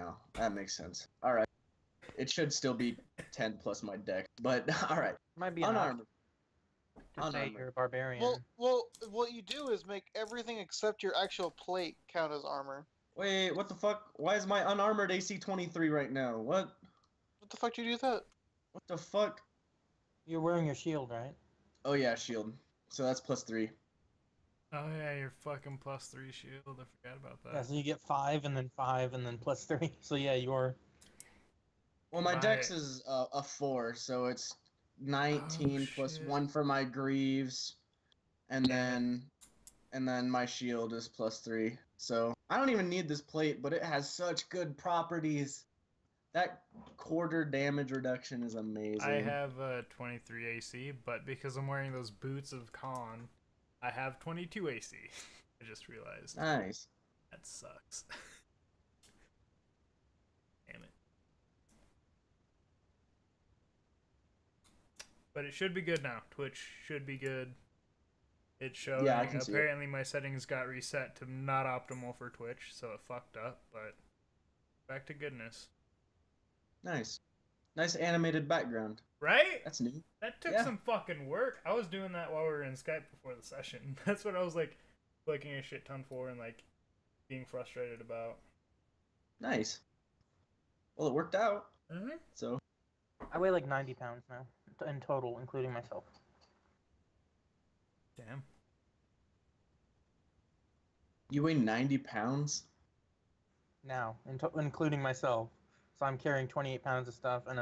now. That makes sense. All right. It should still be 10 plus my deck, but all right. Might be Unarmored. to say you're a barbarian. Well, what you do is make everything except your actual plate count as armor. Wait, what the fuck? Why is my unarmored AC 23 right now? What? What the fuck do you do that? What the fuck? You're wearing your shield, right? Oh yeah, shield. So that's +3. Oh yeah, your fucking +3 shield. I forgot about that. Yeah, so you get 5 and then +3. So yeah, you're... Well, my dex is a 4, so it's 19 plus 1 for my greaves, and then my shield is +3. So I don't even need this plate, but it has such good properties. That quarter damage reduction is amazing. I have 23 AC, but because I'm wearing those boots of Khan, I have 22 AC. I just realized. Nice. That sucks. Damn it. But it should be good now. Twitch should be good. It's showing. Yeah, I can see it. Apparently my settings got reset to not optimal for Twitch, so it fucked up, but back to goodness. Nice. Nice animated background. Right? That's new. That took some fucking work. I was doing that while we were in Skype before the session. That's what I was like clicking a shit ton for and like being frustrated about. Nice. Well, it worked out. Mm-hmm. So. I weigh like 90 pounds now, in total, including myself. Damn. You weigh 90 pounds? Now, including myself. So I'm carrying 28 pounds of stuff, and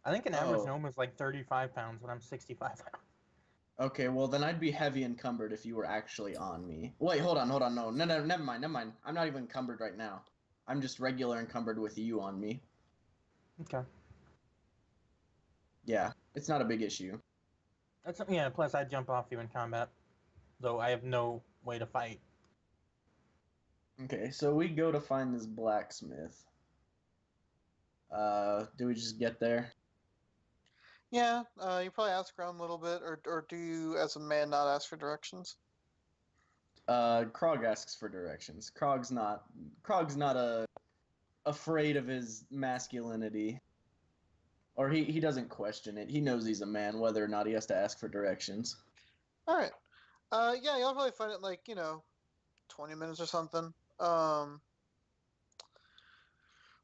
I think an average gnome is like 35 pounds, but I'm 65 pounds. Okay, well then I'd be heavy encumbered if you were actually on me. Wait, hold on, no, never mind. I'm not even encumbered right now. I'm just regular encumbered with you on me. Okay. Yeah, it's not a big issue. Yeah, plus I jump off you in combat, though I have no way to fight. Okay, so we go to find this blacksmith. Do we just get there? Yeah, you probably ask around a little bit, or do you, as a man, not ask for directions? Krog asks for directions. Krog's not afraid of his masculinity. Or he doesn't question it. He knows he's a man, whether or not he has to ask for directions. Alright. Yeah, you'll probably find it like, 20 minutes or something.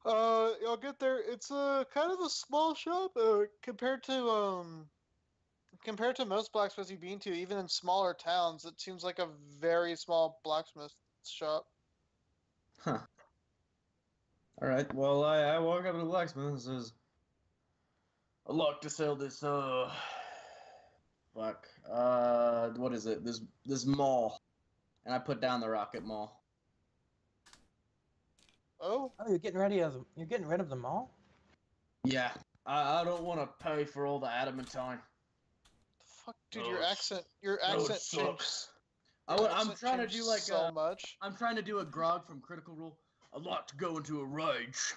You'll get there. It's kind of a small shop compared to most blacksmiths you've been to. Even in smaller towns, it seems like a very small blacksmith shop. Huh. All right. Well, I walk up to the blacksmith and says, "I'd like to sell this what is it? This maul," and I put down the rocket maul. Oh, you're getting rid of them all? Yeah, I don't want to pay for all the adamantine. Fuck, dude, your accent changed. I'm trying to do like so much. I'm trying to do a grog from Critical Role. I'd like to go into a rage.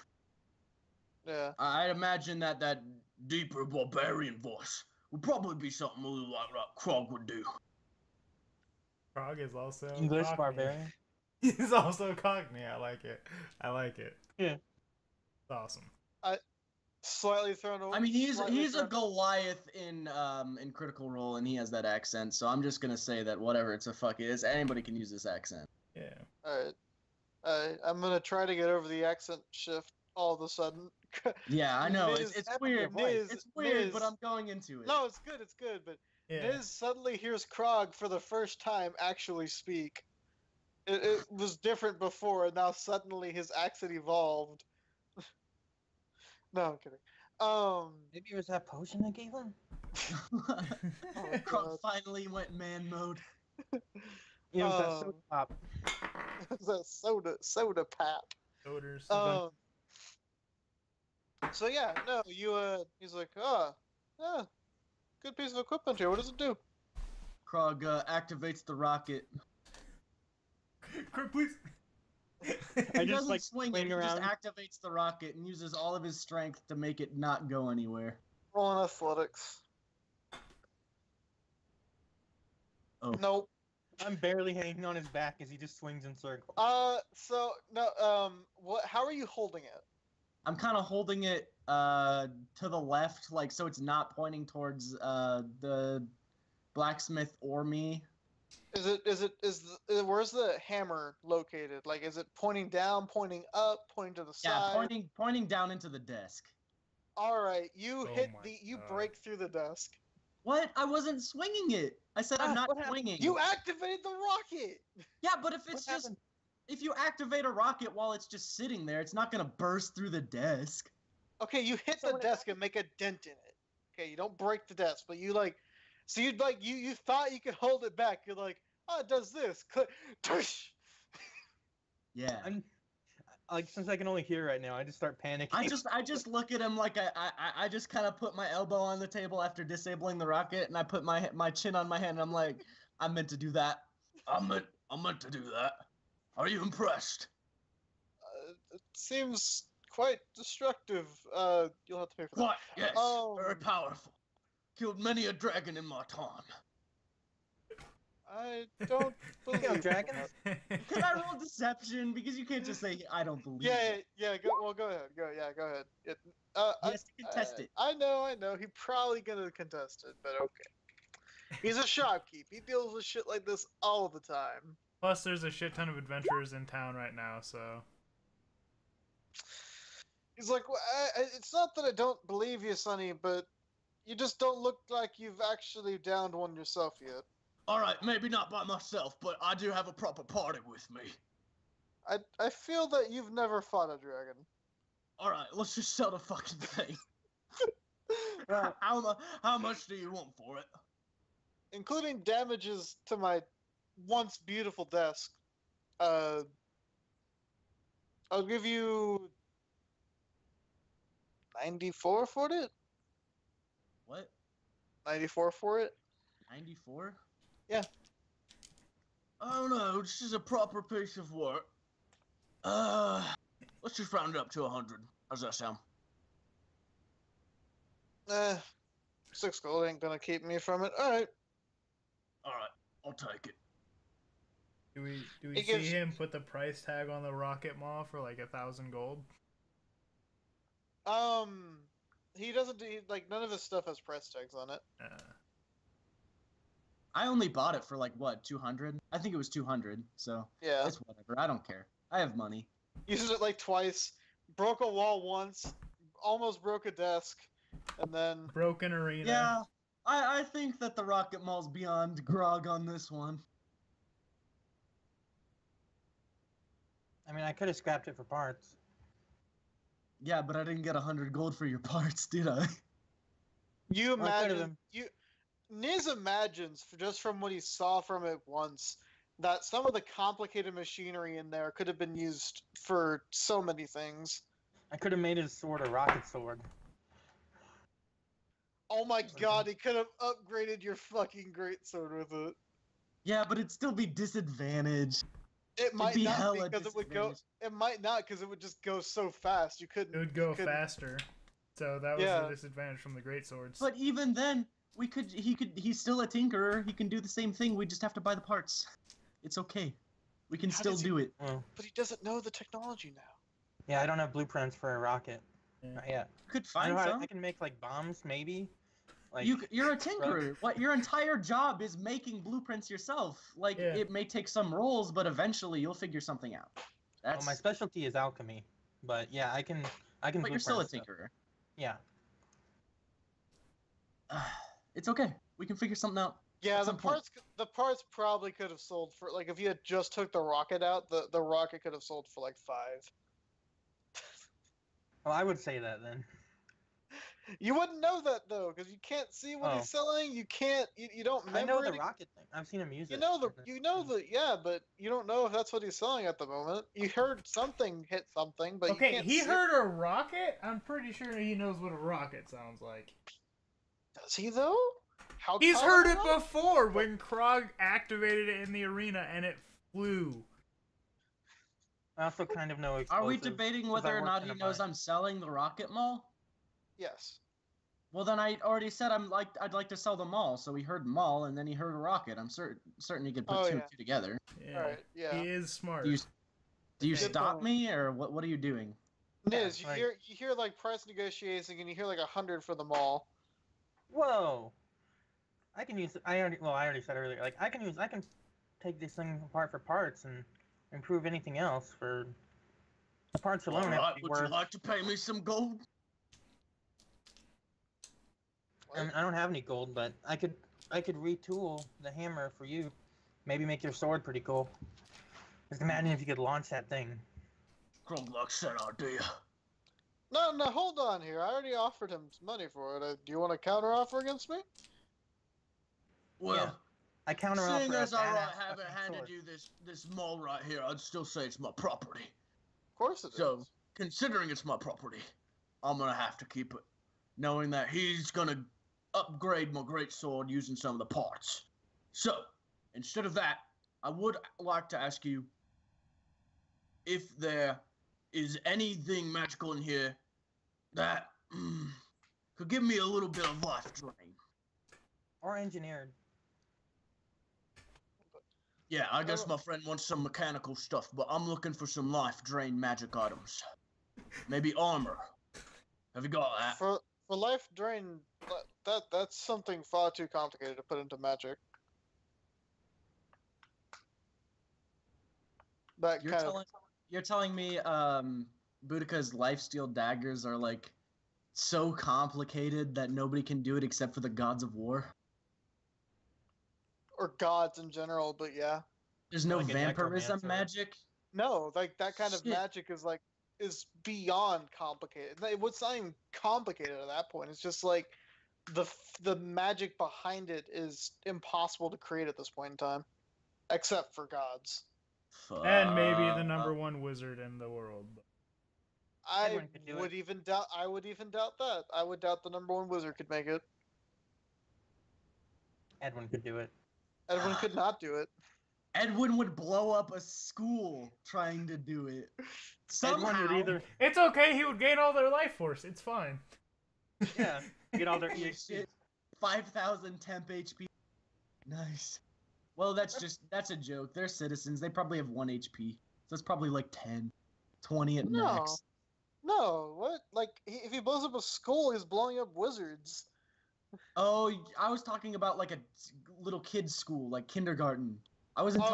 Yeah. I'd imagine that deeper barbarian voice would probably be something a little like Krog would do. Krog is also English Cockney. barbarian. He's also Cockney. I like it. Yeah. It's awesome. Slightly thrown away. I mean, he's a Goliath in Critical Role, and he has that accent. So I'm just gonna say that whatever it's a fuck it is, anybody can use this accent. Yeah. Alright. I'm gonna try to get over the accent shift all of a sudden. Yeah, I know. It's weird. It's weird, Niz. but I'm going into it. No, it's good. But Niz suddenly hears Krog for the first time actually speak. It was different before, and now suddenly his accent evolved. No, I'm kidding. Maybe it was that potion I gave him? Krog finally went man mode. Yeah, it was that soda pop. It was that soda pap. Odors. So yeah, no, he's like, yeah, good piece of equipment here. What does it do? Krog activates the rocket. Quick, please. He doesn't swing it, he just activates the rocket and uses all of his strength to make it not go anywhere. Roll in athletics. Oh. Nope. I'm barely hanging on his back as he just swings in circles. So no, what? How are you holding it? I'm kind of holding it to the left, like so it's not pointing towards the blacksmith or me. Where's the hammer located? Like, is it pointing down, pointing up, pointing to the Yeah, side? pointing down into the desk. All right, you Oh hit my you God. break through the desk. What? I wasn't swinging it. I said I'm not what happened? swinging. You activated the rocket. Yeah, but if What it's just happened? if you activate a rocket while it's just sitting there, it's not gonna burst through the desk. Okay, you hit So the when it desk and make a dent in it. Okay, you don't break the desk, but you like, so you'd like you thought you could hold it back. You're like, oh, it does this. Click. Tush. Yeah. I'm like, since I can only hear right now, I just start panicking. I just look at him like I just kind of put my elbow on the table after disabling the rocket, and I put my chin on my hand. And I'm like, I meant to do that. I meant to do that. Are you impressed? It seems quite destructive. You'll have to pay for that. What? Yes. Oh. Very powerful. Killed many a dragon in my time. I don't believe Speaking of that. dragons, Can I roll deception? Because you can't just say I don't believe Yeah, it. Go ahead. Go ahead. He has to contest it. I know. He's probably gonna contest it, but okay. He's a shopkeep. He deals with shit like this all the time. Plus, there's a shit ton of adventurers in town right now, so. He's like, well, it's not that I don't believe you, Sonny, but you just don't look like you've actually downed one yourself yet. All right, maybe not by myself, but I do have a proper party with me. I feel that you've never fought a dragon. All right, let's just sell the fucking thing. How much do you want for it? Including damages to my once beautiful desk. I'll give you 94 for it. What? 94 for it. 94? Yeah. I don't know. This is a proper piece of work. Let's just round it up to 100. How's that sound? 6 gold ain't gonna keep me from it. All right. I'll take it. Do we He see gives- him put the price tag on the rocket mall for like 1,000 gold? He doesn't do like none of his stuff has price tags on it. I only bought it for like what, 200? I think it was 200. So Yeah. it's whatever. I don't care. I have money. Used it like twice. Broke a wall once. Almost broke a desk, and then Broken arena. Yeah, I think that the Rocket Mall's beyond grog on this one. I mean, I could have scrapped it for parts. Yeah, but I didn't get 100 gold for your parts, did I? you Well, I could've imagine Niz imagines just from what he saw from it once that some of the complicated machinery in there could have been used for so many things. I could have made his sword a rocket sword. Oh my god, he could have upgraded your fucking greatsword with it. Yeah, but it'd still be disadvantaged. It might be not hella because it would go. disadvantaged. It might not because it would just go so fast. You couldn't. It would go you couldn't- faster. So that was Yeah. the disadvantage from the great swords. But even then, he's still a tinkerer. He can do the same thing. We just have to buy the parts. It's okay. We can How still does he- do it. Well, But he doesn't know the technology now. yeah, I don't have blueprints for a rocket. Yeah. Not yet. You could I find know how some. I can make like bombs, maybe. Like You're a tinkerer. What your entire job is making blueprints yourself. Like Yeah. it may take some rolls, but eventually you'll figure something out. well, That's my specialty is alchemy, but yeah, I can. but you're still a blueprint stuff. tinkerer. Yeah. It's okay. We can figure something out. Yeah, At the some point. parts probably could have sold for like if you had just took the rocket out, the rocket could have sold for like 5. Well, I would say that then. You wouldn't know that though, because you can't see what Oh. he's selling. You can't. You don't I remember. know the any- rocket thing. I've seen him use You it. know the. Yeah, but you don't know if that's what he's selling at the moment. You heard something hit something, but you Okay, can't he see- heard a rocket? I'm pretty sure he knows what a rocket sounds like. Does he though? How? He's come heard I it don't know? before when Krog activated it in the arena and it flew. I also kind of know Are explosives. we debating 'cause whether I or worked not in he a knows mine. I'm selling the Rocket Mall? Yes. Well, then I already said I'd like to sell them all. So he heard mall, and then he heard rocket. I'm certain he could put two and two together. Yeah. All right, yeah. He is smart. Do you stop me, or what are you doing? Niz, Yeah, you hear like price negotiating, and you hear like 100 for them all. Whoa! I can use. I already said earlier. Like I can take this thing apart for parts and improve anything else for the parts alone. Alright, would you like to pay me some gold? I mean, I don't have any gold, but I could retool the hammer for you. Maybe make your sword pretty cool. Just imagine if you could launch that thing. Kroglock said idea. No, hold on here. I already offered him some money for it. Do you want a counter offer against me? Well, yeah, I counter offer. seeing as I haven't handed you this mall right here, I'd still say it's my property. Of course it is. So, considering it's my property, I'm gonna have to keep it, knowing that he's gonna upgrade my great sword using some of the parts. So, instead of that, I would like to ask you if there is anything magical in here that could give me a little bit of life drain. Or engineered. Yeah, I guess my friend wants some mechanical stuff, but I'm looking for some life drain magic items. Maybe armor. Have you got that? For life drain, that's something far too complicated to put into magic. You're telling me Boudica's lifesteal daggers are like so complicated that nobody can do it except for the gods of war? Or gods in general, but yeah. There's no Like a vampirism necromancer. magic? No, like that kind of Shit. magic is beyond complicated. It's not even complicated at that point. It's just like the magic behind it is impossible to create at this point in time, except for gods. And maybe the number one wizard in the world. I Everyone could do would even doubt. I would even doubt that. I would doubt the number one wizard could make it. Edwin could do it. Edwin could not do it. Edwin would blow up a school trying to do it. Somehow. Edwin would either. It's okay. He would gain all their life force. It's fine. Yeah, get all their Holy EXP. shit. 5,000 temp HP. Nice. Well, that's a joke. They're citizens. They probably have 1 HP. So it's probably like 10, 20 at No. max. No, what? Like, if he blows up a school, he's blowing up wizards. Oh, I was talking about like a little kid's school, like kindergarten. I wasn't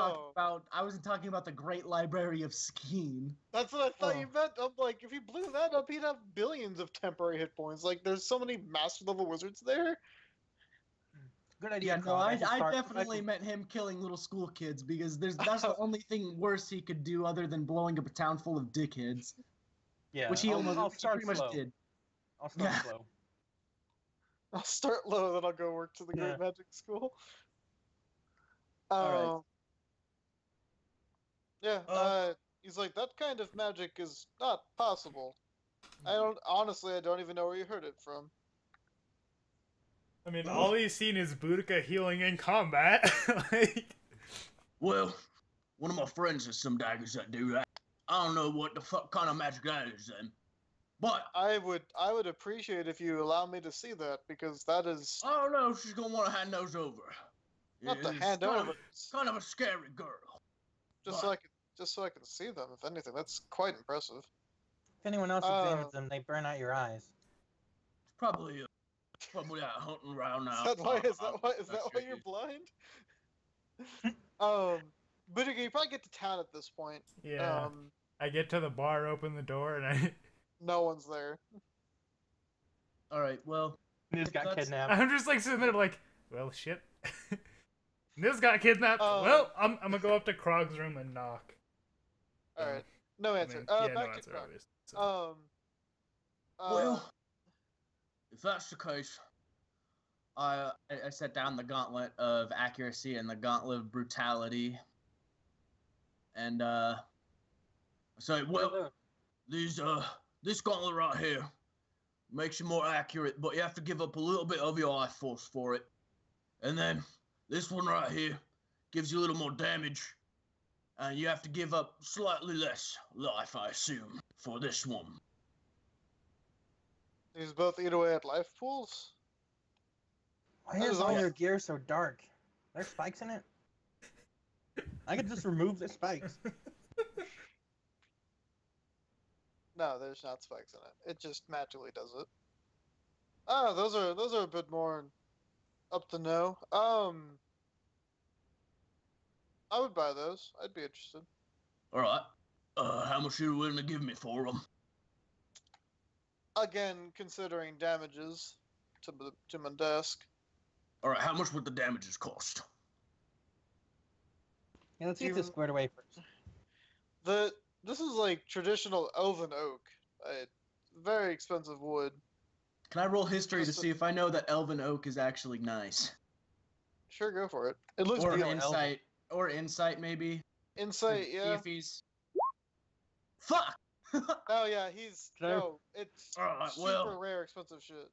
talking about the Great Library of Skeen. That's what I thought you meant. I'm like, if he blew that up, he'd have billions of temporary hit points. Like, there's so many master level wizards there. Good idea. Yeah, no, Colin. I definitely meant him killing little school kids because that's the only thing worse he could do other than blowing up a town full of dickheads. Yeah, Which he I'll start pretty much slow. did. I'll start Yeah. slow. I'll start low, then I'll go work to the Yeah. Great Magic School. Alright. Yeah, he's like, that kind of magic is not possible. I don't even know where you heard it from. I mean, all he's seen is Boudica healing in combat. Like, Well, one of my friends has some daggers that do that. I don't know what the fuck kind of magic that is then. But I would appreciate if you allow me to see that, because that is I don't know if she's gonna want to hand those over. not to It's hand kind over, Of, kind of a scary girl. just so I can see them. If anything, that's quite impressive. If anyone else examines them, they burn out your eyes. Probably out hunting around now. Is that why you're blind? But you probably get to town at this point. yeah. I get to the bar, open the door, and No one's there. All right, well, He just got That's- kidnapped. I'm just like sitting there like, well, shit. This got kidnapped. Well, I'm gonna go up to Krog's room and knock. All right, no I answer. mean, yeah, no Back to answer, Krog. obviously, so. well, if that's the case, I set down the gauntlet of accuracy and the gauntlet of brutality, and I say, well, this gauntlet right here makes you more accurate, but you have to give up a little bit of your life force for it, and then this one right here gives you a little more damage, and you have to give up slightly less life, I assume, for this one. These both eat away at life pools. Why That is is all all- your gear so dark? There's spikes in it? I could just remove the spikes. No, there's not spikes in it. It just magically does it. Oh, those are a bit more up to know. I would buy those. I'd be interested. All right. How much are you willing to give me for them? Again, considering damages to my desk. All right. How much would the damages cost? Yeah, let's get this squared away first. This is like traditional elven oak. Very expensive wood. Can I roll history to Just see if I know that elven oak is actually nice? Sure, go for it. It looks Or beautiful. insight, or insight maybe. Insight, See yeah. if he's. Fuck. Oh yeah, he's Can I- no. It's Alright, super well. rare, expensive shit.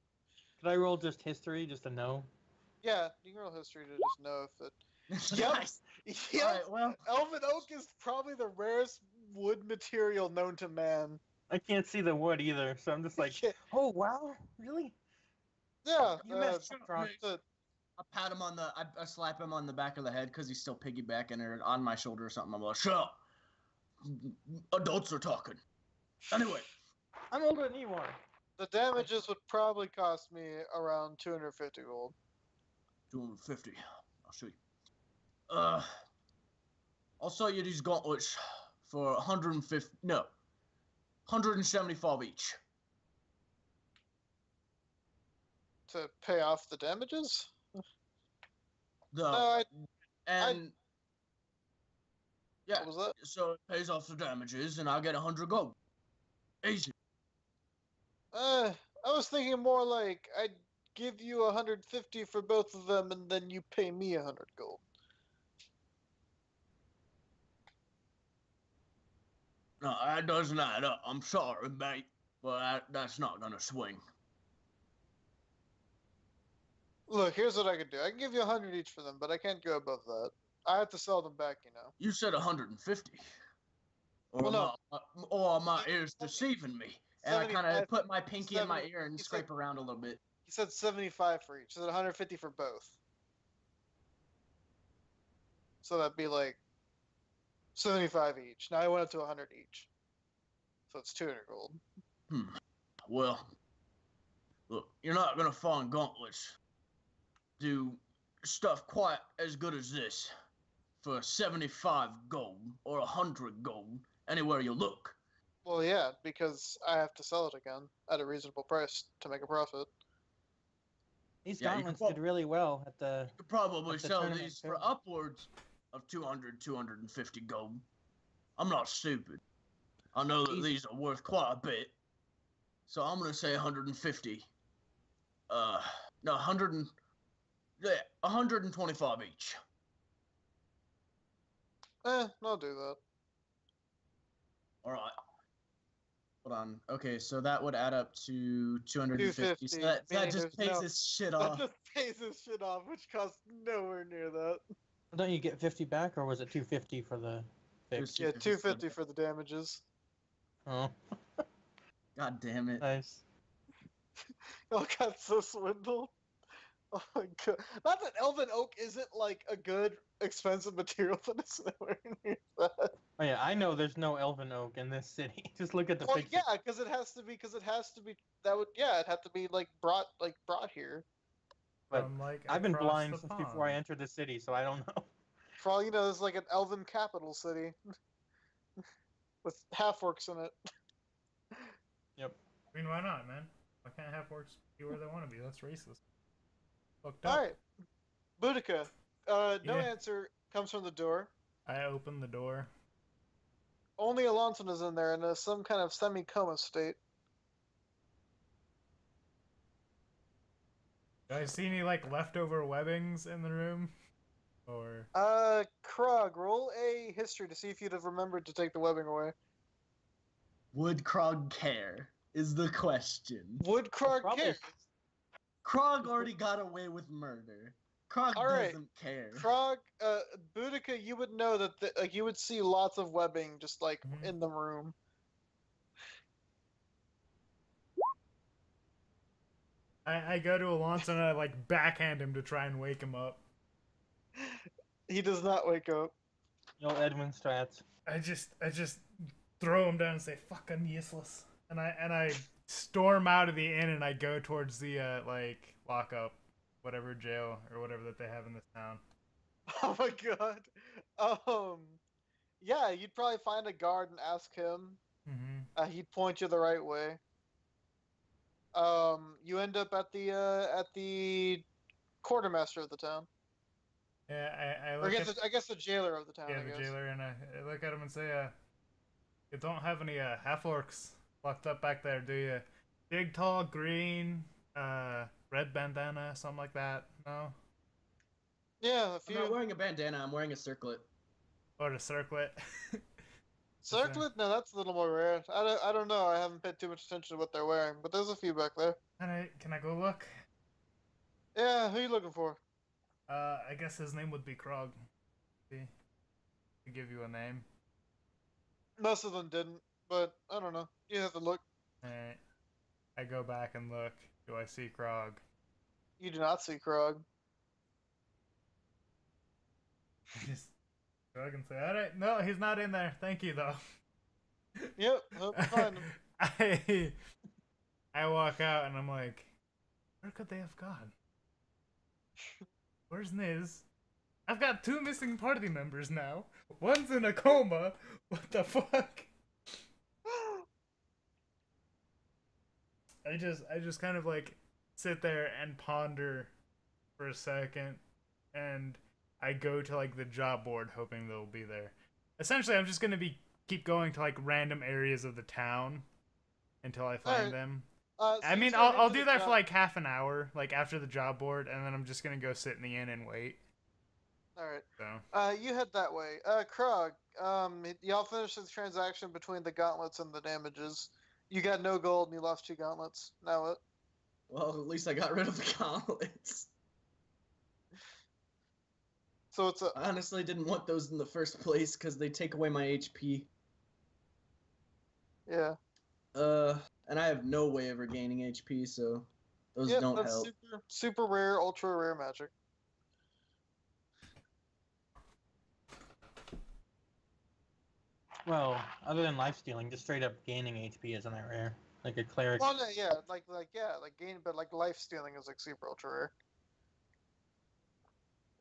Could I roll just history, just to know? Yeah, you can roll history to just know if it. Yep. Nice. Yep. All right. Well. Elven oak is probably the rarest wood material known to man. I can't see the wood either, so I'm just like, oh wow, really? Yeah. You messed up, Frog. the- I pat him on the. I slap him on the back of the head because he's still piggybacking or on my shoulder or something. I'm like, shut up. Adults are talking. Anyway. I'm older than you are. The damages would probably cost me around 250 gold. 250. I'll show you. I'll sell you these gauntlets for 150. No. 175 each. To pay off the damages? The No, and yeah, what was that? so it pays off the damages, and I get 100 gold. Easy. I was thinking more like I'd give you 150 for both of them, and then you pay me 100 gold. No, that doesn't add up. I'm sorry, mate, but that's not gonna swing. Look, here's what I could do. I can give you 100 each for them, but I can't go above that. I have to sell them back, you know. You said 150. Or Well, no. or my ears deceiving me. And I kind 75 of put my pinky in my 70 ear and he scrape said- around a little bit. He said 75 for each. He said 150 for both. So that'd be like 75 each. Now I went up to 100 each. So it's 200 gold. Well, look, you're not gonna find gauntlets do stuff quite as good as this for 75 gold or 100 gold anywhere you look. Well, yeah, because I have to sell it again at a reasonable price to make a profit. These Yeah, you gauntlets can- did really well at the. You could probably At the sell tournament, these too. for upwards of 200, 250 gold. I'm not stupid. I know that Easy. these are worth quite a bit. So I'm gonna say 150. No, 100 and, yeah, 125 each. I'll do that. All right. Hold on. Okay, so that would add up to 250. So 250, that meaning just there's pays no- this shit That off. just pays this shit off, which costs nowhere near that. Don't you get 50 back, or was it 250 for the fix? Yeah, 250 for the damages. Oh, God damn it. nice. Oh, got so swindled. Oh my god. Not that elven oak isn't like a good, expensive material, but it's nowhere near that. Oh yeah, I know there's no elven oak in this city. Just look at the Well, picture. yeah, because it has to be. That would. Yeah, it had to be like brought here. But From, like, I've been across blind the since before I pond. entered the city, so I don't know. For all you know, there's like an elven capital city with half orcs in it. I mean, why not, man? Why can't half orcs be where they want to be? That's racist. Fucked up. All right, Boudica. No Yeah. answer comes from the door. I opened the door. Only Alonson is in there in some kind of semi-coma state. Do I see any like leftover webbings in the room? Or Krog, roll a history to see if you'd have remembered to take the webbing away. Would Krog care? Is the question. Would Krog Probably. care? Krog already got away with murder. Krog All right. doesn't care. Krog, Boudica, you would know that like you would see lots of webbing just like Mhm. in the room. I go to Alonso and I like backhand him to try and wake him up. He does not wake up. Yo, Edwin strats. I just throw him down and say, "Fuck, I'm useless." And I storm out of the inn and I go towards the like lockup, whatever jail or whatever that they have in this town. Oh my god. Yeah, you'd probably find a guard and ask him. Mm-hmm. He'd point you the right way. You end up at the quartermaster of the town. Yeah, I Or look at I guess the jailer of the town. yeah, I the guess. jailer, and I look at him and say, you don't have any half-orcs locked up back there, do you? Big, tall, green, red bandana, something like that. No? Yeah, a I'm few. not wearing a bandana. I'm wearing a circlet. Or a circlet. Circlet? No, that's a little more rare. I don't know. I haven't paid too much attention to what they're wearing, but there's a few back there. Can I go look? Yeah, who are you looking for? I guess his name would be Krog. See? To give you a name. Most of them didn't, but I don't know. You have to look. Alright. I go back and look. Do I see Krog? You do not see Krog. I just Krog and say, alright, no, he's not in there. Thank you, though. Yep, hope you find him. I walk out and I'm like, where could they have gone? Where's Niz? I've got 2 missing party members now. One's in a coma. What the fuck? I just kind of like sit there and ponder for a second, and I go to like the job board hoping they'll be there. Essentially, I'm just gonna keep going to like random areas of the town until I find them. So I mean, I'll do that for like half an hour, like after the job board, and then I'm just gonna go sit in the inn and wait. Alright. So. You head that way. Krog, y'all finished the transaction between the gauntlets and the damages. You got no gold and you lost 2 gauntlets. Now what? Well, at least I got rid of the gauntlets. So it's a... I honestly didn't want those in the first place because they take away my HP. Yeah. And I have no way of regaining HP, so those don't that's help. super rare, ultra rare magic. Well, other than life stealing, just straight up gaining HP isn't that rare? Like a cleric. Well, no, yeah, like gain, but like life stealing is like super ultra rare.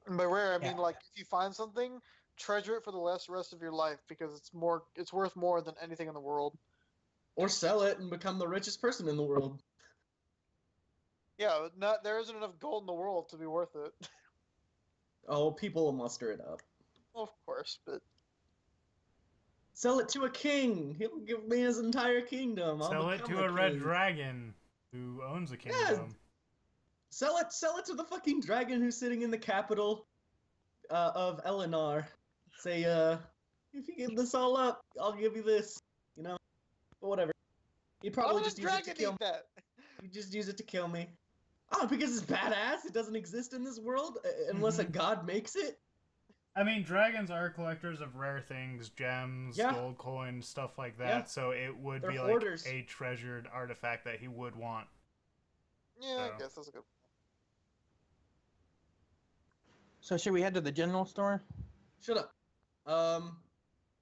And by rare, I mean like if you find something, treasure it for the rest of your life because it's worth more than anything in the world. Or sell it and become the richest person in the world. Yeah, there isn't enough gold in the world to be worth it. Oh, people will muster it up. Of course, but sell it to a king. He'll give me his entire kingdom. Sell it to a red dragon who owns a kingdom. Yeah. Sell it to the fucking dragon who's sitting in the capital of Eleanor. Say, if you give this all up, I'll give you this. You know, but whatever. He'd probably just use it to kill me. He'd just use it to kill me. Oh, because it's badass. It doesn't exist in this world unless a god makes it. I mean, dragons are collectors of rare things, gems, gold coins, stuff like that. So it would be hoarders. Like a treasured artifact that he would want. Yeah, I guess that's a good. So should we head to the general store? Shut up.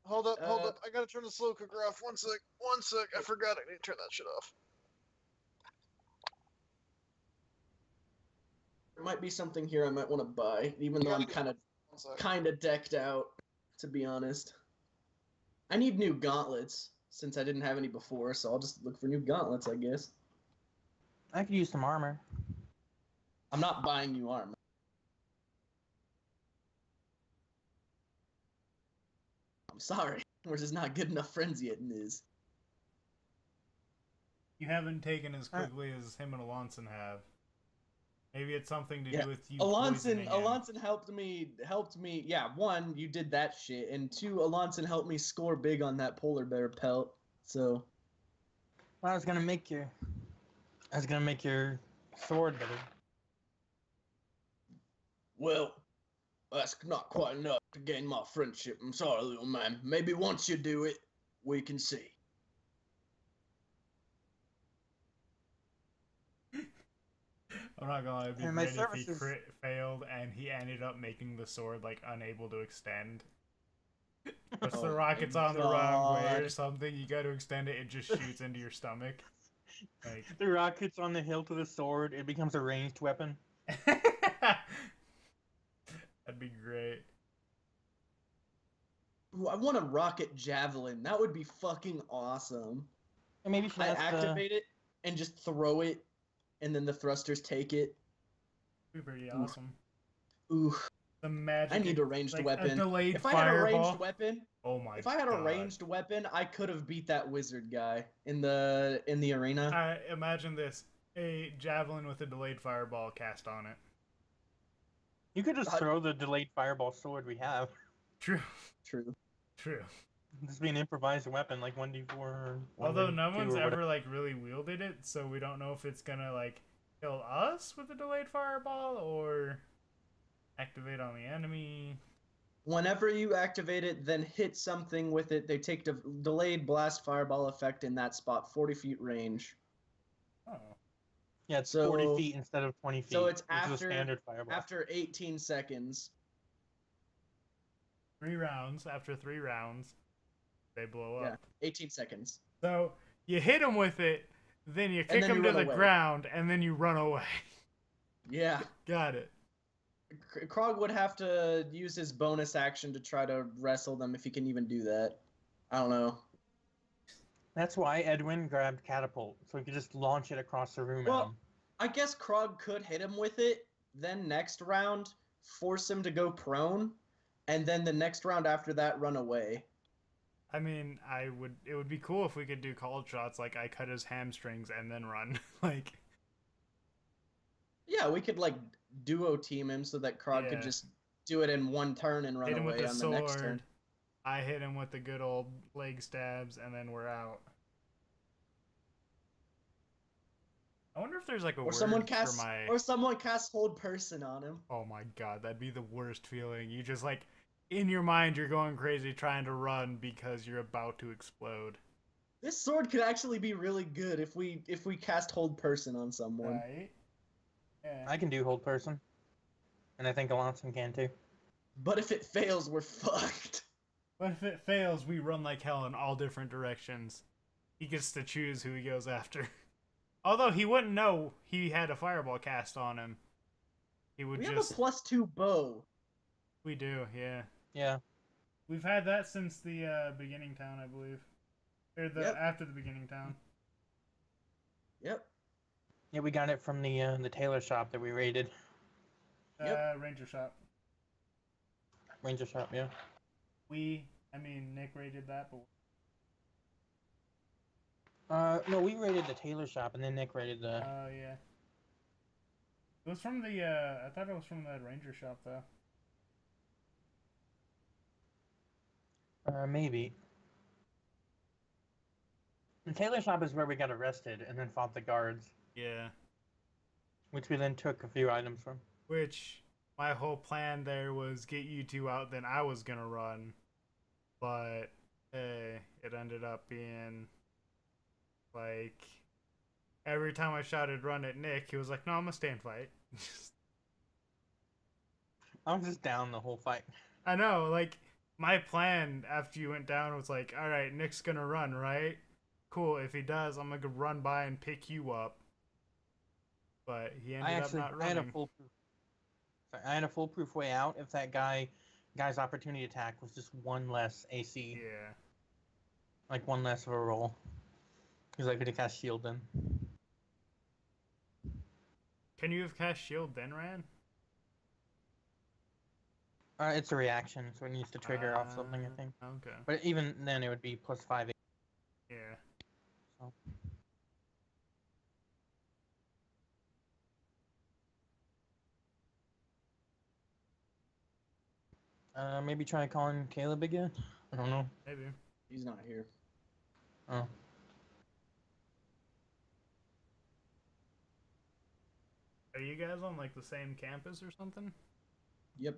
Hold up. I gotta turn the slow cooker off. One sec. I forgot I need to turn that shit off. There might be something here I might want to buy, even though I'm kind of decked out, to be honest. I need new gauntlets, since I didn't have any before, so I'll just look for new gauntlets, I guess. I could use some armor. I'm not buying new armor. I'm sorry. We're just not good enough friends yet, Niz. You haven't taken as quickly as him and Alonson have. Maybe it's something to do with you. Alonson helped me. Yeah, 1, you did that shit, and 2, Alonson helped me score big on that polar bear pelt. So. Well, I was gonna make your sword better. Well, that's not quite enough to gain my friendship. I'm sorry, little man. Maybe once you do it, we can see. I'm not gonna lie, it'd be And my great if he services- crit failed and he ended up making the sword like unable to extend. Puts the Oh rockets my on the wrong way or God. something. You got to extend it. It just shoots into your stomach. Like The rockets on the hilt of the sword, it becomes a ranged weapon. that'd be great. Ooh, I want a rocket javelin. That would be fucking awesome. And maybe you should I ask activate it and just throw it, and then the thrusters take it. It'd be pretty Ooh. awesome. Ooh, The magic. I need a ranged like weapon. A delayed If I had a fireball. ranged weapon, Oh my if I had a God. ranged weapon, I could have beat that wizard guy in the arena. Alright, imagine this: a javelin with a delayed fireball cast on it. You could just throw the delayed fireball sword we have. True. True. True. Just be an improvised weapon, like 1d4 or 1d2 Although no one's or whatever. ever like really wielded it, so we don't know if it's gonna like kill us with a delayed fireball or activate on the enemy. Whenever you activate it, then hit something with it. They take delayed blast fireball effect in that spot, 40 feet range. Oh. Yeah, it's So- 40 feet instead of 20 feet. So it's which is a after standard fireball. after 18 seconds. 3 rounds. After 3 rounds, they blow Yeah, up. 18 seconds. So you hit them with it, then you kick then them you to run the away. ground, and then you run away. Yeah. Got it. Krog would have to use his bonus action to try to wrestle them if he can even do that. I don't know. That's why Edwin grabbed catapult, so he could just launch it across the room at Well, him. I guess Krog could hit him with it, then next round force him to go prone, and then the next round after that run away. I mean, it would be cool if we could do cold shots like I cut his hamstrings and then run. Like, Yeah, we could like duo team him so that Krog Yeah. could just do it in one turn and run hit him with away the on the next turn. sword. I hit him with the good old leg stabs, and then we're out. I wonder if there's like a Or word someone for casts my. or someone casts hold person on him. Oh my God, that'd be the worst feeling. You just like, in your mind, you're going crazy trying to run because you're about to explode. This sword could actually be really good if we cast hold person on someone. Right? Yeah. I can do hold person. And I think Alonson can too. But if it fails, we're fucked. But if it fails, we run like hell in all different directions. He gets to choose who he goes after. Although he wouldn't know he had a fireball cast on him. He would We just. have a +2 bow. We do, yeah. Yeah. We've had that since the beginning town, I believe. Or the Yep. after the beginning town. Yep. Yeah, we got it from the tailor shop that we raided. Yep. Ranger shop. Ranger shop, yeah. Nick raided that, but No, we raided the tailor shop, and then Nick raided the... yeah. It was from the, I thought it was from the ranger shop, though. Maybe. The tailor shop is where we got arrested, and then fought the guards, Yeah. which we then took a few items from. Which, my whole plan there was get you two out, then I was gonna run. But, it ended up being, like, every time I shouted run at Nick, he was like, no, I'm gonna stay and fight. I was just down the whole fight. I know, like, my plan after you went down was like, alright, Nick's gonna run, right? Cool, if he does, I'm gonna run by and pick you up. But he ended up not I had a running. foolproof. I had a foolproof way out if that guy's opportunity attack was just one less AC, Yeah. like one less of a roll, because I could have cast shield then. Can you have cast shield then ran? It's a reaction, so it needs to trigger off something, I think. Okay. But even then, it would be +5. Yeah. So. Maybe try calling Caleb again. I don't know. Maybe. He's not here. Oh. Are you guys on like the same campus or something? Yep.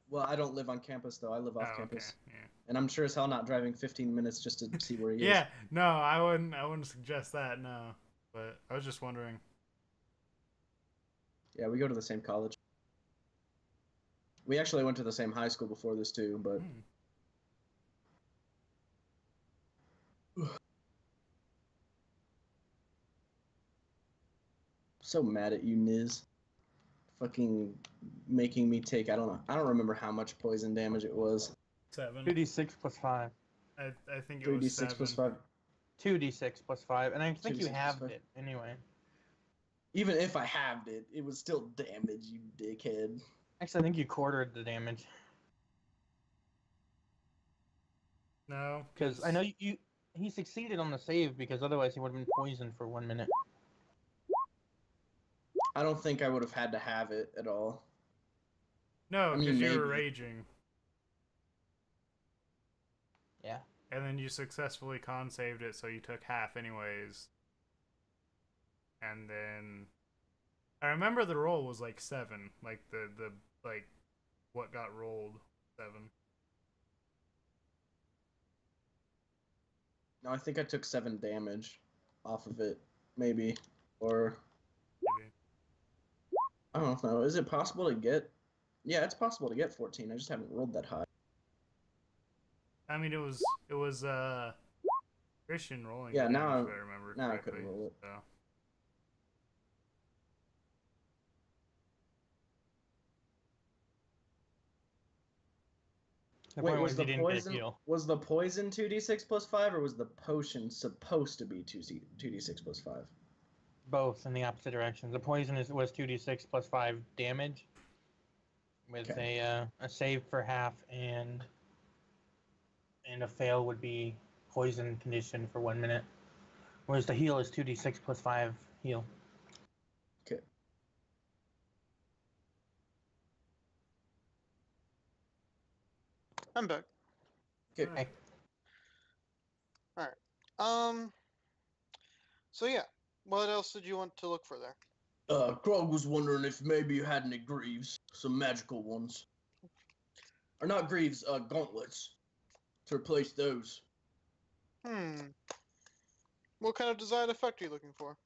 Well, I don't live on campus though. I live off Oh, campus, okay. Yeah. and I'm sure as hell not driving 15 minutes just to see where he Yeah. is. No, I wouldn't suggest that. No. But I was just wondering. Yeah, we go to the same college. We actually went to the same high school before this too, but so mad at you, Niz. Fucking making me take, I don't know. I don't remember how much poison damage it was. 7. 2d6 plus 5. I think it was 3d6 7. plus 5. 2d6 plus 5, and I think 2d6 you plus halved 5. it anyway. Even if I halved it, it was still damage, you dickhead. Actually, I think you quartered the damage. No, Because I know he succeeded on the save because otherwise he would have been poisoned for 1 minute. I don't think I would have had to have it at all. No, I because mean, you were maybe. raging. Yeah. And then you successfully con-saved it, so you took half anyways. And then... I remember the roll was like 7. Like, the like, what got rolled, 7. No, I think I took 7 damage off of it, maybe. Or, Maybe. I don't know. Is it possible to get... Yeah, it's possible to get 14. I just haven't rolled that high. I mean, it was Christian rolling. Yeah, the now damage, if I remember now I correctly. couldn't roll it. So. The Wait, point was he the didn't get a poison heal. 2d6 plus 5, or was the potion supposed to be 2d6 plus 5? Both in the opposite direction. The poison was 2d6 plus 5 damage, with Okay. a save for half, and a fail would be poison condition for 1 minute. Whereas the heal is 2d6 plus 5 heal. Okay. I'm back. Okay. Hey. So yeah, what else did you want to look for there? Krog was wondering if maybe you had any greaves, some magical ones. Or not greaves, gauntlets. To replace those. What kind of desired effect are you looking for?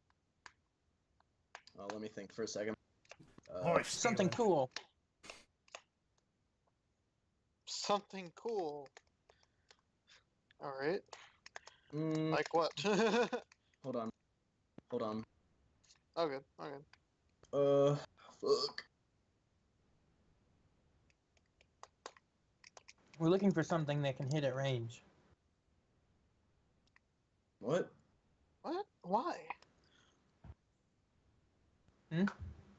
Let me think for a second. Something cool. Something cool. All right. Like Like what? hold on. Okay. Okay. Fuck. We're looking for something that can hit at range. What? What? Why?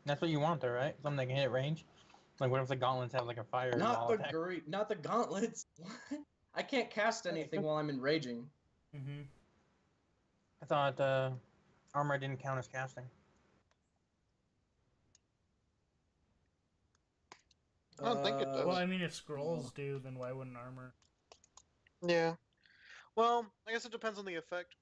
That's what you want there, right? Something that can hit at range? Like, what if the gauntlets have, like, a fire wall attack? Not the gauntlets. What? I can't cast anything while I'm enraging. Mm-hmm. I thought, armor didn't count as casting. I don't think it does. Well, I mean, if scrolls do, then why wouldn't armor? Yeah. Well, I guess it depends on the effect.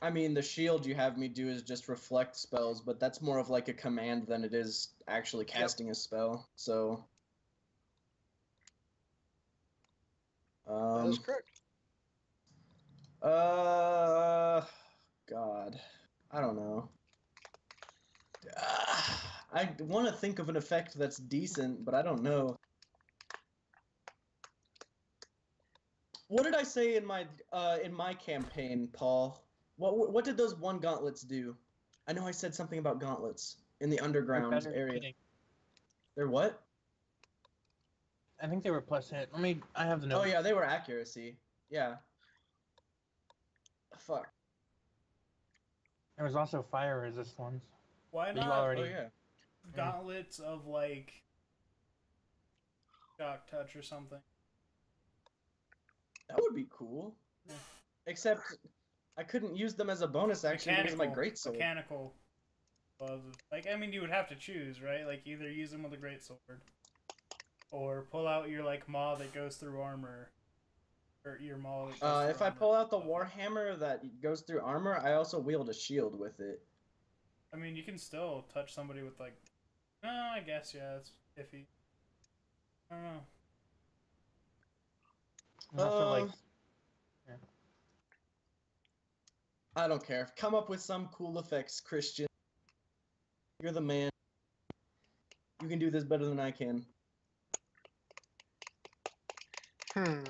I mean, the shield you have me do is just reflect spells, but that's more of like a command than it is actually casting a spell. So, That is correct. God, I don't know. I want to think of an effect that's decent, but I don't know. What did I say in my campaign, Paul? What did those one gauntlets do? I know I said something about gauntlets in the underground area. Hitting. They're what? I think they were plus hit. I have the notes. Oh yeah, they were accuracy. Yeah. Fuck. There was also fire resist ones. Why But you not already... Oh yeah. gauntlets of, like, shock touch or something? That would be cool. Yeah. Except I couldn't use them as a bonus action because of my greatsword. Mechanical gloves. Like, I mean, you would have to choose, right? Like, either use them with a greatsword, or pull out your, like, maw that goes through armor, or your maw that goes If through I armor. pull out the warhammer that goes through armor, I also wield a shield with it. I mean, you can still touch somebody with, like... No, I guess, yeah, it's iffy. I don't know. And also, like... Yeah. I don't care. Come up with some cool effects, Christian. You're the man. You can do this better than I can. I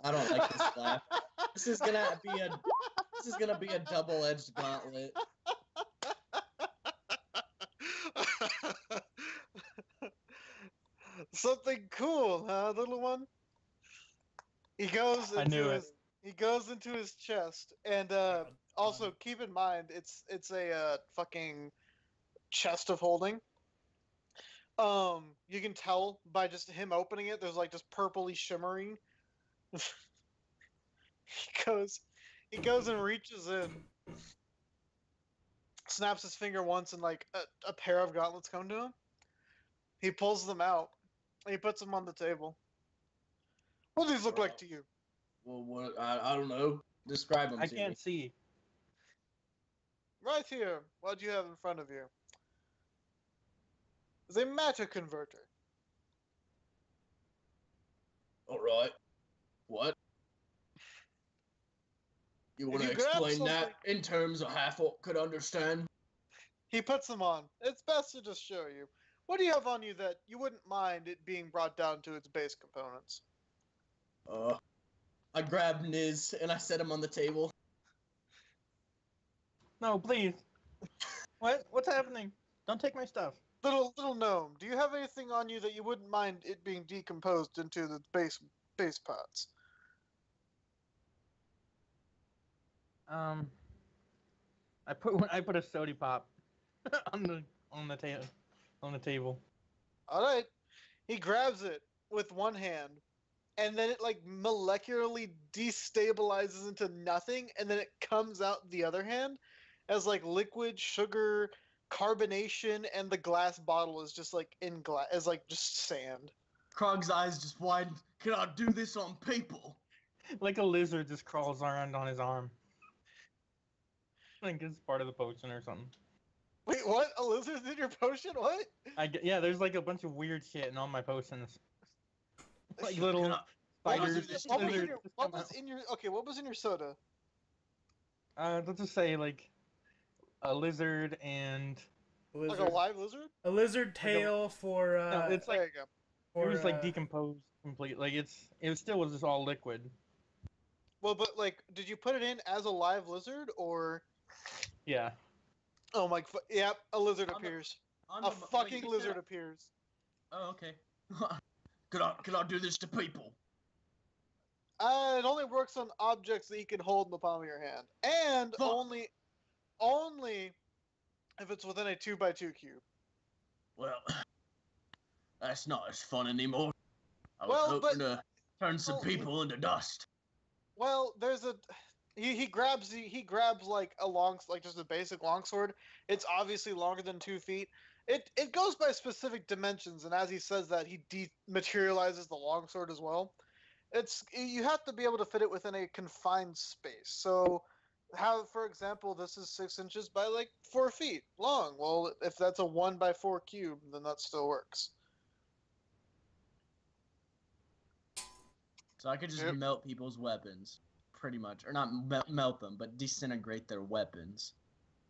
don't like this laugh. This is gonna be a double-edged gauntlet. Something cool, huh, little one? He goes into his chest, and also keep in mind it's a fucking chest of holding. You can tell by just him opening it. There's like just purpley shimmering. He goes and reaches in, snaps his finger once, and like a pair of gauntlets come to him. He pulls them out, and he puts them on the table. What do these look like to you? Well, what? I don't know. Describe them. I can't see. Right here, what do you have in front of you? Is a matter converter. All right. What? You want to you grab explain that something- in terms of half orc could understand? He puts them on. It's best to just show you. What do you have on you that you wouldn't mind it being brought down to its base components? I grabbed Niz and I set him on the table. No, please. What? What's happening? Don't take my stuff. Little gnome, do you have anything on you that you wouldn't mind it being decomposed into the base parts? I put a sody pop on the table. All right. He grabs it with one hand, and then it like molecularly destabilizes into nothing, and then it comes out the other hand as like liquid sugar carbonation, and the glass bottle is just like in glass, as like just sand. Krog's eyes just widened. Can I do this on people? Like a lizard just crawls around on his arm. Like it's part of the potion or something. Wait, what? A lizard's in your potion? What? Yeah, there's like a bunch of weird shit in all my potions. Like little spiders. What was in your soda? Let's just say like a lizard and like a live lizard? A lizard tail for no, it's like there you go. It was like decomposed completely. Like it still was just all liquid. Well, but like, did you put it in as a live lizard or? Yeah. Oh my! Yep, a lizard appears. A fucking lizard appears. Oh, okay. Can I do this to people? It only works on objects that you can hold in the palm of your hand, and only if it's within a 2x2 cube. Well, that's not as fun anymore. I was hoping to turn some people into dust. Well, there's a he grabs like just a basic longsword. It's obviously longer than 2 feet. It goes by specific dimensions, and as he says that, he dematerializes the longsword as well. You have to be able to fit it within a confined space. So, for example, this is 6 inches by like 4 feet long. Well, if that's a 1x4 cube, then that still works. So I could just melt people's weapons, pretty much, or not melt them, but disintegrate their weapons.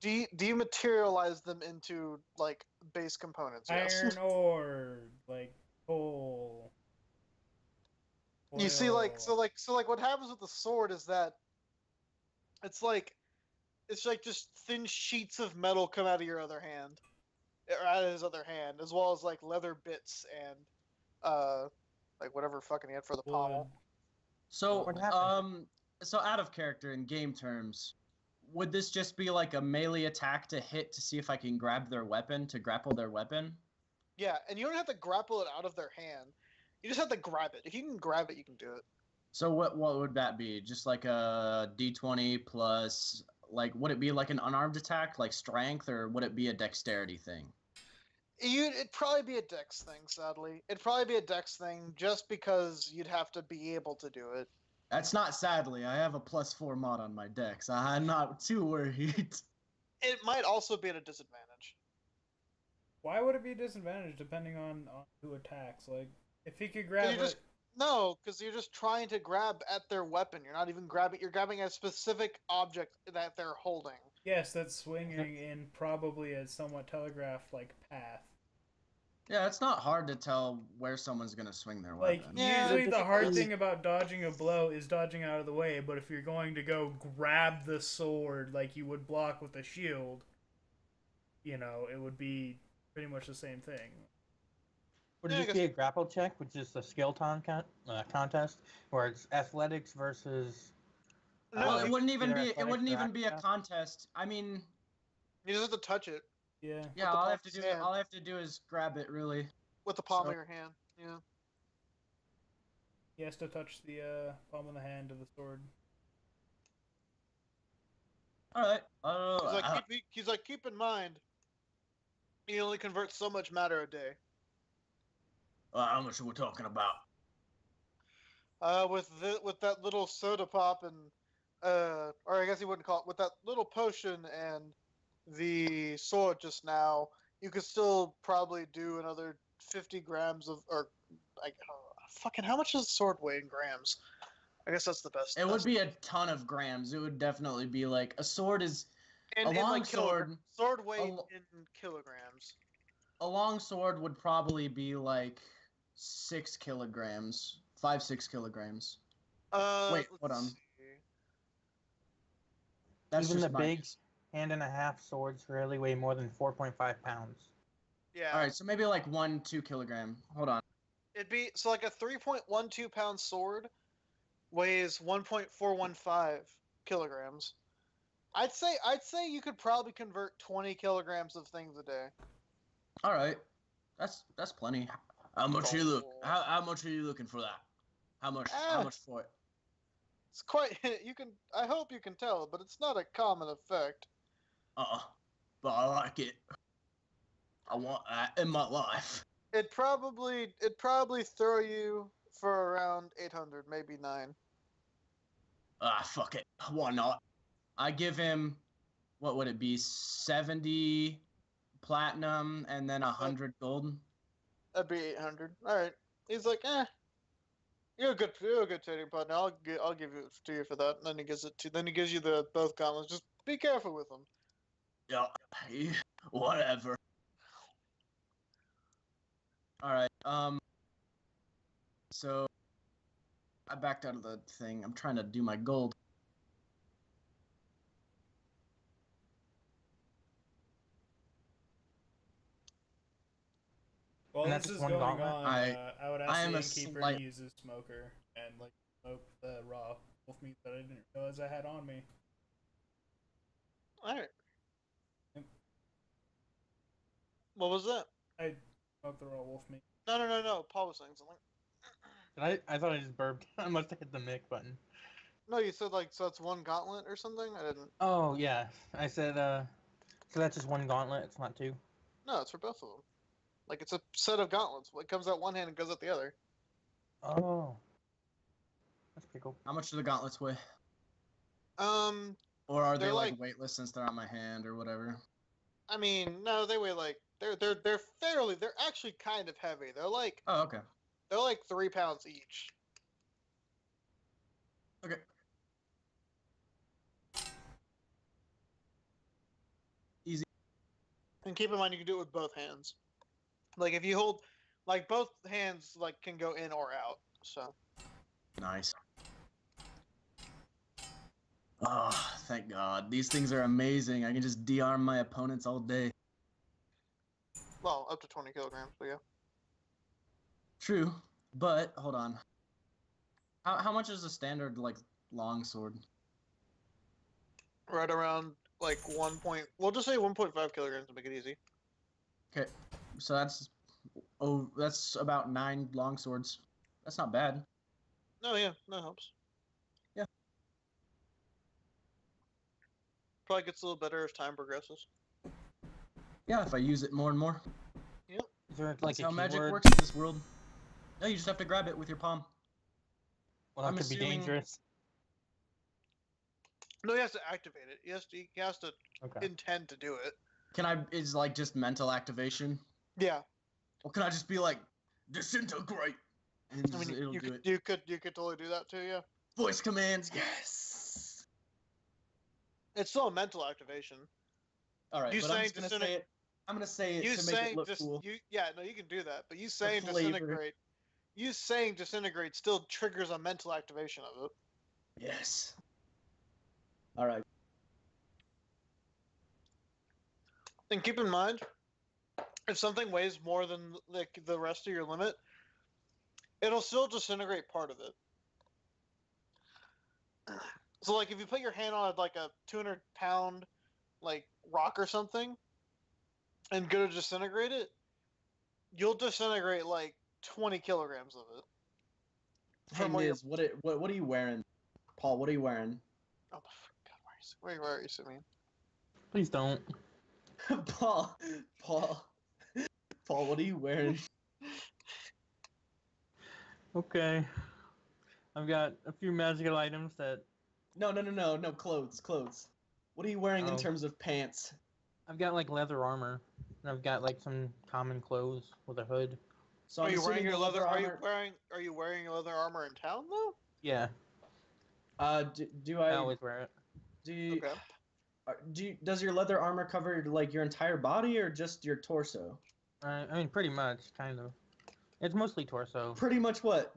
Dematerialize them into like base components. Yes. Iron ore, like coal. Oil. You see, like what happens with the sword is that it's like just thin sheets of metal come out of your other hand, or out of his other hand, as well as like leather bits and like whatever fucking he had for the pommel. So so out of character in game terms, would this just be like a melee attack to hit to see if I can grab their weapon, to grapple their weapon? Yeah, and you don't have to grapple it out of their hand. You just have to grab it. If you can grab it, you can do it. So what would that be? Just like a D20 plus, like, would it be like an unarmed attack, like strength, or would it be a dexterity thing? It'd probably be a dex thing, sadly. It'd probably be a dex thing, just because you'd have to be able to do it. That's not sadly. I have a +4 mod on my dex. I'm not too worried. It might also be at a disadvantage. Why would it be a disadvantage depending on who attacks? Like, if he could grab it... No, because you're just trying to grab at their weapon. You're not even grabbing. You're grabbing a specific object that they're holding. Yes, that's swinging in probably a somewhat telegraphed like path. Yeah, it's not hard to tell where someone's gonna swing their Like weapon. Yeah, usually the hard it's- thing about dodging a blow is dodging out of the way, but if you're going to go grab the sword like you would block with a shield, you know, it would be pretty much the same thing. Would Yeah, I this be a grapple check, which is a skill contest, where it's athletics versus? No, Well, like, it wouldn't even either be. It athletics wouldn't or even be a acrobatics? contest. I mean, you just have to touch it Yeah. yeah. the All I palm have to of do. his hand. All I have to do is grab it. Really. with the palm So- of your hand. Yeah. He has to touch the palm of the hand of the sword. All right. He's like, keep in mind, he only converts so much matter a day. How much are we talking about? With that little soda pop and, or I guess he wouldn't call it, with that little potion and the sword just now, you could still probably do another 50 grams of, or like, fucking, how much does the sword weigh in grams? I guess that's the best. It would be a ton of grams. It would definitely be like a sword is and, a long sword. Sword weight lo- in kilograms. A long sword would probably be like 6 kilograms, 5-6 kilograms. Wait, hold let's on. see. That's Even just the my big hand and a half swords rarely weigh more than 4.5 pounds. Yeah. All right, so maybe like 1-2 kilogram. Hold on. It'd be so like a 3.12 pound sword weighs 1.415 kilograms. I'd say you could probably convert 20 kilograms of things a day. All right, that's plenty. How much you look? How much are you looking for that? How much? How Ah. much for it? It's quite you can I hope you can tell, but it's not a common effect. But I like it. I want that in my life. It'd probably throw you for around 800, maybe 9. Fuck it. Why not? I give him, what would it be? 70 platinum and then 100 gold. That'd be 800. All right. He's like, you're a good trading partner. I'll give it to you for that. And then he gives it to. Then he gives you the both gauntlets. Just be careful with them. Yeah, whatever. All right. So I backed out of the thing. I'm trying to do my gold. While And that's this is just one going gauntlet? on, I would I ask am the a innkeeper slight- to use his smoker and like smoke the raw wolf meat that I didn't realize I had on me. All right. Yep. What was that? I smoked the raw wolf meat. No. Paul was saying something. I thought I just burped. I must have hit the mic button. No, you said like so it's one gauntlet or something. I didn't. Oh yeah, I said so that's just one gauntlet. It's not two. No, it's for both of them. Like it's a set of gauntlets. It comes out one hand and goes out the other. Oh, that's pretty cool. How much do the gauntlets weigh? Um, Or are they They're like like- weightless since they're on my hand or whatever? I mean, no, they weigh like they're actually kind of heavy. Oh, okay. They're like 3 pounds each. Okay. And keep in mind, you can do it with both hands. Like if you hold, like both hands, like can go in or out. So Nice. Oh, thank God. These things are amazing. I can just de-arm my opponents all day. well, up to 20 kilograms. But yeah, True, but hold on. How much is a standard like long sword? right around like 1 point. We'll just say 1.5 kilograms to make it easy. Okay, so that's about 9 long swords. That's not bad. No, yeah, that helps. Yeah. Probably gets a little better as time progresses. Yeah, if I use it more and more. Is there like That's a how magic keyword? works in this world. No, you just have to grab it with your palm. Well, that I'm could be assuming- dangerous. No, he has to activate it. He has to Okay. intend to do it. Is like just mental activation? Yeah. Or can I just be like, disintegrate? And I mean, it'll you do could, it. you could totally do that too. Yeah, Voice commands, yes. it's still a mental activation. All right, You but I'm saying just gonna say it. I'm gonna say it You to make it saying look just cool. yeah, no, you can do that. But you For saying flavor. disintegrate, you saying disintegrate still triggers a mental activation of it. Yes. All right. And keep in mind, if something weighs more than like the rest of your limit, it'll still disintegrate part of it. So like if you put your hand on like a 200-pound like rock or something and go to disintegrate it, you'll disintegrate like 20 kilograms of it. Hey From what Niz, what are you wearing? Paul, what are you wearing? Oh God, where are you, Simeon? Please don't. Paul, Paul, what are you wearing? Okay. I've got a few magical items that No, clothes. What are you wearing in Oh. terms of pants? I've got like leather armor, and I've got like some common clothes with a hood. So Are I'm you wearing assuming your the leather? armor. Are you wearing your leather armor in town though? Yeah, Do I I always wear it. do you, Okay. does your leather armor cover like your entire body or just your torso? I mean, pretty much, kind of. It's mostly torso. Pretty much what?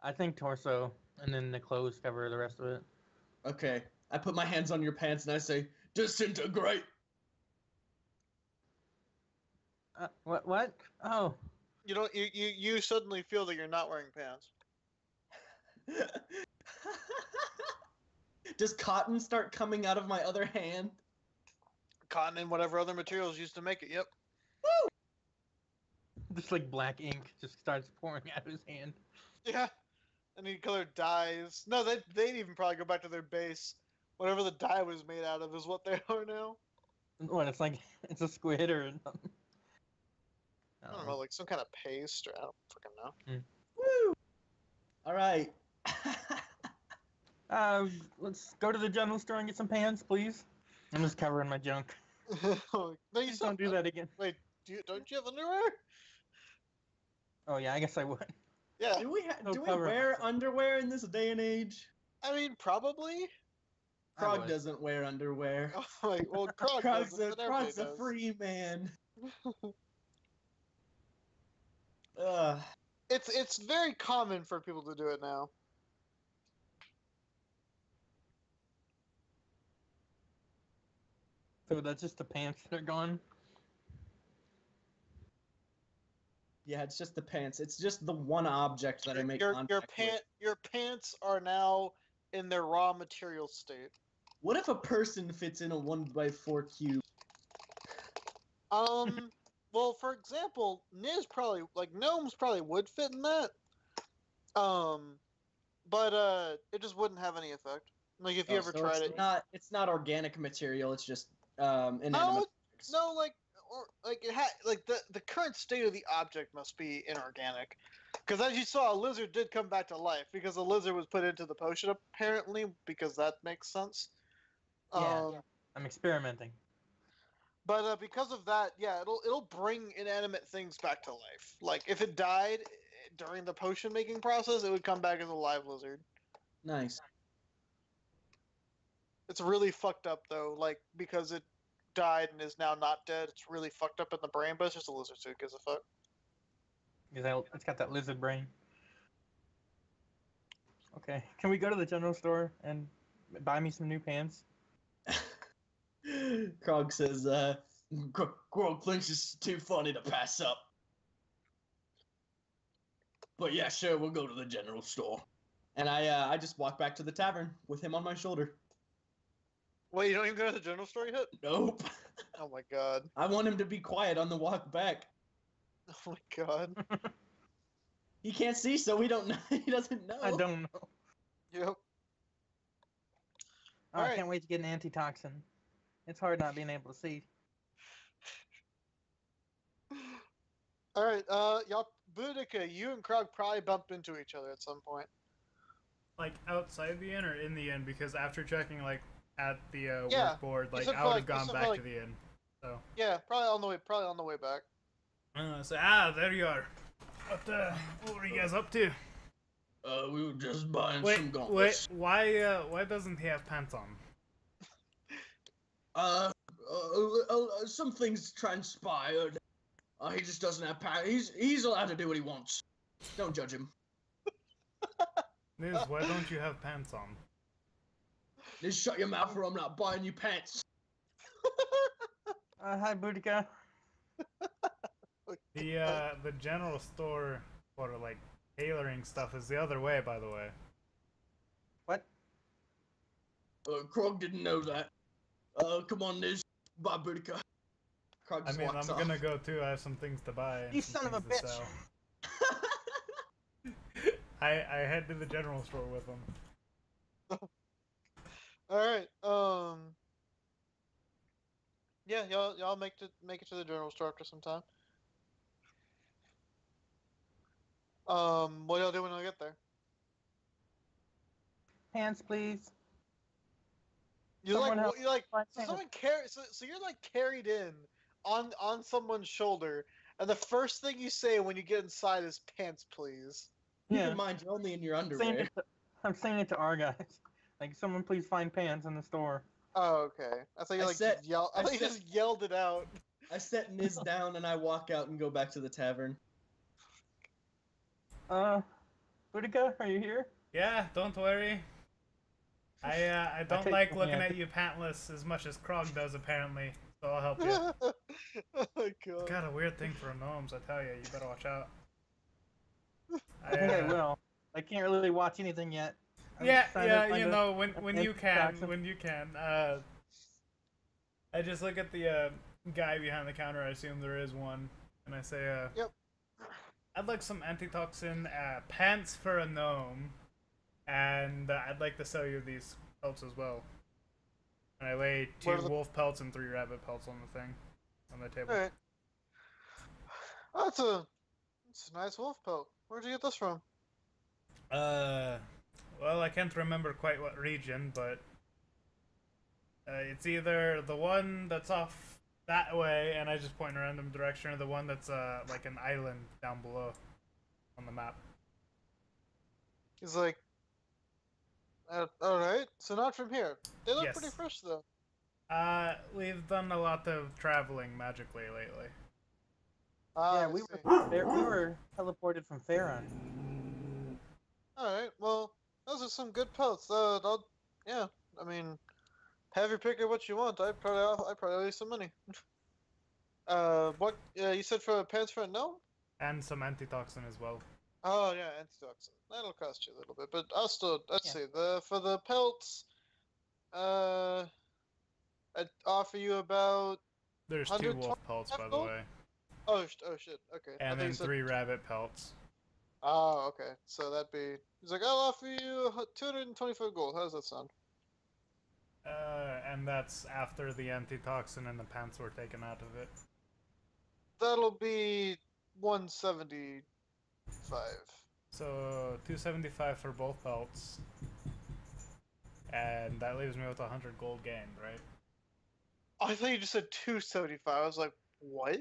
I think torso, and then the clothes cover the rest of it. Okay. I put my hands on your pants and I say, disintegrate. What? What? Oh, You don't. You suddenly feel that you're not wearing pants. Does cotton start coming out of my other hand? Cotton and whatever other materials used to make it. Yep. just like black ink just starts pouring out of his hand. Yeah. Any colored dyes. No, they'd even probably go back to their base. Whatever the dye was made out of is what they are now. What? It's like it's a squid or something. I don't know, like some kind of paste or I don't freaking know. Woo! All right. Let's go to the general store and get some pants, please. I'm just covering my junk. No, you Please don't do that again. Wait, don't you have underwear? Oh yeah, I guess I would. Yeah. Do we No wear cover. underwear in this day and age? I mean, probably. I Krog would. doesn't wear underwear. Oh, like, well, Krog Krog's doesn't, but everybody Krog's a does. free man. It's very common for people to do it now. So that's just the pants that are gone. Yeah, it's just the pants. It's just the one object that I make your contact with. your pants are now in their raw material state. What if a person fits in a 1x4 cube? Well, for example, gnomes probably would fit in that. But it just wouldn't have any effect. Like if you ever So tried it's it. it's not organic material. It's just inanimate. No, the current state of the object must be inorganic. Because as you saw, a lizard did come back to life because the lizard was put into the potion apparently because that makes sense. Yeah. I'm experimenting. But because of that, yeah, it'll bring inanimate things back to life. Like if it died during the potion making process, it would come back as a live lizard. Nice. It's really fucked up though, like because it died and is now not dead. It's really fucked up in the brain, but it's just a lizard, so who gives a fuck? It's got that lizard brain. Okay, can we go to the general store and buy me some new pants? Krog says, Grog thinks it's too funny to pass up. But yeah, sure, we'll go to the general store. And I just walk back to the tavern with him on my shoulder. Wait, you don't even go to the general store yet? Nope. Oh my god. I want him to be quiet on the walk back. Oh my god. He can't see, so he doesn't know. I don't know. Yep. Oh, I can't wait to get an antitoxin. It's hard not being able to see. Alright, y'all, Boudica, you and Krog probably bumped into each other at some point. Like outside the inn or in the inn? Because after checking like at the workboard, You like said I for, would have gone you said back for, like- to the inn. So Yeah, probably on the way back. there you are. What were you guys up to? We were just buying some Wait, gauntlets. why doesn't he have pants on? Some things transpired. He just doesn't have pants. He's allowed to do what he wants. Don't judge him. Niz, why don't you have pants on? Just shut your mouth or I'm not buying you pants. Hi, Boudica. The general store for like tailoring stuff is the other way, by the way. What? Krog didn't know that. Come on, Niz. Bye, Boudica. Krog I just mean, walks I'm off. gonna go too. I have some things to buy. And You some son of a things to bitch. sell. I head to the general store with him. All right. Yeah, y'all make it to the general store after some time. What y'all do when y'all get there? Pants, please. You Someone help so find someone so you're like carried in on someone's shoulder, and the first thing you say when you get inside is "pants, please." Keep Yeah. in mind, you're only in your I'm saying underwear. I'm saying it to our guys. Like, someone please find pants in the store. Oh, okay. I thought you I like said- just yelled. I I thought you said- just yelled it out. I set Niz down and I walk out and go back to the tavern. Boudica, are you here? Yeah, don't worry. I don't take- like looking yeah. at you pantless as much as Krog does apparently. So I'll help you. Oh my god. Got a weird thing for gnomes, I tell you. You better watch out. I think I will. I can't really watch anything yet. I'm Yeah, just trying to yeah, find you a- know, when you can, Jackson. when you can. I just look at the guy behind the counter. I assume there is one, and I say, Yep. I'd like some antitoxin pants for a gnome, and I'd like to sell you these pelts as well. And I lay What 2 are the- wolf pelts and 3 rabbit pelts on the thing, on the table. All right. Oh, that's a nice wolf pelt. Where'd you get this from? Well, I can't remember quite what region, but it's either the one that's off that way, and I just point in a random direction, or the one that's like an island down below on the map. He's like, all right. So not from here. They look Yes. pretty fresh though. We've done a lot of traveling magically lately. Yeah, I we see. were teleported from Farron. All right. Well, those are some good pelts. Yeah. I mean, have your pick of what you want. I probably owe you some money. What? You said for pants for a gnome? And some antitoxin as well. Oh yeah, antitoxin. That'll cost you a little bit, but let's Yeah. see. For the pelts, I'd offer you about. There's 2 120 wolf pelts, by the gold? way. Oh shit. Okay. I And thought then you said 3 rabbit pelts. Oh, okay. So that'd be. He's like, I'll offer you 225 gold. How does that sound? And that's after the antitoxin and the pants were taken out of it. That'll be 175. So 275 for both pelts. And that leaves me with 100 gold gained, right? Oh, I thought you just said 275. I was like, what?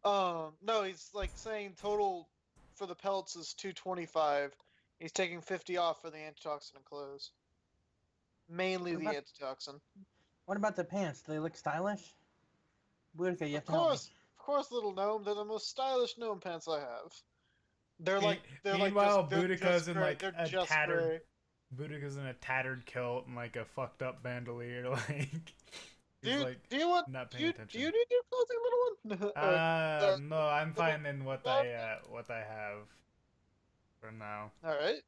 No, he's like saying total for the pelts is 225. He's taking 50 off for the antitoxin and clothes. Mainly the What antitoxin. What about the pants? Do they look stylish? Boudica, you have Of to help me. course, little gnome. They're the most stylish gnome pants I have. They're like, Meanwhile, they're Boudica's just in gray. like They're a just tattered. gray. Boudica's in a tattered kilt and like a fucked up bandolier. Like Do he's you, like do you want? not Do paying you, attention. do you need your clothing, little one? No, I'm fine in what I have for now. All right.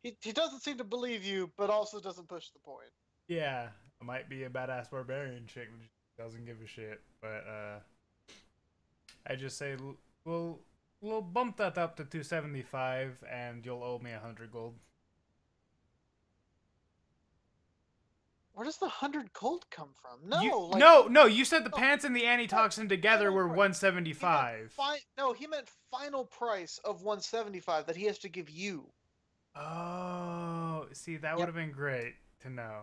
He doesn't seem to believe you, but also doesn't push the point. Yeah, I might be a badass barbarian chick that just doesn't give a shit, but I just say we'll bump that up to 275, and you'll owe me 100 gold. Where does the 100 gold come from? No, you said the pants and the antitoxin together were 175. He meant final price of 175 that he has to give you. Oh, see, that would have been great to know.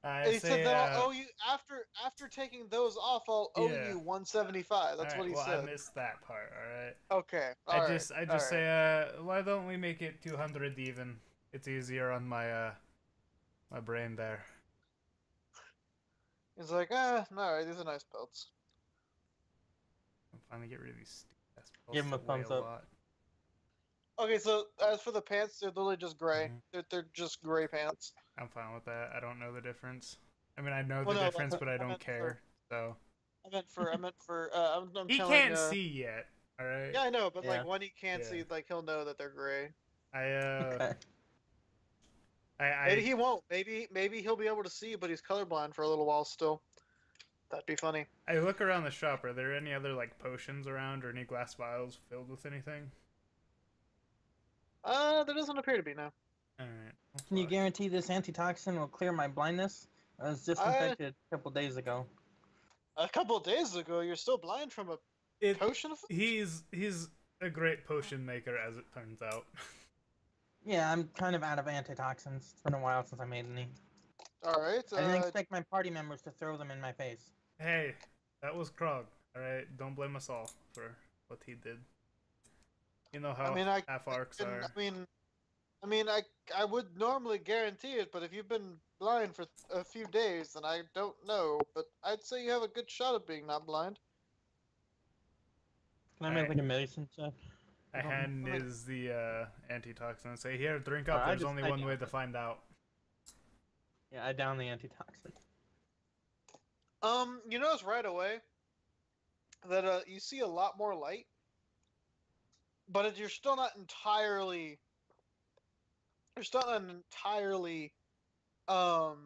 I He said say, that I'll owe you after taking those off. I'll owe yeah. you 175. That's Alright, what he well, said. I missed that part, alright? Okay. I All right. just All right. say, why don't we make it 200 even? It's easier on my, my brain there. He's like, no, these are nice belts. I'll finally get rid of these stupid ass Give him a belts that weigh thumbs up. lot. Okay, so as for the pants, they're literally just gray. Mhm. They're just gray pants. I'm fine with that. I don't know the difference. I mean, I know Well, the no, difference, like, but I I don't meant care. So I meant for. I'm he telling. can't see yet. All right. Yeah, I know, but Yeah. like when he can't Yeah. see, like he'll know that they're gray. Okay. Maybe I he won't. Maybe he'll be able to see, but he's colorblind for a little while still. That'd be funny. I look around the shop. Are there any other like potions around or any glass vials filled with anything? There doesn't appear to be now. All right. Well, Can you fuck. guarantee this antitoxin will clear my blindness? I was just infected a couple days ago. A couple of days ago, you're still blind from a It, potion effect? he's a great potion maker, as it turns out. Yeah, I'm kind of out of antitoxins. It's been a while since I made any. All right. I didn't expect my party members to throw them in my face. Hey, that was Krog. All right, don't blame us all for what he did. You know how half arcs are. I would normally guarantee it, but if you've been blind for a few days, then I don't know. But I'd say you have a good shot of being not blind. Can I make like a medicine check? I hand is the antitoxin and say, "Here, drink I up. There's just- only I one way down to it. find out." Yeah, I down the antitoxin. You notice right away that you see a lot more light, but you're still not entirely. You're still not entirely. Oh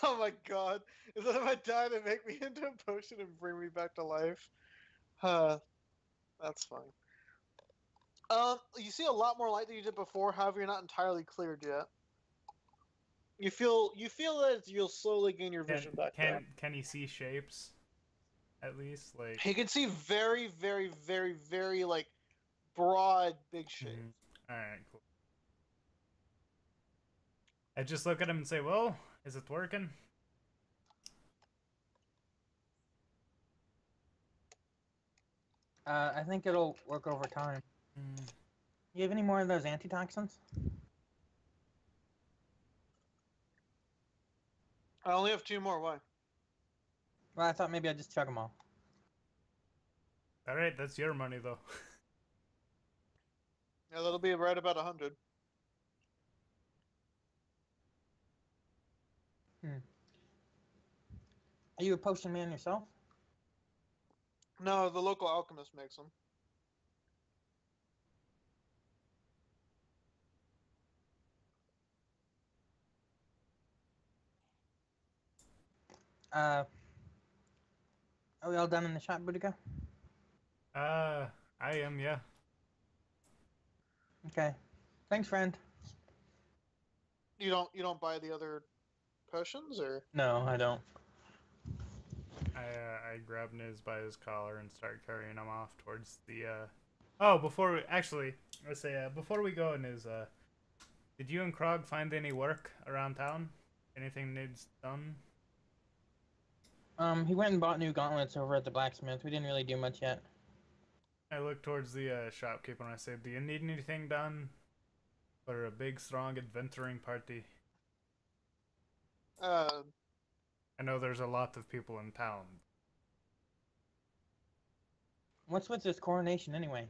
my god! Is that if I die, they make me into a potion and bring me back to life? That's fine. You see a lot more light than you did before. However, you're not entirely cleared yet. You feel that you'll slowly gain your vision back. Can he see shapes? At least like He can see very, very, very, very like broad, big shapes. All right, cool. I just look at him and say, "Well, is it working?" I think it'll work over time. You have any more of those antitoxins? I only have 2 more. Why? Well, I thought maybe I'd just chug them all. All right, that's your money though. Yeah, that'll be right about 100. Are you a potion man yourself? No, the local alchemist makes them. Are we all done in the shop, Boudica? I am, yeah. Okay. Thanks, friend. You don't buy the other potions, or? No, I don't. I grab Niz by his collar and start carrying him off towards the. Oh, before we actually, let's say before we go, Niz, did you and Krog find any work around town? Anything needs done? He went and bought new gauntlets over at the blacksmith. We didn't really do much yet. I look towards the shopkeeper and I say, "Do you need anything done for a big, strong adventuring party?" I know there's a lot of people in town. What's with this coronation anyway?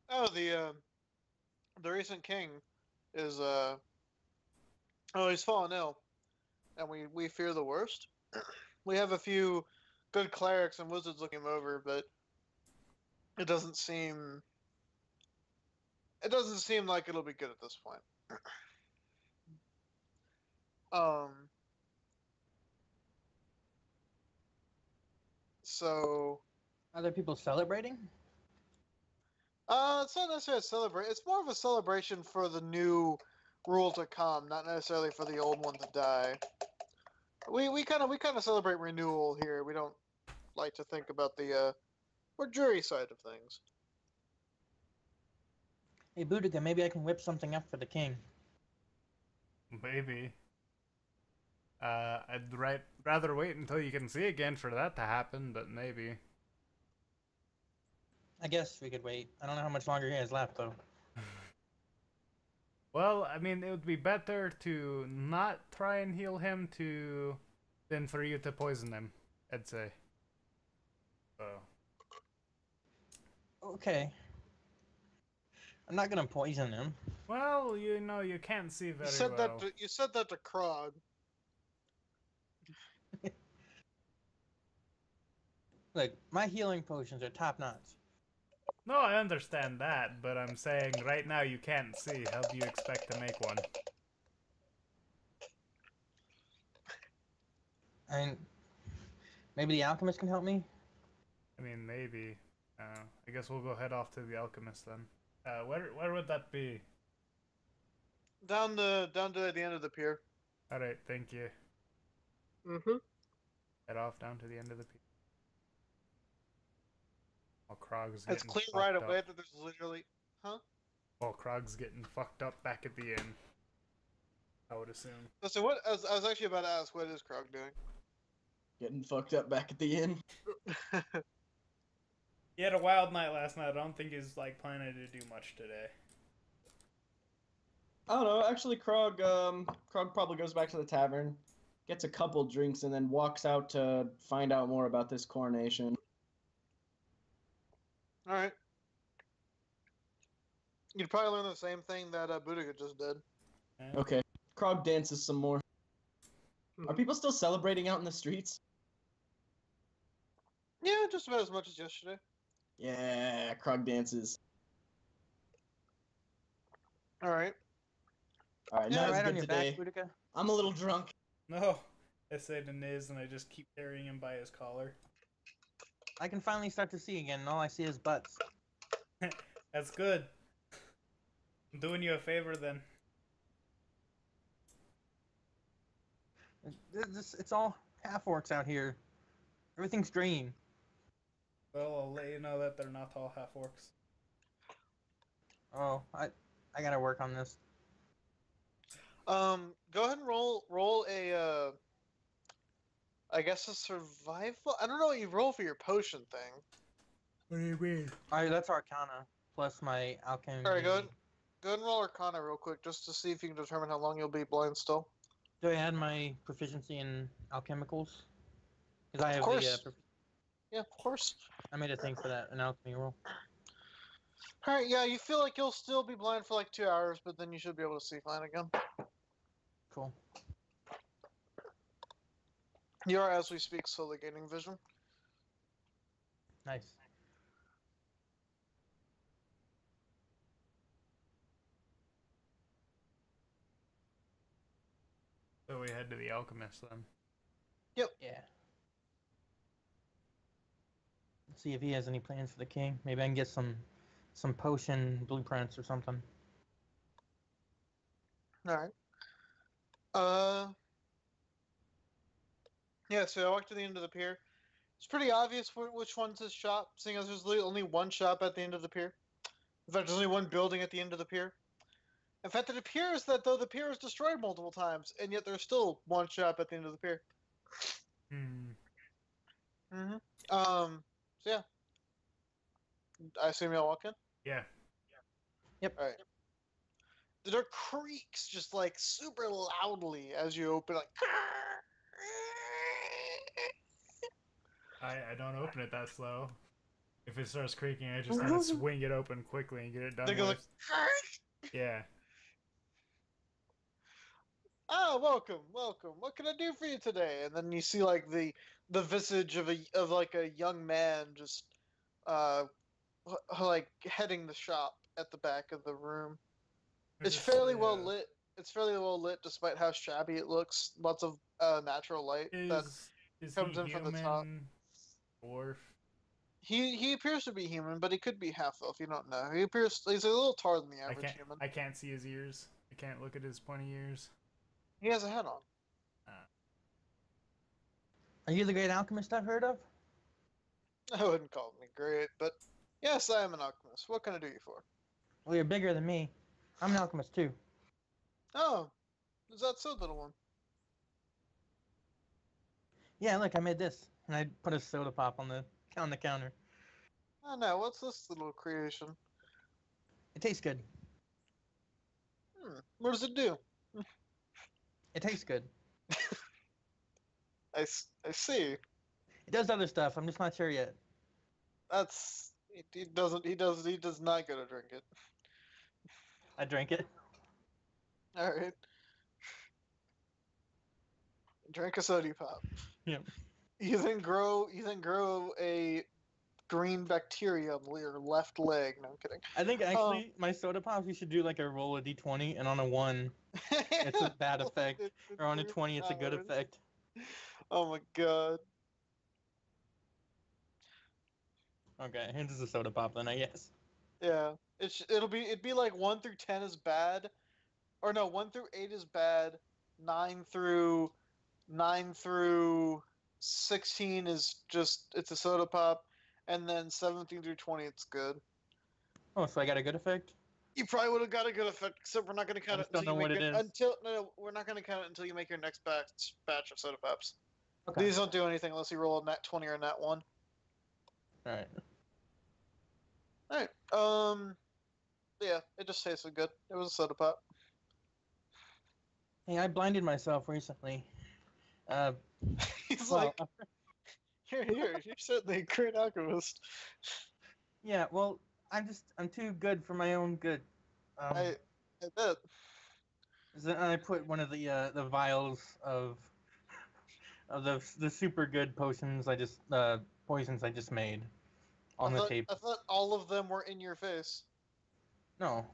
Oh, the recent king is he's fallen ill, and we fear the worst. We have a few good clerics and wizards looking him over, but it doesn't seem like it'll be good at this point. So Are there people celebrating? it's not necessarily a celebration. It's more of a celebration for the new rule to come, not necessarily for the old one to die. We kind of celebrate renewal here. We don't like to think about the more dreary side of things. Hey, Boudica, maybe I can whip something up for the king. Maybe. I'd rather wait until you can see again for that to happen, but maybe. I guess we could wait. I don't know how much longer he has left, though. Well, I mean, it would be better to not try and heal him than for you to poison him, I'd say. So. Okay. I'm not gonna poison him. Well, you can't see very well. You said that to Krog. Look, my healing potions are top notch. No, I understand that, but I'm saying right now you can't see. How do you expect to make one? And maybe the alchemist can help me? I mean, maybe. I guess we'll go head off to the alchemist then. Where would that be? Down to the end of the pier. All right, thank you. Mm-hmm. Head off down to the end of the pier. While Krog's It's getting clear fucked right up. away that there's literally, huh? While Krog's getting fucked up back at the inn. I would assume. So what? I was actually about to ask, what is Krog doing? Getting fucked up back at the inn. He had a wild night last night. I don't think he's like planning to do much today. I don't know. Actually, Krog probably goes back to the tavern, gets a couple drinks, and then walks out to find out more about this coronation. All right. You'd probably learn the same thing that Boudica just did. Okay. Krog dances some more. Are people still celebrating out in the streets? Yeah, just about as much as yesterday. Yeah, Krog dances. All right. All right, Yeah, not as Right on good your today. back, Boudica? I'm a little drunk. No, I say to Niz, and I just keep carrying him by his collar. I can finally start to see again, and all I see is butts. That's good. I'm doing you a favor then. It's all half-orcs out here. Everything's green. Well, I'll let you know that they're not all half-orcs. Oh, I gotta work on this. Go ahead and roll a I guess a survival. I don't know what you roll for your potion thing. What do you mean? Alright, that's Arcana plus my alchemy. All right, go ahead and roll Arcana real quick, just to see if you can determine how long you'll be blind still. Do I add my proficiency in alchemicals? Because I have course. the. Yeah, of course. I made a thing for that, an alchemy roll. All right, yeah, you feel like you'll still be blind for like 2 hours, but then you should be able to see fine again. Cool. You are, as we speak, slowly gaining vision. Nice. So we head to the alchemist then. Yeah. Let's see if he has any plans for the king. Maybe I can get some potion blueprints or something. All right. Yeah, so I walked to the end of the pier. It's pretty obvious which one's his shop, seeing as there's literally only one shop at the end of the pier. In fact, there's only one building at the end of the pier. In fact, it appears that though the pier is destroyed multiple times, and yet there's still one shop at the end of the pier. So yeah. I assume y'all walk in? Yeah. Yep. Alright. The door creaks just like super loudly as you open, like. I don't open it that slow. If it starts creaking, I just kind of swing it open quickly and get it done They go with. like. Yeah. Oh, welcome. What can I do for you today? And then you see like the visage of a young man just like heading the shop at the back of the room. It's fairly well lit. It's fairly well lit despite how shabby it looks. Lots of natural light that comes in from the top. Dwarf. He appears to be human, but he could be half elf. You don't know. He's a little taller than the average human. I can't see his ears. I can't look at his pointy ears. He has a hat on. Are you the great alchemist I've heard of? I wouldn't call me great, but yes, I am an alchemist. What can I do you for? Well, you're bigger than me. I'm an alchemist too. Oh, is that so, little one? Yeah, look, I made this, and I put a soda pop on the counter. I know. What's this little creation? It tastes good. What does it do? It tastes good. I see. It does other stuff. I'm just not sure yet. That's he doesn't he does not get to drink it. I drank it. All right. Drink a soda pop. Yep. You then grow a green bacteria on your left leg. No, I'm kidding. I think actually my soda pops you should do like a roll of d20, and on a 1 it's a bad effect, or on a 20 it's a good effect. Oh my god. Okay, this is a soda pop then, I guess. Yeah. It'd be like 1 through 10 is bad, or no, 1 through 8 is bad. 9 through 16 is just it's a soda pop, and then 17 through 20 it's good. Oh, so I got a good effect? You probably would have got a good effect, except we're not going to count it just don't until know you what make it it, is. until no, we're not going to count it until you make your next batch of soda pops. Okay. These don't do anything unless you roll a nat 20 or a nat 1. Alright. Alright. Yeah, it just tasted good. It was a soda pop. Hey, I blinded myself recently. He's Well, like, you're certainly a great alchemist. yeah, well, I'm too good for my own good. I bet. I put one of the vials of the super good potions poisons I just made on the table. I thought all of them were in your face. No,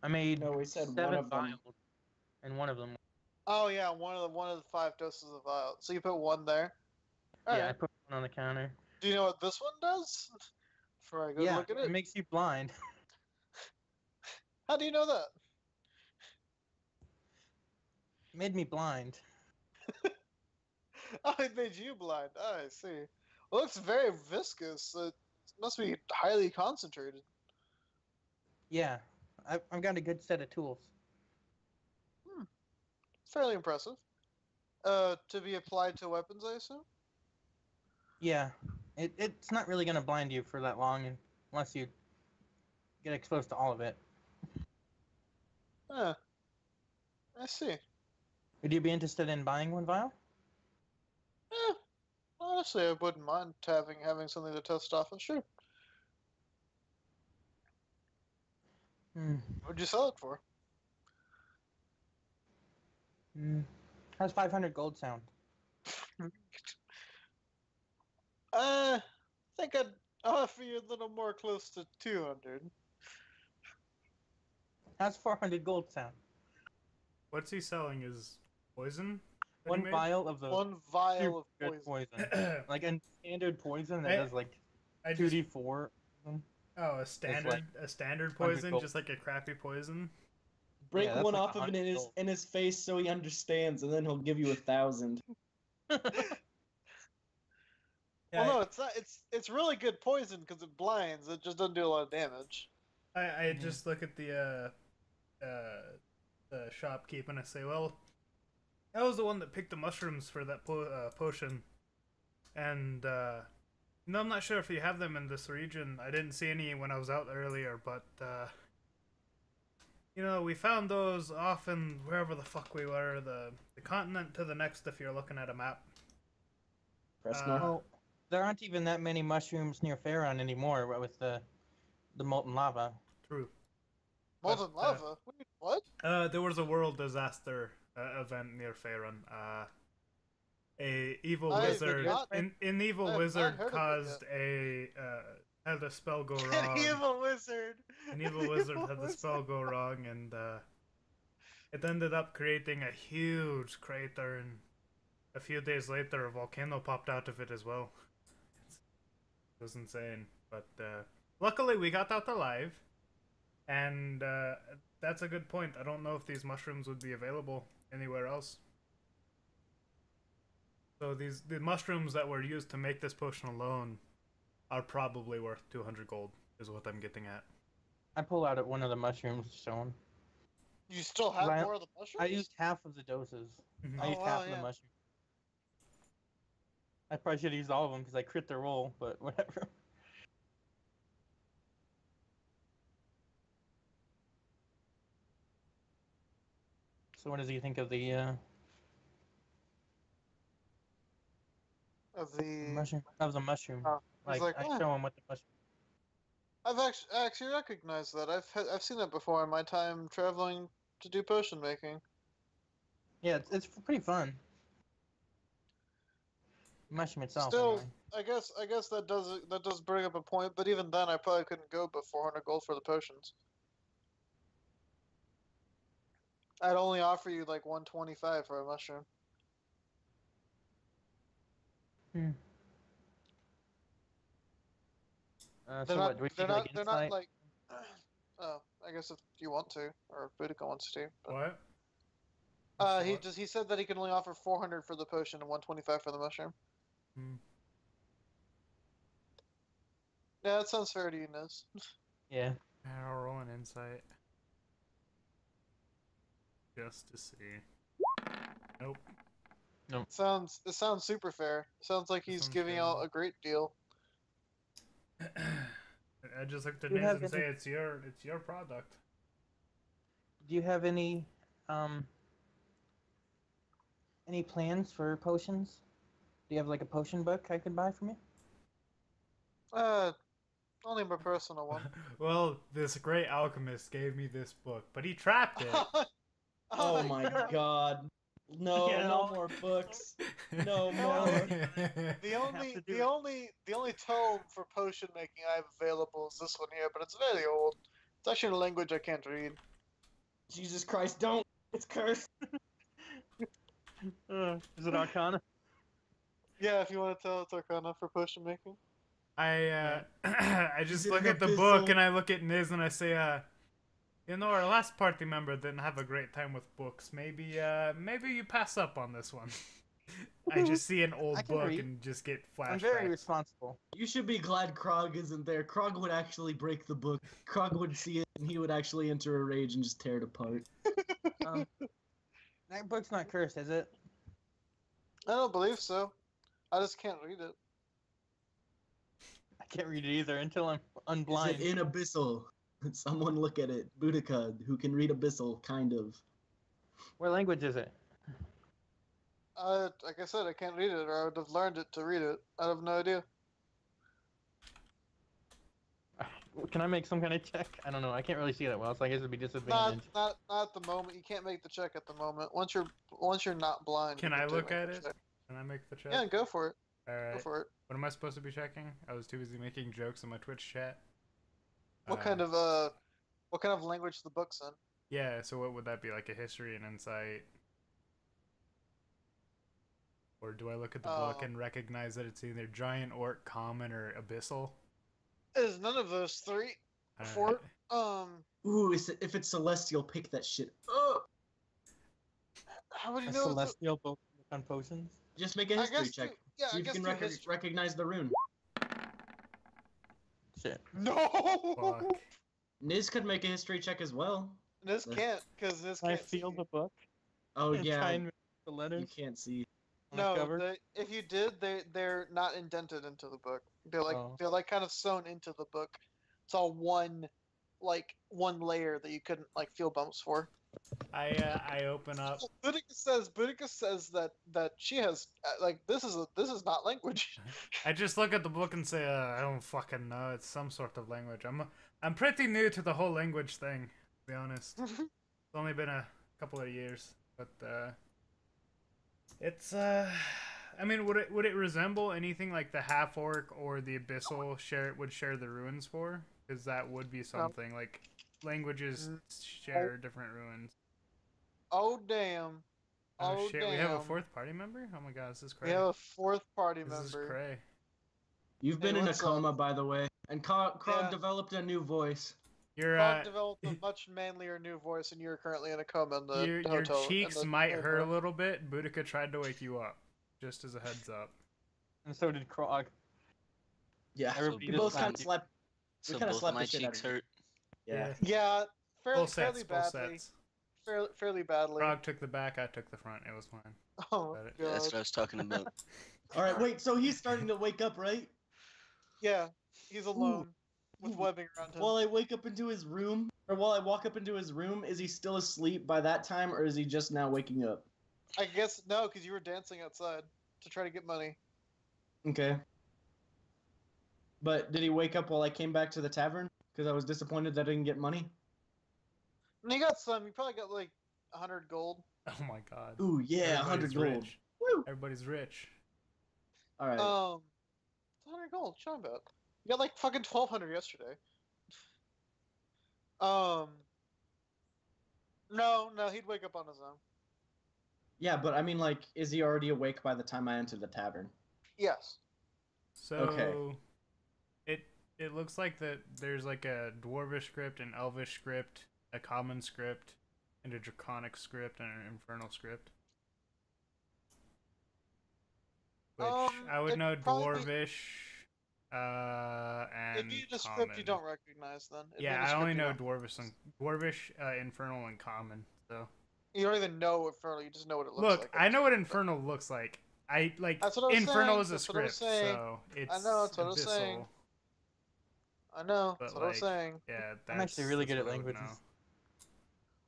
I made No, we said 7 one of them. vials, and one of them. Oh yeah, one of the 5 doses of vial. So you put one there. Yeah, Alright. I put one on the counter. Do you know what this one does? Before I go Yeah, look at it it. makes you blind. How do you know that? It made me blind. Oh, it made you blind. Oh, I see. It looks very viscous. It must be highly concentrated. Yeah, I've got a good set of tools. Fairly impressive. To be applied to weapons, I assume? Yeah, it's not really gonna blind you for that long unless you get exposed to all of it. Huh. I see. Would you be interested in buying one vial? Eh, honestly, I wouldn't mind having something to test off of. Sure. Hmm. What would you sell it for? How's 500 gold sound? I think I'd offer you a little more close to 200. How's 400 gold sound? What's he selling? Is poison? that he One made? vial of the One vial of super poison. good poison. Like a standard poison that I- does like I just 2d4. oh a standard poison, gold. just like a crappy poison. Break Yeah, that's one like off of it 100 in gold. his face so he understands, and then he'll give you 1,000. Well, no, it's not. It's really good poison because it blinds. It just doesn't do a lot of damage. I just look at the shopkeep and I say, well, that was the one that picked the mushrooms for that potion, and no, I'm not sure if you have them in this region. I didn't see any when I was out earlier, but you know, we found those off in wherever the fuck we were, the continent to the next if you're looking at a map. Press Uh, north. Well, there aren't even that many mushrooms near Faerun anymore with the molten lava. True. Molten But, lava? Wait, what? There was a world disaster event near Faerun. A evil I wizard, forgot. an evil I have not wizard heard of it caused had a spell go wrong. An evil wizard. An evil wizard had the spell go wrong, and it ended up creating a huge crater. And a few days later, a volcano popped out of it as well. It was insane, but luckily we got out alive. And that's a good point. I don't know if these mushrooms would be available anywhere else. So the mushrooms that were used to make this potion alone are probably worth 200 gold, is what I'm getting at. I pull out one of the mushrooms to show him. You still have I- more of the mushrooms? I used half of the doses. Mhm. I used Oh, half wow, of yeah. the mushroom. I probably should have used all of them because I crit the roll, but whatever. So what does he think of the Of the mushroom? That was a mushroom. he's Like, like, I show him what the mushroom. I've actually recognized that. I've seen it before in my time traveling to do potion making. Yeah, it's pretty fun. The mushroom itself, Still, anyway. I guess that does bring up a point. But even then, I probably couldn't go but 400 gold for the potions. I'd only offer you like 125 for a mushroom. So what? Do we take like They're insight? not like. Oh, I guess if you want to, or Boudica wants to. But, What? he said that he can only offer 400 for the potion and 125 for the mushroom. Hmm. Yeah, that sounds fair to you, Niz. Yeah. I'll roll an insight. Just to see. Nope. Nope. It sounds super fair. Sounds like he's Sounds giving fair. out a great deal. I just looked at Do you Niz have and say any- it's your product. Do you have any plans for potions? Do you have like a potion book I could buy from you? Only my personal one. Well, this great alchemist gave me this book, but he trapped it. Oh my god. No, Yeah, no no. more books. No No. more. The only tome for potion making I have available is this one here, but it's very old. It's actually in a language I can't read. Jesus Christ, don't. It's cursed. Is it Arcana? Yeah, if you want to tell it's Arcana for potion making. I I just Is it look an at the abyssal? book and I look at Niz and I say, you know, our last party member didn't have a great time with books. Maybe you pass up on this one. I just see an I old can book read. and just get I'm very flashbacks. responsible. You should be glad Krog isn't there. Krog would actually break the book. Krog would see it and he would actually enter a rage and just tear it apart. That book's not cursed, is it? I don't believe so. I just can't read it. I can't read it either until I'm Is unblind. it in Abyssal? Someone look at it. Boudica, who can read Abyssal, kind of. What language is it? Like I said, I can't read it, or I would have learned it to read it. I have no idea. Can I make some kind of check? I don't know. I can't really see that well, so I guess it'd be Not disadvantage. not at the moment. You can't make the check at the moment. Once you're not blind. Can you I do look make at the it? check. Can I make the check? Yeah, go for it. Go Alright. for it. What am I supposed to be checking? I was too busy making jokes in my Twitch chat. What kind of language the book's in? Yeah, so what would that be, like a history and insight? Or do I look at the book and recognize that it's either giant, orc, common, or abyssal? It is none of those three. Alright. Ooh, if it's Celestial, pick that shit up. How would you A know? It's celestial book on potions? Just make a I history guess check. yeah, See I if you guess can do history. recognize the rune. Shit. No. Fuck. Niz could make a history check as well. This can't, because this Can I can't. see feel you. the book? Oh And yeah, try and read the you letters can't see. on the No, cover? if you did, they're not indented into the book. Oh. They're like kind of sewn into the book. It's all one layer that you couldn't like feel bumps for. I open up. Boudica says that she has this is not language. I just look at the book and say, I don't fucking know. It's some sort of language. I'm pretty new to the whole language thing, to be honest. It's only been a couple of years, but it's I mean, would it resemble anything like the half orc or the abyssal would share the ruins for? Because that would be something like languages share different ruins. Oh damn! Oh, shit! damn. We have a fourth party member. Oh my god, this is We cray. have a fourth party This is member. cray. You've been Hey, in a what's coma, up? by the way, and Krog Yeah. developed a new voice. Your Frog developed a much manlier new voice, and you're currently in a coma in the your hotel. in cheeks the might hurt a hotel. little bit. Boudica tried to wake you up, just as a heads up. And so did Krog. Yeah, Everybody we just both kind laughed. of slapped. So kinda both slapped my the shit out cheeks of you. hurt. Yeah. Yeah, Full fairly sets, full badly. sets. Fairly badly. Frog took the back, I took the front. It was fine. Oh Got it. god. That's what I was talking about. All right, wait. So he's starting to wake up, right? Yeah, he's alone with Ooh. webbing around him. While I wake up into his room, or while I walk up into his room, is he still asleep by that time, or is he just now waking up? I guess no, because you were dancing outside to try to get money. Okay. But did he wake up while I came back to the tavern? Because I was disappointed that I didn't get money. And you got some. You probably got like 100 gold. Oh my god. Ooh, yeah, 100 gold. Rich. Woo! Everybody's rich. All right. 100 gold. Shut about. You got like fucking 1,200 yesterday. No, he'd wake up on his own. Yeah, but I mean, like, is he already awake by the time I enter the tavern? Yes. So Okay. it looks like that there's like a dwarvish script, an elvish script, a common script, and a draconic script, and an infernal script. Which I would know dwarvish, and It'd be the common. script you don't recognize then. It'd be Yeah, the I script only you know don't- dwarvish, infernal, and common. So You don't even know Infernal, you just know what it looks look, like. I know what infernal looks like. I like That's what I was infernal saying, is a that's what I was script, saying. so it's I know, that's what I was abyssal. saying. I know, that's But, what I was like, saying. Yeah, I'm actually really good at what I would languages.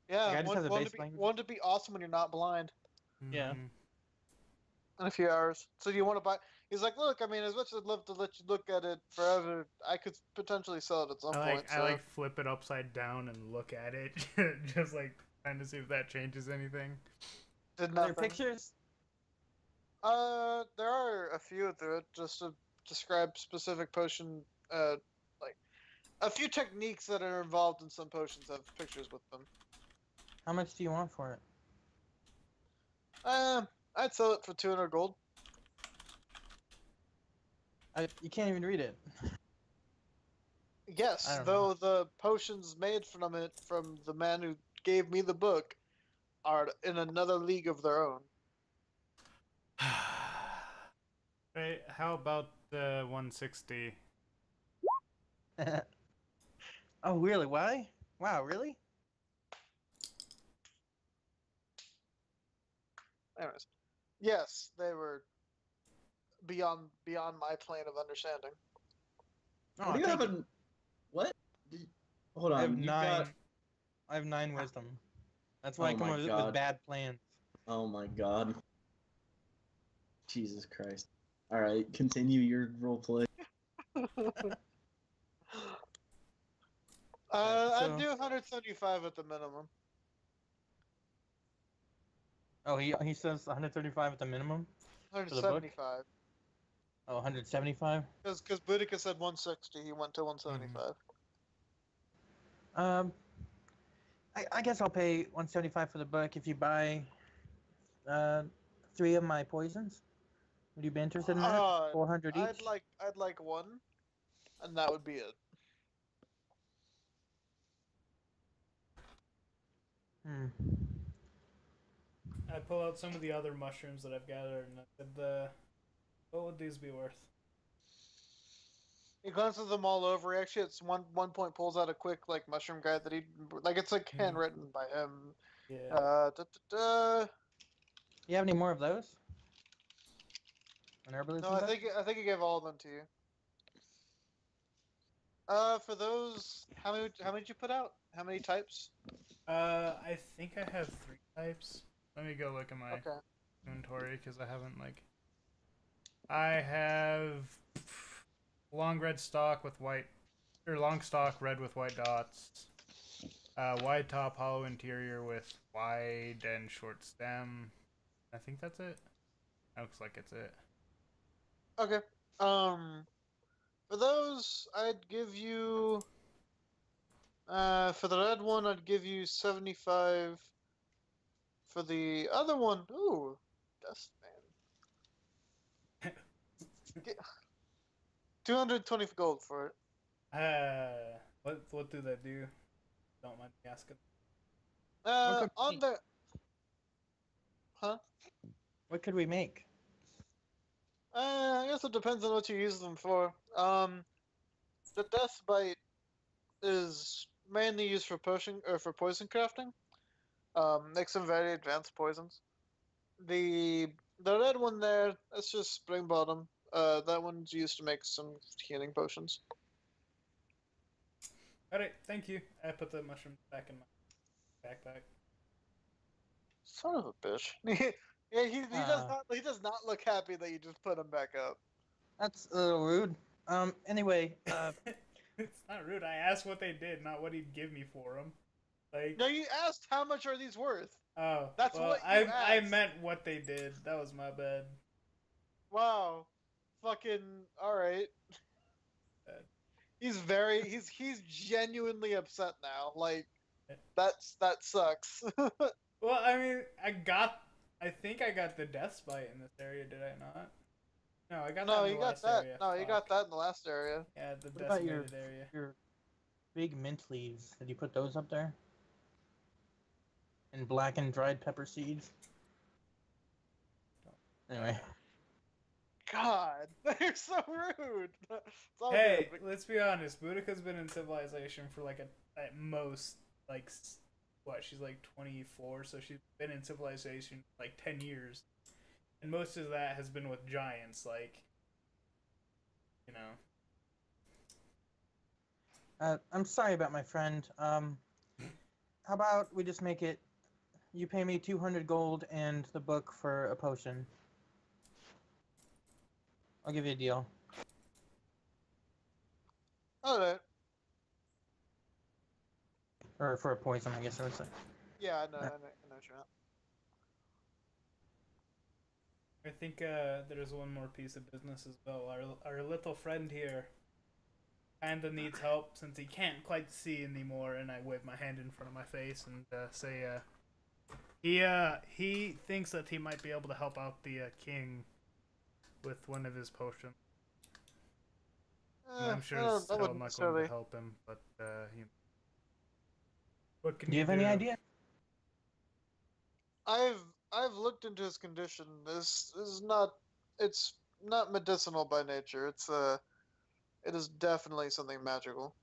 Yeah, Like, I just have the one base to be, language. one to be awesome when you're not blind know. Yeah. in a few hours. So do you want to buy? He's like, look, I mean, as much as I'd love to let you look at it forever, I could potentially sell it at some point. I So. like flip it upside down and look at it, just like trying to see if that changes anything. Did Are there nothing. pictures? There are a few through it just to describe specific potion, like a few techniques that are involved in some potions have pictures with them. How much do you want for it? I'd sell it for 200 gold. You can't even read it. I Yes, don't though the potions made from it from the man who gave me the book are in another league of their own. Right, how about the 160? Oh, really? Why? Wow, really? Anyways, yes, they were beyond my plane of understanding. Oh, What do you have thank in... What? Hold I have on. You 9. got... I have 9 wisdom. That's why I Oh come my up with God. bad plans. Oh my god. Jesus Christ. Alright, continue your roleplay. I'd do 175 at the minimum. Oh, he says 135 at the minimum. the book? 175. Oh, 175. Because Boudica said 160, he went to 175. I guess I'll pay 175 for the book if you buy 3 of my poisons. Would you be interested in that? 400 each. I'd like one, and that would be it. Hmm. I pull out some of the other mushrooms that I've gathered, and I said, what would these be worth? He glances them all over. He actually, at one point, pulls out a quick like mushroom guide that he it's like handwritten by him. You have any more of those? An herbalism No, I book? think he gave all of them to you. For those, how many did you put out? How many types? I think I have 3 types. Let me go look at my Okay. inventory, because I haven't, I have long red stalk with white, or long stalk red with white dots. Wide top, hollow interior with wide and short stem. I think that's it. Looks like it's it. Okay. For those, I'd give you. For the red one, I'd give you 75. For the other one, ooh, Dust Man. 220 gold for it. What do they do? Don't mind me asking. On the. Huh? What could we make? I guess it depends on what you use them for. The Death Bite is mainly used for potion crafting. Makes some very advanced poisons. The The red one there, that's just spring bottom. That one's used to make some healing potions. Alright, thank you. I put the mushroom back in my backpack. Son of a bitch. Yeah, he does not look happy that you just put him back up. That's a little rude. Anyway, It's not rude. I asked what they did, not what he'd give me for them. Like, No, you asked how much are these worth? oh, That's well, what you I asked. meant what they did. That was my bad. Wow. Fucking alright. He's genuinely upset now. Like that sucks. Well, I mean, I think I got the death spite in this area, did I not? No, I got that in the last area. No, you got that in the last area. Yeah, the what about decimated area. your big mint leaves? Did you put those up there? And blackened dried pepper seeds? Anyway. God, they're so rude. It's all Hey, good. let's be honest. Boudica's been in civilization for like at most like what? She's like 24, so she's been in civilization like 10 years, and most of that has been with giants. Like, you know. I'm sorry about my friend. How about we just make it, you pay me 200 gold and the book for a potion. I'll give you a deal. Alright. Or for a poison, I guess I would say. Yeah, I know what you're at. I think there's one more piece of business as well. Our little friend here kinda needs help since he can't quite see anymore, and I wave my hand in front of my face and say, he thinks that he might be able to help out the king with one of his potions. I'm sure it's still not going to help him, but you know. What can Do you have any idea? I've looked into his condition. This is not. It's not medicinal by nature. It is definitely something magical.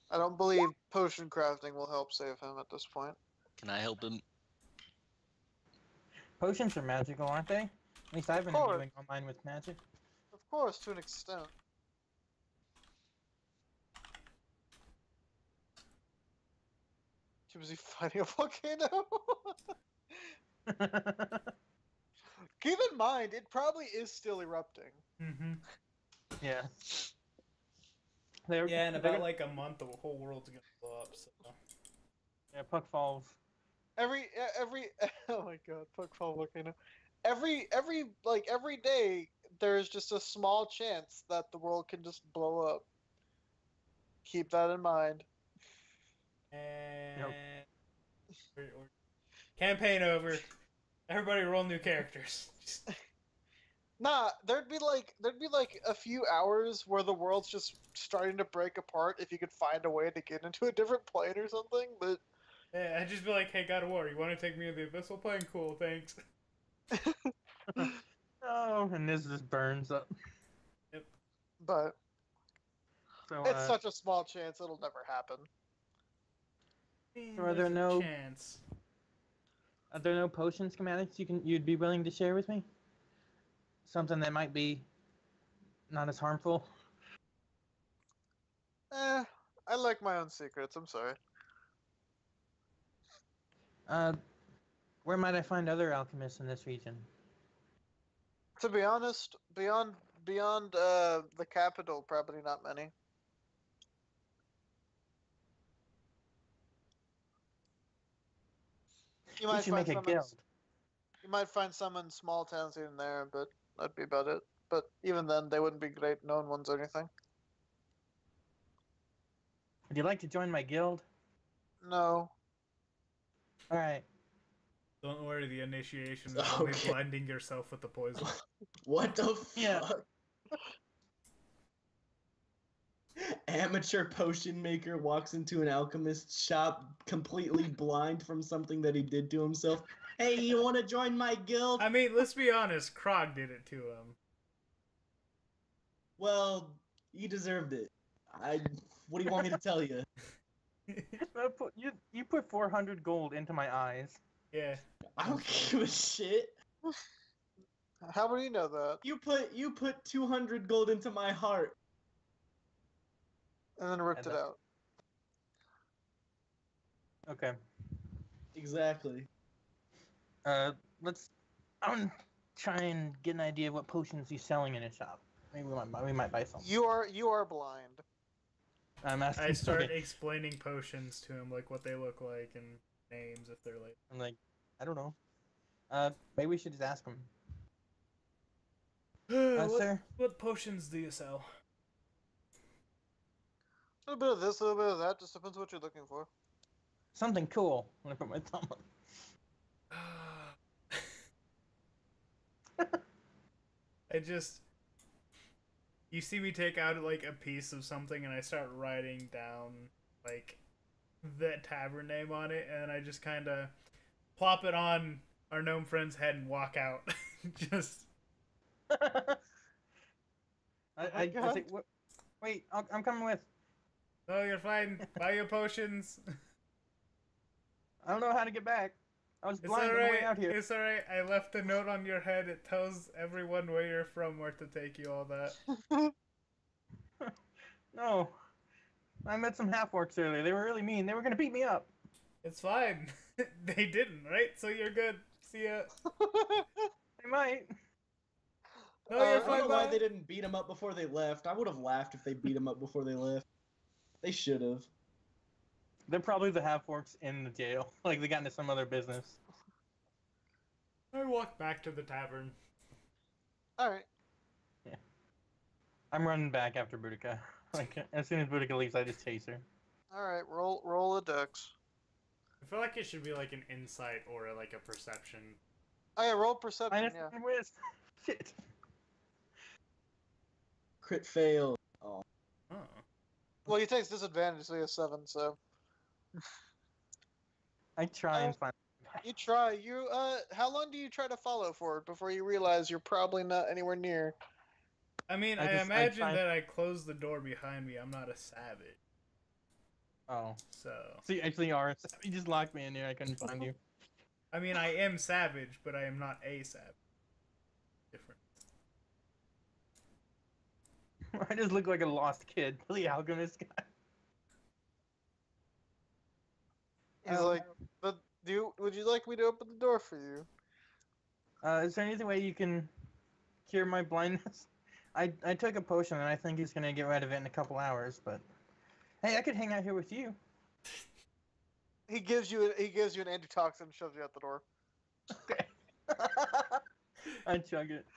I don't believe potion crafting will help save him at this point. Can I help him? Potions are magical, aren't they? At least I've been doing online with magic. Of course, to an extent. Was he fighting a volcano? Keep in mind, it probably is still erupting. Mm-hmm. Yeah. Yeah, in about like a month, the whole world's gonna blow up. So. Yeah, Puck Falls. Every oh my god, Puckfall volcano. Every day there's just a small chance that the world can just blow up. Keep that in mind. And campaign over. Everybody roll new characters. Nah, there'd be like a few hours where the world's just starting to break apart if you could find a way to get into a different plane or something, but yeah, I'd just be like, hey, God of War, you want to take me to the Abyssal Plane? Cool, thanks. Oh, and this just burns up. Yep. But So, it's such a small chance it'll never happen. So are there no potion schematics you'd be willing to share with me? Something that might be not as harmful? I like my own secrets, I'm sorry. Where might I find other alchemists in this region? To be honest, beyond the capital, probably not many. We should make a guild. You might find some in small towns here and there, but that'd be about it. But even then, they wouldn't be great known ones or anything. Would you like to join my guild? No. Alright. Don't worry, the initiation is only blinding yourself with the poison. What the fuck? Yeah. Amateur potion maker walks into an alchemist's shop completely blind from something that he did to himself. Hey, you want to join my guild? I mean, let's be honest, Krog did it to him. Well, you deserved it. What do you want me to tell you? You put 400 gold into my eyes. Yeah. I don't give a shit. How would you know that? You put 200 gold into my heart. And then ripped it out. Okay. Exactly. Let's. I'm gonna try and get an idea of what potions he's selling in his shop. Maybe we might buy some. You are blind. I'm asking. I start okay. explaining potions to him, like what they look like and names if they're like. I'm like, I don't know. Maybe we should just ask him. Sir? What potions do you sell? A little bit of this, a little bit of that. Just depends what you're looking for. Something cool. When I put my thumb up. You see me take out like a piece of something and I start writing down like the tavern name on it, and then I just kind of plop it on our gnome friend's head and walk out. Just. I say, wait, I'm coming with. No, you're fine. Buy your potions. I don't know how to get back. I was It's blind on the way alright. out here. It's alright. I left a note on your head. It tells everyone where you're from, where to take you, all that. No. I met some half-orcs earlier. They were really mean. They were gonna beat me up. It's fine. They didn't, right? So you're good. See ya. They might. No, you're I don't fine. know why Bye. they didn't beat him up before they left. I would have laughed if they beat him up before they left. They should have. They're probably the half-orcs in the jail. Like, they got into some other business. I walk back to the tavern. Alright. Yeah. I'm running back after Boudica. Like, as soon as Boudica leaves, I just chase her. Alright, roll a dex. I feel like it should be like an insight or like a perception. Oh yeah, roll perception, yeah. Whiz. Shit. Crit fail. Oh. Oh. Well, he takes disadvantage, so he has 7, so... I try and find... You try. How long do you try to follow for before you realize you're probably not anywhere near? I mean, I imagine that I closed the door behind me. I'm not a savage. Oh. So. So you actually are. You just locked me in here. I couldn't find you. I mean, I am savage, but I am not a savage. Different. I just look like a lost kid. The alchemist guy. He's like, but would you like me to open the door for you? Is there any way you can cure my blindness? I took a potion and I think he's gonna get rid of it in a couple hours, but hey, I could hang out here with you. He gives you an antitoxin and shoves you out the door. Okay. I chug it.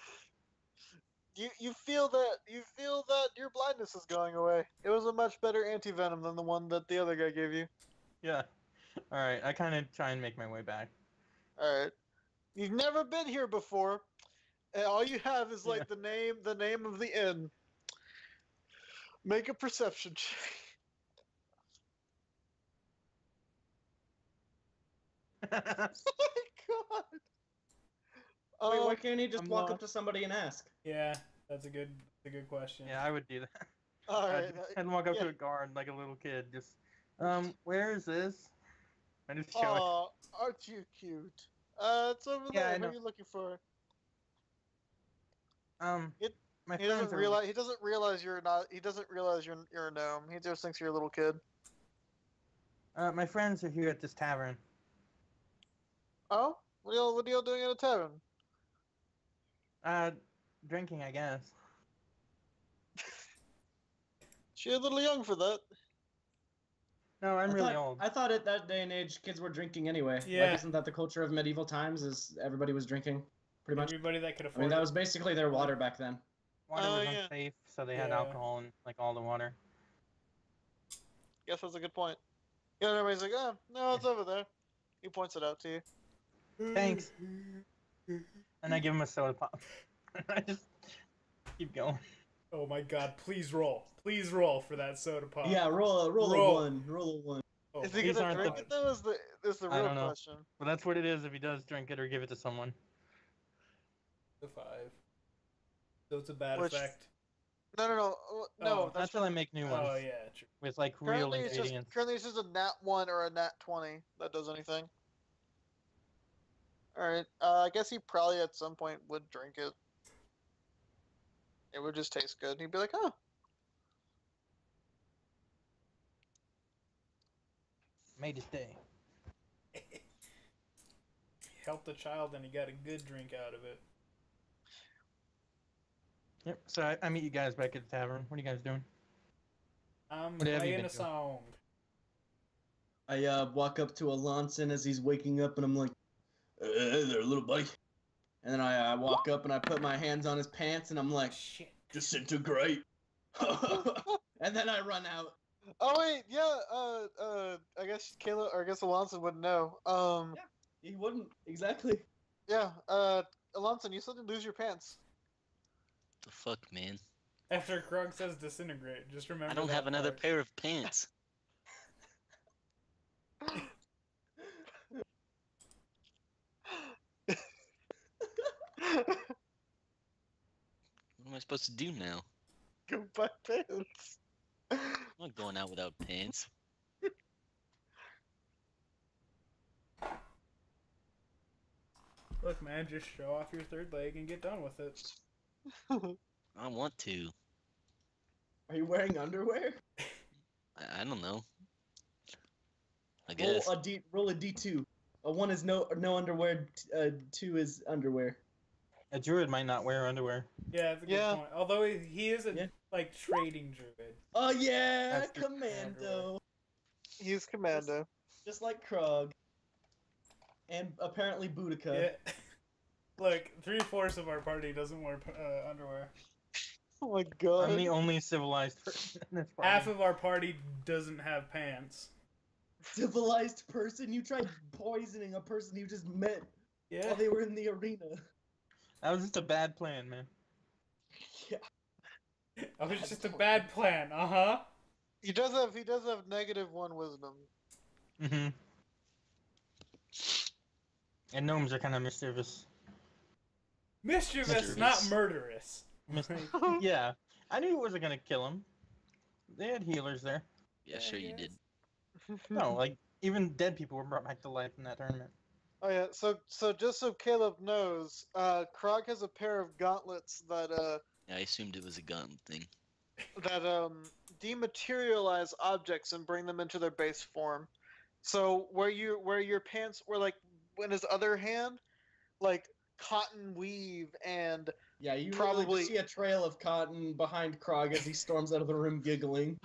You feel that your blindness is going away. It was a much better anti-venom than the one that the other guy gave you. Yeah. Alright, I kinda try and make my way back. Alright. You've never been here before. And all you have is like the name of the inn. Make a perception check. Oh my god. Wait, why can't he just I'm walk lost. up to somebody and ask? Yeah, that's a good question. Yeah, I would do that. Alright. I'd walk up yeah. to a guard like a little kid, just, where is this? I just show it. Oh, aren't you cute? It's over Yeah, there. I know. What are you looking for? My He friends doesn't are- realize. He doesn't realize you're not. He doesn't realize you're a gnome. He just thinks you're a little kid. my friends are here at this tavern. Oh, what are y'all doing at a tavern? Drinking, I guess. She's a little young for that. No, I'm really old. I thought at that day and age, kids were drinking anyway. Yeah. Like, isn't that the culture of medieval times? Is everybody was drinking, pretty much? Everybody that could I afford mean, that it. was basically their water back then. Water Oh, was yeah. unsafe, so they had Yeah. alcohol in like all the water. Guess that's a good point. Yeah, and everybody's like, oh, no, it's over there. He points it out to you. Thanks. And I give him a soda pop. I just keep going. Oh my god, please roll. Please roll for that soda pop. Yeah, roll a Roll. one. Roll a one. Oh Is my he These gonna aren't drink the- it though? Is the I real don't know. question. But that's what it is if he does drink it or give it to someone. The 5. So it's a bad Which- effect. No. That's how they make new ones Oh yeah, true. with like real ingredients. Currently it's just a nat 1 or a nat 20 that does anything. All right. I guess he probably at some point would drink it. It would just taste good. He'd be like, "Oh, Made his day. Helped the child and he got a good drink out of it. Yep. So I meet you guys back at the tavern. What are you guys doing? I'm What have you playing been a doing? song. I walk up to Alonson as he's waking up, and I'm like, "Hey there, little buddy." And then I walk up and I put my hands on his pants, and I'm like, Shit. "Disintegrate." And then I run out. oh wait, yeah. I guess Kayla, or I guess Alonso wouldn't know. He wouldn't exactly. Yeah. Alonso, you still didn't lose your pants. The fuck, man? After Krug says disintegrate, just remember I don't that have another part. pair of pants. What am I supposed to do now? Go buy pants. I'm not going out without pants. Look, man, just show off your third leg and get done with it. I want to. Are you wearing underwear? I don't know. I guess. Roll a D2. A 1 is no underwear. 2 is underwear. A druid might not wear underwear. Yeah, that's a good point. Although he is a like trading druid. Oh yeah, That's the commando. He's commando. Just like Krug. And apparently Boudica. Yeah. Look, 3/4 of our party doesn't wear underwear. Oh my god. I'm the only civilized person in this party. Half of our party doesn't have pants. Civilized person? You tried poisoning a person you just met Yeah. while they were in the arena. That was just a bad plan, man. Yeah. That was just a bad plan. He does have -1 wisdom. Mm-hmm. And gnomes are kind of mischievous. Mischievous, not murderous. Yeah, I knew it wasn't gonna kill him. They had healers there. Yeah, sure you did. No, like even dead people were brought back to life in that tournament. Oh yeah, so just so Caleb knows, Krog has a pair of gauntlets that Yeah, I assumed it was a gun thing. dematerialize objects and bring them into their base form. So where your pants were like in his other hand, like cotton weave and Yeah, you probably really just see a trail of cotton behind Krog as he storms out of the room giggling.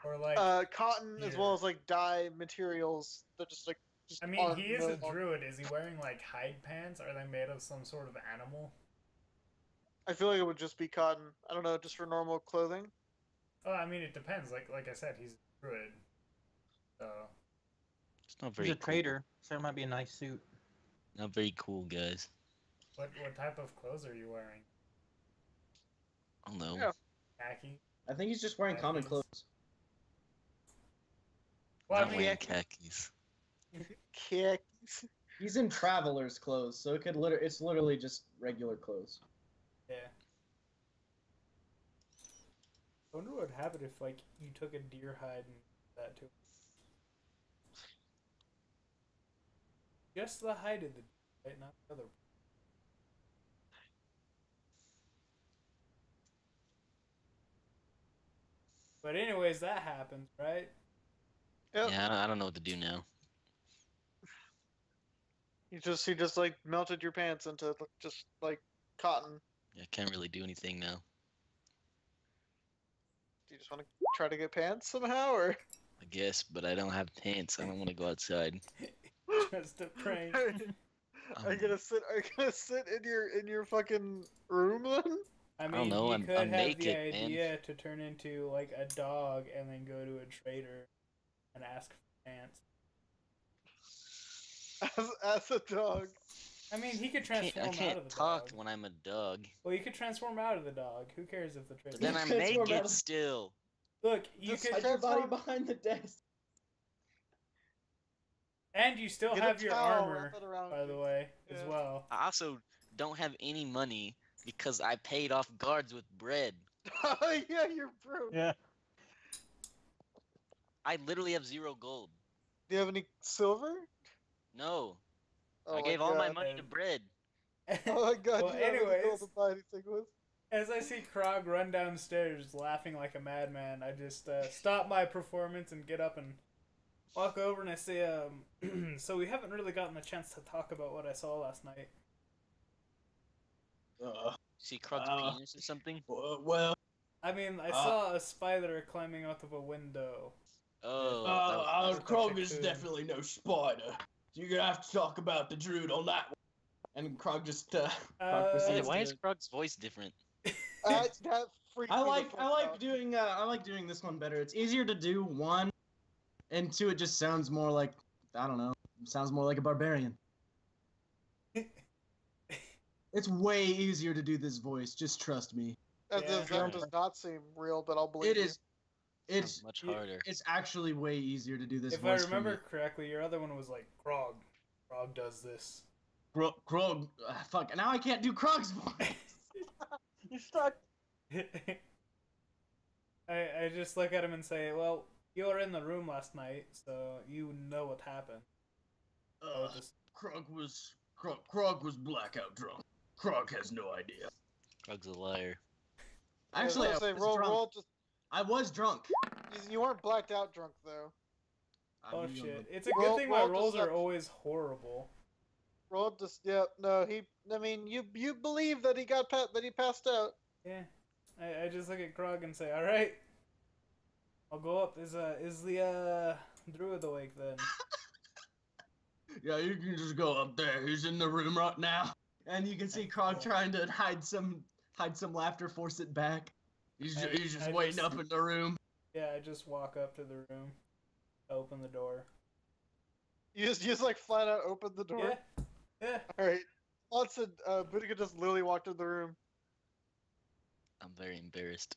Or like, cotton as well as like dye materials that just like. I mean, he is a druid. Is he wearing like hide pants? Are they made of some sort of animal? I feel like it would just be cotton. I don't know, just for normal clothing. Oh, I mean, it depends. Like I said, he's a druid. So It's not very He's a cool. trader, so it might be a nice suit. Not very cool, guys. what type of clothes are you wearing? I don't know. Yeah. Khaki? I think he's just wearing common Khakis? clothes. Well, I I'm mean, wearing khakis. Khakis. He's in traveler's clothes, so it's literally just regular clothes. yeah. I wonder what would happen if like you took a deer hide and that too. Just the hide of the deer, right? Not the other. But anyways, that happens, right? Yep. Yeah, I don't know what to do now. He just like melted your pants into just like cotton. I can't really do anything now. Do you just want to try to get pants somehow, or? I guess, but I don't have pants. I don't want to go outside. Just a prank. Are you gonna sit? Are you gonna sit in your fucking room then? I mean, know, you I'm could have naked, the man. idea to turn into like a dog and then go to a trader and ask for pants. As a dog. I mean, he could I transform out can't of the talk dog. when I'm a dog. Well, you could transform out of the dog. Who cares if the trader? But then I'm Transform out naked of- still. Look, you Just could, Hide your body transform- behind the desk. and you still Get a have your towel, armor, wrap it around by you. the way, as Yeah. well. I also don't have any money because I paid off guards with bread. Oh yeah, you're broke. Yeah. I literally have 0 gold. Do you have any silver? No, Oh I my gave all my God. money to bread. Oh my God, Well, you don't have any gold anyways, to buy anything with. as I see Krog run downstairs laughing like a madman, I just stop my performance and get up and walk over and I say, so we haven't really gotten a chance to talk about what I saw last night. See Krug's penis or something? Well, I mean, I saw a spider climbing out of a window. Oh, that was Krog is cocoon. definitely no spider. You're gonna have to talk about the druid on that one. And Krog just, Krog Hey, proceeds why to- is Krug's voice different? That freaked me the fuck out. I like doing this one better. It's easier to do one, and two, it just sounds more like, I don't know, sounds more like a barbarian. It's way easier to do this voice, just trust me. That Yeah. does not seem real, but I'll believe It is, it's, Sounds much harder. it's actually way easier to do this If I voice for remember me. correctly, your other one was like Krog. Krog does this. Krog, fuck, now I can't do Krog's voice. You're stuck. I just look at him and say, well, you were in the room last night, so you know what happened. Krog was blackout drunk. Krog has no idea. Krug's a liar. Actually, I was drunk. roll just. I was drunk. You weren't blacked out drunk though. Oh I'm shit. young. It's a good Roll- thing my roll rolls are deception. always horrible. Roll just. Yeah, no, he. I mean, you believe that he passed out. Yeah. I just look at Krog and say, alright. I'll go up. Is the druid awake then? Yeah, you can just go up there. He's in the room right now. And you can see Krog trying to hide some laughter, force it back. He's just I waiting just- up in the room. Yeah, I just walk up to the room, open the door. You just like flat out opened the door. Yeah. Yeah. All right. Watson, Boudica just literally walked in the room. I'm very embarrassed.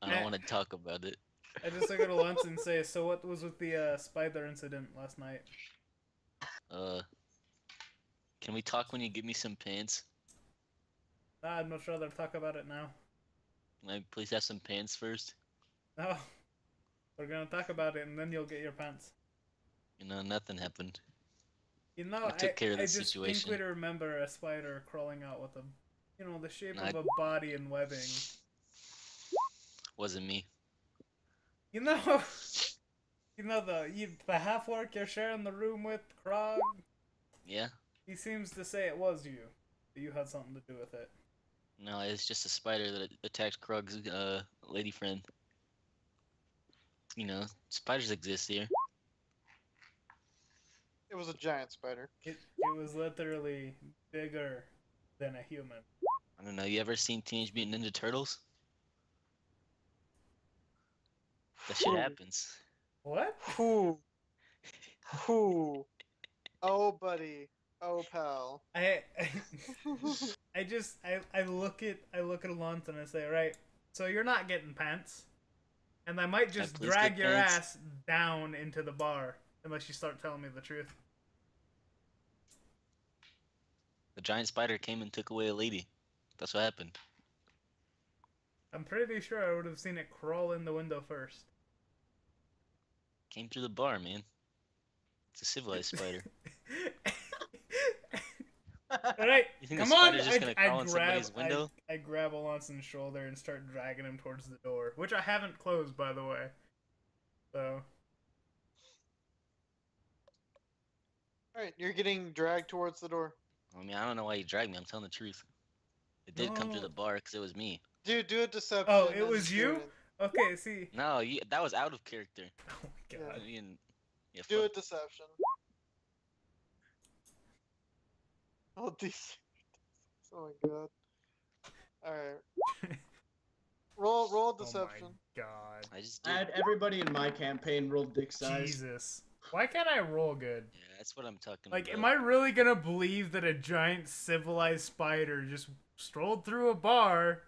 I don't want to talk about it. I just look at Alonso and say, so what was with the spider incident last night? Can we talk when you give me some pants? Nah, I'd much rather talk about it now. Can I please have some pants first? No. We're gonna talk about it and then you'll get your pants. You know, nothing happened. You know, I took care of the I just situation. distinctly remember a spider crawling out with the shape I- of a body and webbing. Wasn't me. You know, the half orc you're sharing the room with, Krog. Yeah? He seems to say it was you. That you had something to do with it. No, it's just a spider that attacked Krug's lady friend. You know, spiders exist here. It was a giant spider. It was literally bigger than a human. I don't know, you ever seen Teenage Mutant Ninja Turtles? That shit happens. What? Whew. Whew. Oh, buddy. Oh, pal. I look at Alonso and I say, right, so you're not getting pants, and I might just please drag get your pants? ass down into the bar unless you start telling me the truth. The giant spider came and took away a lady. That's what happened. I'm pretty sure I would have seen it crawl in the window first. Came through the bar, man. It's a civilized spider. All right, You think the come on! spider's just gonna crawl in somebody's window? I grab Alonso's shoulder and start dragging him towards the door, which I haven't closed, by the way. So. Alright, you're getting dragged towards the door. I mean, I don't know why you dragged me. I'm telling the truth. It did come through No. the bar because it was me. Dude, do a deception. Oh, it as was a you? student. Okay, see. No, that was out of character. Oh my god. I mean, yeah, Do a fuck. deception. Oh, these. Oh my god. Alright. Roll Oh deception. my god. I just I did. had everybody in my campaign roll dick size. Jesus. Why can't I roll good? Yeah, that's what I'm talking Like, about. am I really gonna believe that a giant civilized spider just strolled through a bar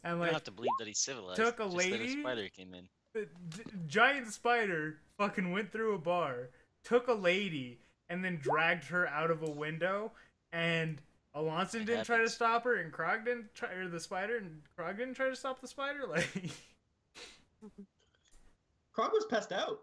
and, You like, don't have to believe that he's civilized. took a just that lady? a spider came in. the giant spider fucking went through a bar, took a lady, and then dragged her out of a window and Alonson It didn't try to happens. stop her, and Krog didn't try, or the spider, and Krog didn't try to stop the spider. Like, Krog was passed out.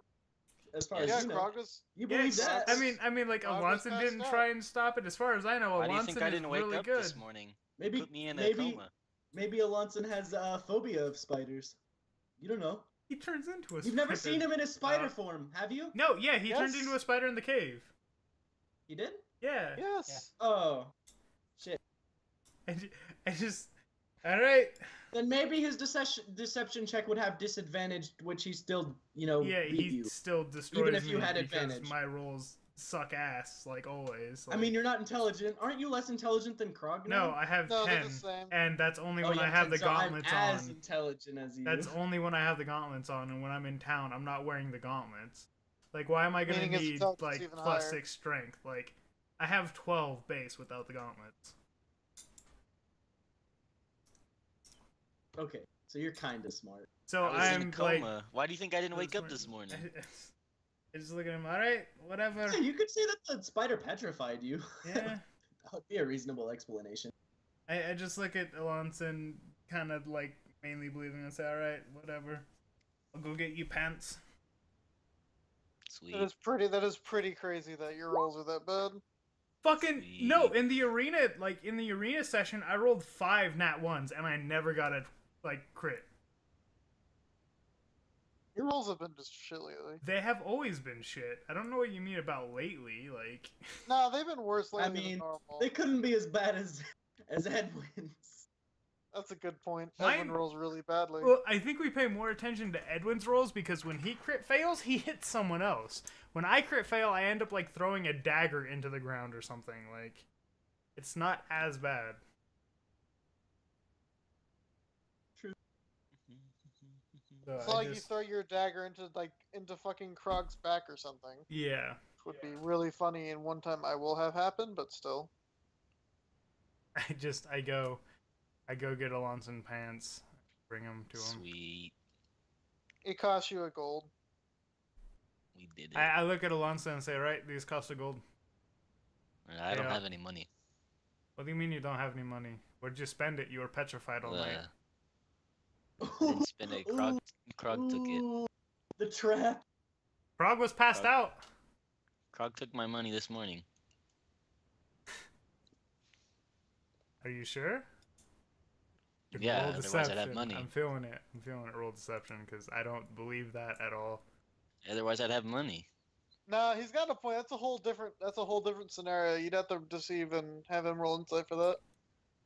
As far Yes. Yeah, as you know. Krog was. You yeah, believe that? I mean, like Krog was Alonson passed didn't out. try and stop it. As far as I know, Why do you Alonson think I is didn't wake really up good. this morning? Maybe Put me in a maybe coma. maybe Alonson has a phobia of spiders. You don't know. He turns into a. You've never spider. seen him in his spider Uh, form, have you? No, yeah, he turned Yes. into a spider in the cave. You did? Yeah. Yes. Oh, shit. I just. All right. Then maybe his deception check would have disadvantage, which he still, Yeah, beat he you. still destroys Even if you me had because advantage. my rolls suck ass, like always. I mean, you're not intelligent. Aren't you less intelligent than Krog now? no, I have No, they're 10, the same. and that's only Oh, when you I have have 10, the so gauntlets I'm as on. intelligent as you. That's only when I have the gauntlets on, and when I'm in town, I'm not wearing the gauntlets. Like, why am I gonna Meaning his need intelligence like even plus higher. 6 strength? Like, I have 12 base without the gauntlets. Okay, so you're kind of smart. So I was in a I'm coma. like, Why do you think I didn't wake that's up this morning? I just look at him. All right, whatever. Yeah, you could say that the spider petrified you. Yeah. That would be a reasonable explanation. I just look at Alonson, kind of like mainly believing and say, all right, whatever. I'll go get you pants. Sweet. That is pretty crazy that your rolls are that bad. Fucking Sweet. no! In the arena session, I rolled 5 nat ones and I never got a crit. Your rolls have been just shit lately. They have always been shit. I don't know what you mean about lately. Like, No, they've been worse lately than mean, normal. They couldn't be as bad as Edwin's. That's a good point. Mine- Edwin rolls really badly. well, I think we pay more attention to Edwin's rolls because when he crit fails, he hits someone else. When I crit fail, I end up like throwing a dagger into the ground or something. Like, it's not as bad. So It's I like you just- throw your dagger into fucking Krog's back or something. yeah. Which would be really funny and one time I will have happen, but still. I go get Alonson pants, bring them to him. Sweet. It costs you a gold. We did it. I look at Alonson and say, right, these cost a gold. I don't Yeah. have any money. What do you mean you don't have any money? Where'd you spend it? You were petrified all night. I didn't spend it. Krog took it. Ooh, the trap. Krog was passed Krog. out. Krog took my money this morning. Are you sure? Yeah, Roll otherwise I'd have deception. money. I'm feeling it. Roll deception because I don't believe that at all. Otherwise I'd have money. No, he's got a point. That's a whole different scenario. You'd have to deceive and have him roll insight for that.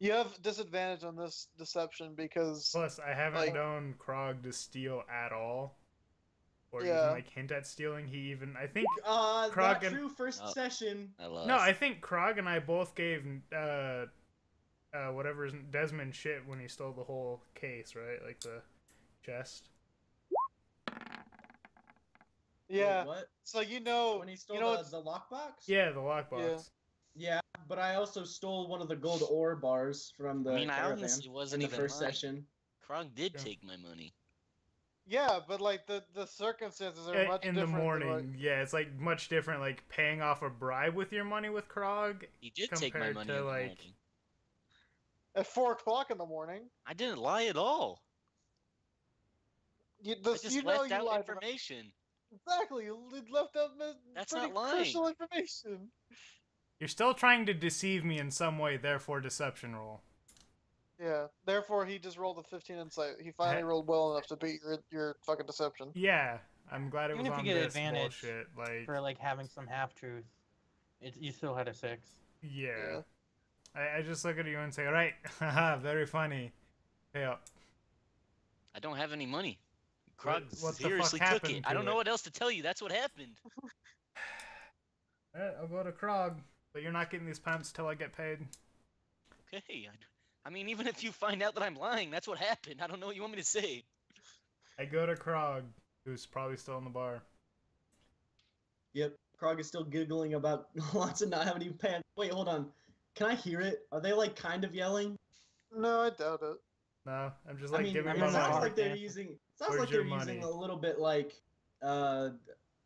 You have disadvantage on this deception because Plus, I haven't Like- known Krog to steal at all, or Yeah. even like hint at stealing. He even, I think, Not Krog and- true. First Oh. session. I lost. no, I think Krog and I both gave whatever Desmond shit when he stole the whole case, right? Like the chest. yeah. Wait, what? So you know When he stole you know the it's- lockbox? Yeah, the lockbox. Yeah, but I also stole one of the gold ore bars from the I mean, I caravan honestly in wasn't the even first lying. session. Krog did Yeah. take my money. Yeah, but like the circumstances are much In the different. than what- morning, yeah, it's like much different. Like paying off a bribe with your money with Krog. He did take my Compared money to, in the like- morning. At 4 o'clock in the morning. I didn't lie at all. You, I this, just you know left you out lied about- information. Exactly, you left out That's pretty not lying. crucial information. You're still trying to deceive me in some way, therefore deception roll. Yeah. Therefore, he just rolled a 15 insight. He finally rolled well enough to beat your fucking deception. Yeah, I'm glad it Even was if on you get this advantage bullshit. Like, for like having some half truth, you still had a 6. yeah. I just look at you and say, right, haha, very funny. Pay up. I don't have any money. Krog What the fuck seriously took happened it. I to don't know it? what else to tell you. That's what happened. Alright, I'll go to Krog, but you're not getting these pants till I get paid. Okay. I mean, even if you find out that I'm lying, that's what happened. I don't know what you want me to say. I go to Krog, who's probably still in the bar. Yep, Krog is still giggling about lots of not having any pants. Wait, hold on. Can I hear it? Are they like kind of yelling? No, I doubt it. No, I'm just I like mean, giving it my I'm sounds not- like they're dancing. using. Sounds Where's like your they're using money? a little bit like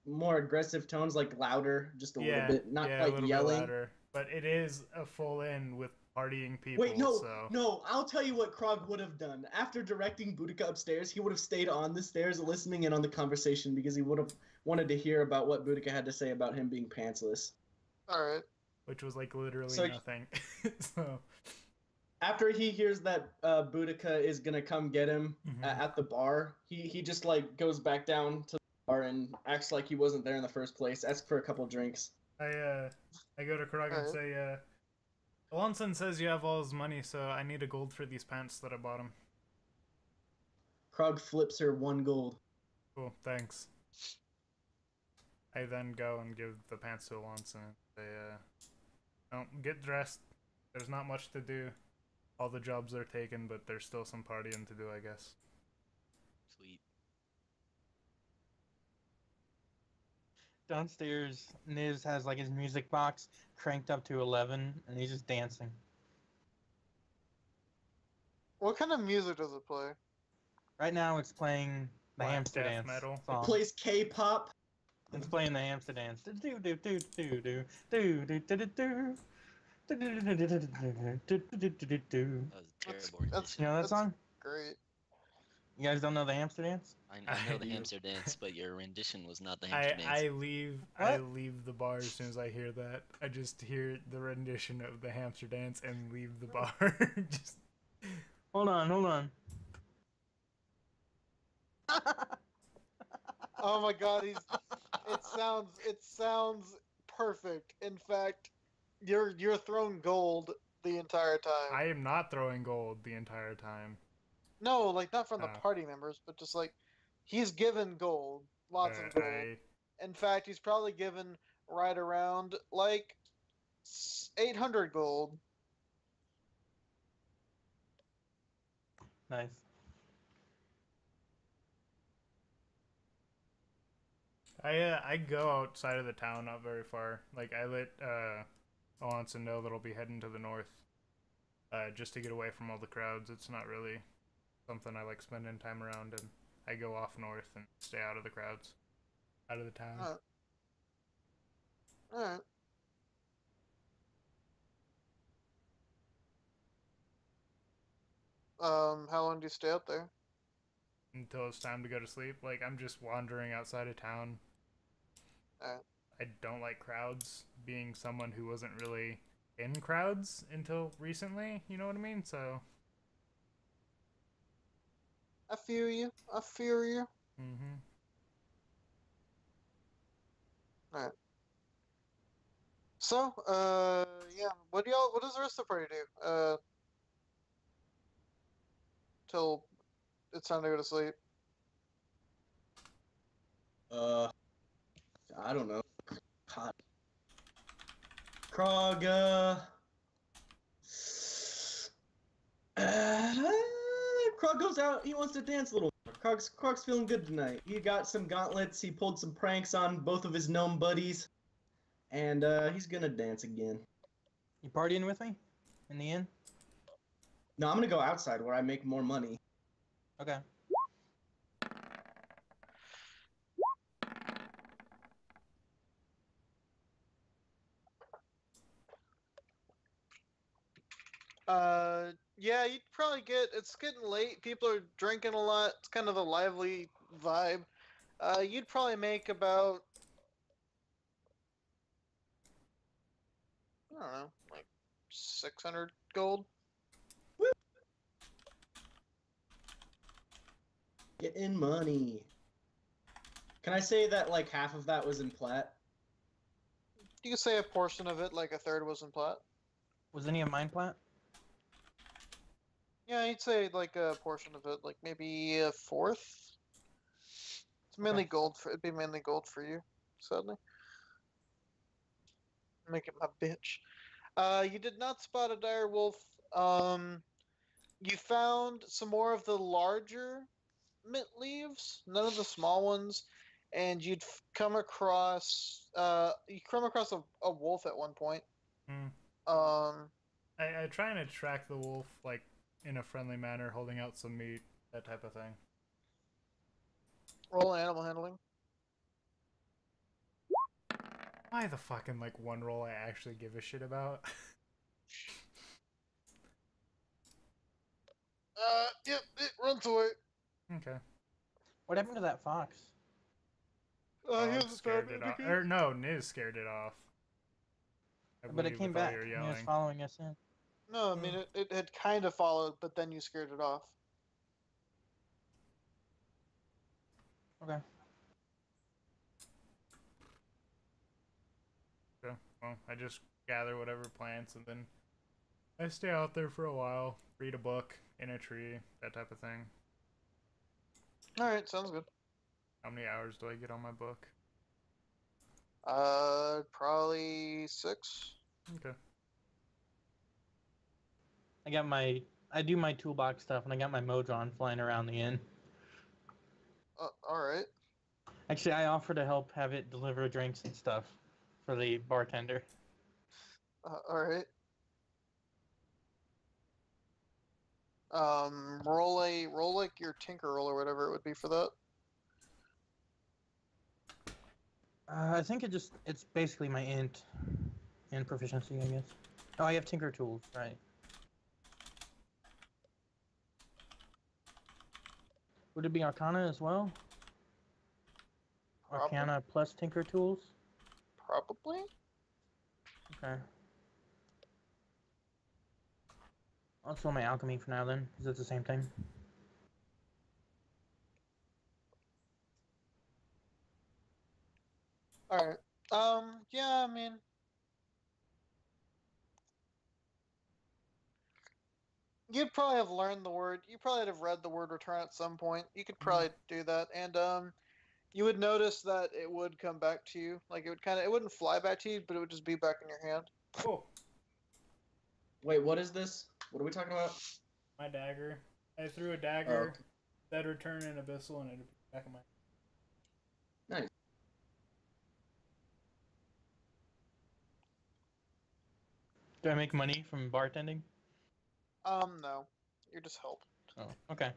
more aggressive tones, like louder, just a yeah, little bit, not yeah, a quite little yelling. bit louder. But it is a full in with partying people. Wait, no, so. no. I'll tell you what Krog would have done. After directing Boudica upstairs, he would have stayed on the stairs listening in on the conversation because he would have wanted to hear about what Boudica had to say about him being pantsless. All right. Which was like literally So- nothing. So. After he hears that Boudica is gonna come get him Mhm. at the bar, he just like goes back down to the bar and acts like he wasn't there in the first place. Asks for a couple drinks. I go to Krog and Alright. say, Alonson says you have all his money, so I need a gold for these pants that I bought him. Krog flips her 1 gold. Cool, thanks. I then go and give the pants to Alonson and say, no, get dressed. There's not much to do. All the jobs are taken, but there's still some partying to do, I guess. Sweet. Downstairs, Niz has like his music box cranked up to 11, and he's just dancing. What kind of music does it play? Right now, it's playing the Black hamster death dance metal. song. Plays K-pop. It's playing the hamster dance. Do do do do do do do do do do. That was a terrible rendition. You know that That's song? great. You guys don't know the hamster dance? I know the do. hamster dance, but your rendition was not the hamster dance. I What? leave the bar as soon as I hear that. I just hear the rendition of the hamster dance and leave the bar. Just Hold on. Oh my god, it sounds perfect. In fact, you're throwing gold the entire time. I am not throwing gold the entire time. No, like not from the Oh. party members, but just like he's given gold, lots of gold. In fact, he's probably given right around like 800 gold. Nice. I go outside of the town, not very far. Like I let Alonson know that I'll be heading to the north, just to get away from all the crowds. It's not really something I like spending time around, and I go off north and stay out of the crowds, out of the town. Alright. How long do you stay out there? Until it's time to go to sleep. Like I'm just wandering outside of town. Alright. I don't like crowds. Being someone who wasn't really in crowds until recently, you know what I mean? So. I feel you. Mhm. Alright. So, yeah. What does the rest of the party do? Till it's time to go to sleep. I don't know. God. Krog, Krog goes out. He wants to dance a little. Krog's feeling good tonight. He got some gauntlets. He pulled some pranks on both of his gnome buddies, and he's gonna dance again. You partying with me? In the inn? No, I'm gonna go outside where I make more money. Okay. Yeah, you'd probably it's getting late. People are drinking a lot. It's kind of a lively vibe. You'd probably make about, I don't know, like 600 gold. Getting money. Can I say that like half of that was in plat? You could say a portion of it, like a third was in plat. Was any of mine plat? Yeah, you'd say like a portion of it, like maybe a fourth. It's mainly Okay. gold for it'd be mainly gold for you, sadly. Make it my bitch. You did not spot a dire wolf. You found some more of the larger mint leaves, none of the small ones, and come across a wolf at one point. Hmm. Um, I try and attract the wolf, like, in a friendly manner, holding out some meat, that type of thing. roll animal handling. Why the fucking, like, one roll I actually give a shit about? Yep, it runs away. Okay. What happened to that fox? He Dog hasn't scared found it it off. again. Or no, Niz scared it off. I But it believe came with all back. your And he was yelling. following us in. No, I mean it had kind of followed, but then you scared it off. Okay. So, well, I just gather whatever plants and then I stay out there for a while, read a book in a tree, that type of thing. All right, sounds good. How many hours do I get on my book? Probably 6. Okay. I do my toolbox stuff, and I got my Modron flying around the inn. All right. Actually, I offer to help have it deliver drinks and stuff for the bartender. All right. Roll like your tinker roll or whatever it would be for that. I think it's basically my int and proficiency, I guess. Oh, I have tinker tools, right? Would it be Arcana as well? Arcana plus tinker tools? Probably. Okay. I'll throw my alchemy for now then, because it's the same thing. All right. Yeah, I mean, you'd probably have learned the word. You probably have read the word return at some point. You could probably do that, and you would notice that it would come back to you. Like it wouldn't fly back to you, but it would just be back in your hand. Oh, Wait, what is this? What are we talking about? my dagger. I threw a Oh, dagger okay. that returned an abyssal and it appeared back in my. Nice. Do I make money from bartending? No, you're just help. Oh, okay.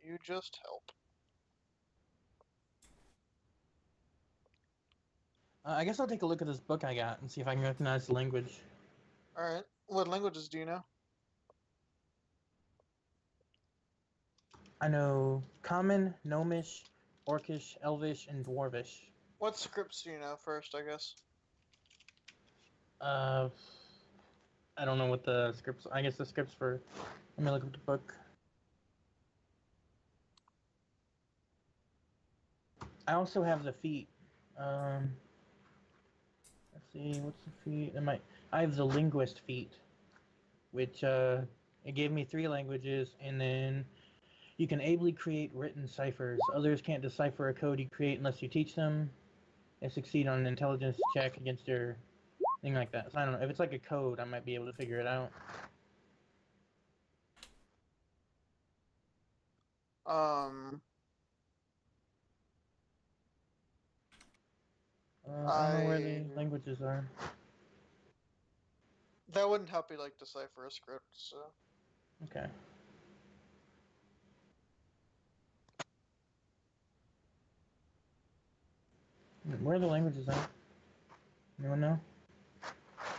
You just help. I guess I'll take a look at this book I got and see if I can recognize the language. All right. What languages do you know? I know Common, Gnomish, Orcish, Elvish, and Dwarvish. What scripts do you know first? I guess. I don't know what the scripts. I guess the scripts for. Let me look up the book. I also have the feat. Let's see, what's the feat? I have the linguist feat, which it gave me 3 languages, and then you can ably create written ciphers. Others can't decipher a code you create unless you teach them. They succeed on an intelligence check against your thing like that. So I don't know if it's like a code, I might be able to figure it out. I don't know where the languages are. That wouldn't help you like decipher a script. So. Okay. Where are the languages at? Anyone know?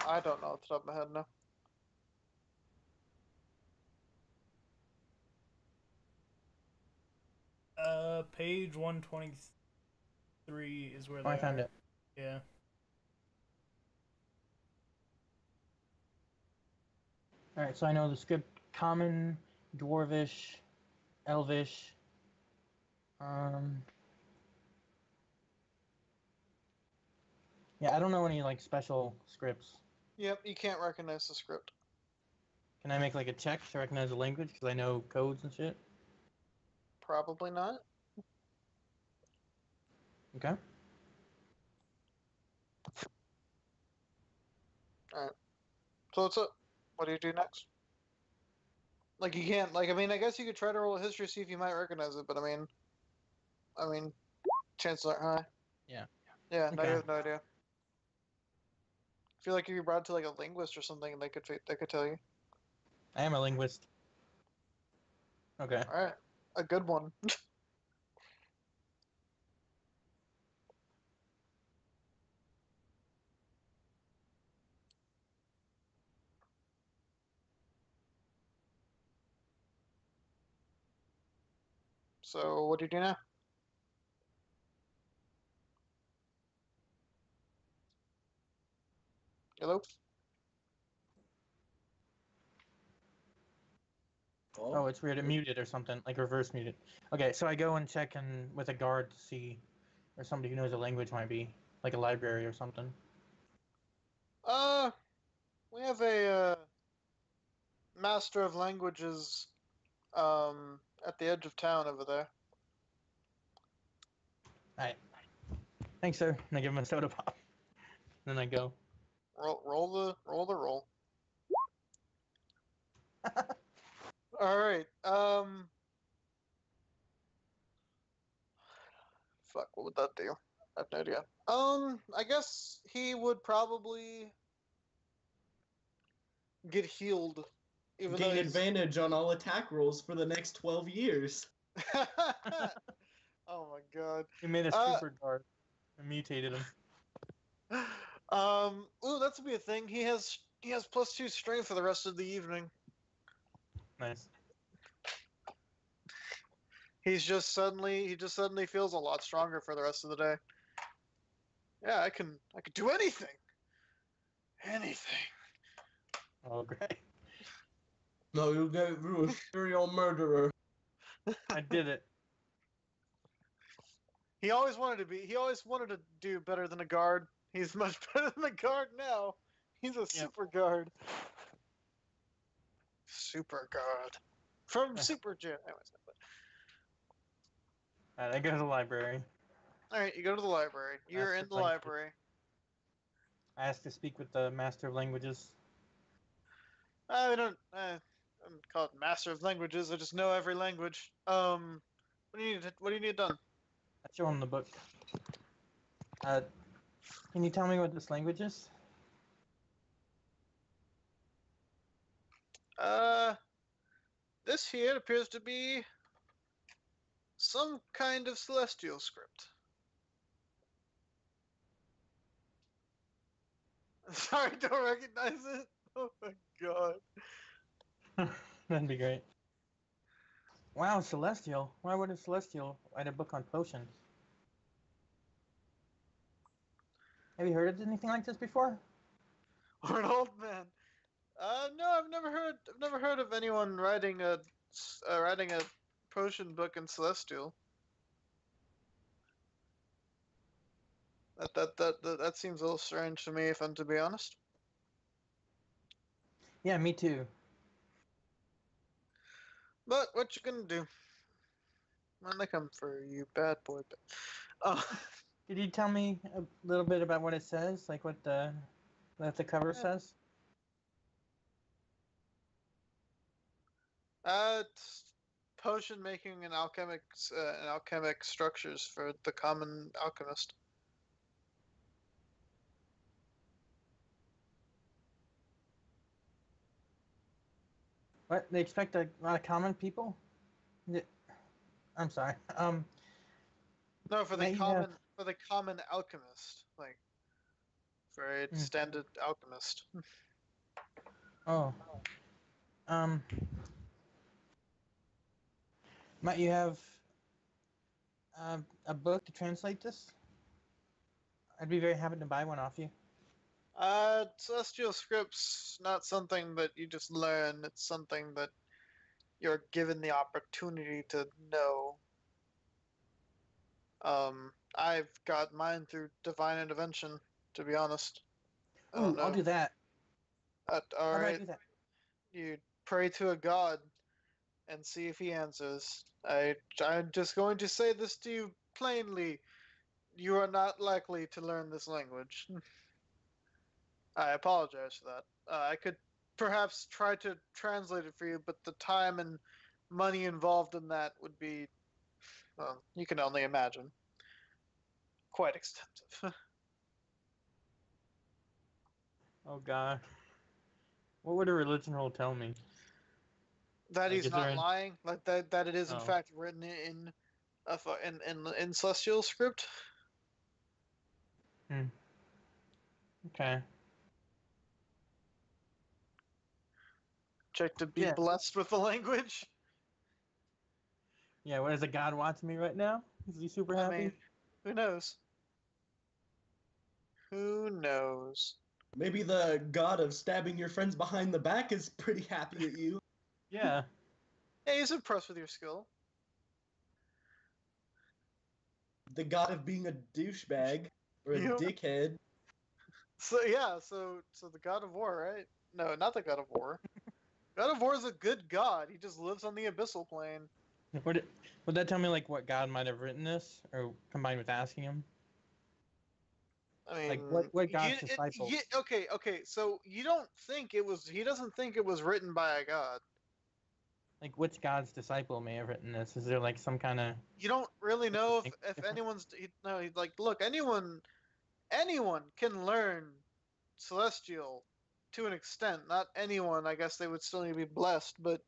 I don't know off the top of my head now. Page 123 is where they I found are. it. Yeah. Alright, so I know the script Common, Dwarvish, Elvish, yeah, I don't know any like special scripts. Yep, you can't recognize the script. Can I make like a check to recognize the language because I know codes and shit? Probably not. Okay. Alright. So what's up? What do you do next? Like you can't I mean I guess you could try to roll a history, see if you might recognize it, but I mean chances are high. Yeah. Yeah, no, Okay. you have no idea. I feel like if you brought it to like a linguist or something, they could tell you. I am a linguist. Okay. Alright. A good one. So what do you do now? Hello? Oh, it's weird. It muted or something, like reverse muted. Okay, so I go and check with a guard to see, or somebody who knows a language might be, like a library or something. We have a master of languages at the edge of town over there. Alright. Thanks, sir. And I give him a soda pop. Then I go. Roll the roll. All right. Fuck. What would that do? I have no idea. I guess he would probably get healed, even though Gain he's... advantage on all attack rolls for the next 12 years. Oh my god. We made a super guard and mutated him. Ooh, that's gonna be a thing. He has +2 strength for the rest of the evening. Nice. He just suddenly feels a lot stronger for the rest of the day. Yeah, I can do anything. Anything. Oh, great. No, you are a serial murderer. I did it. He always wanted to do better than a guard. He's much better than a guard now. He's a super guard. Super guard. From Super Jim. Alright, I go to the library. Alright, you go to the library. You're in the library. I ask to speak with the master of languages. I don't call it master of languages. I just know every language. What do you need done? I show him the book. Can you tell me what this language is? This here appears to be some kind of celestial script. Sorry, don't recognize it? Oh my god. That'd be great. Wow, Celestial. Why would a Celestial write a book on potions? Have you heard of anything like this before? Or an old man. No, I've never heard of anyone writing a potion book in Celestial. That seems a little strange to me, if I'm to be honest. Yeah, me too. But what you gonna do? When they come for you, bad boy. Could you tell me a little bit about what it says? Like what the cover says? It's potion making and alchemic structures for the common alchemist. What? They expect a lot of common people? I'm sorry. No, for the now common alchemist, like for a standard alchemist. Oh. Might you have a book to translate this? I'd be very happy to buy one off you. Celestial script's not something that you just learn. It's something that you're given the opportunity to know. I've got mine through divine intervention, to be honest. Ooh, I'll do that. All How do I right. do that? You pray to a god and see if he answers. I'm just going to say this to you plainly. You are not likely to learn this language. I apologize for that. I could perhaps try to translate it for you, but the time and money involved in that would be, well, you can only imagine. Quite extensive. Oh god. What would a religion roll tell me? That Like, he's is there not an- lying. Like that it is in Oh. fact written in celestial script. Okay. Check to be Yeah. blessed with the language. Yeah, what is a god watching me right now? Is he super I happy? mean, who knows? Who knows? Maybe the god of stabbing your friends behind the back is pretty happy at you. Yeah. Hey, he's impressed with your skill. The god of being a douchebag or a You- dickhead. So yeah, so the God of War, right? No, not the God of War. God of War is a good god. He just lives on the abyssal plane. Would that tell me like what god might have written this, or combined with asking him? I mean, Like what god's disciple? okay. So you don't think it was? He doesn't think it was written by a god. Like which god's disciple may have written this? Is there like some kind of? You don't really know if Different. anyone's. No, he's like, look, anyone can learn celestial to an extent. Not anyone. I guess they would still need to be blessed, but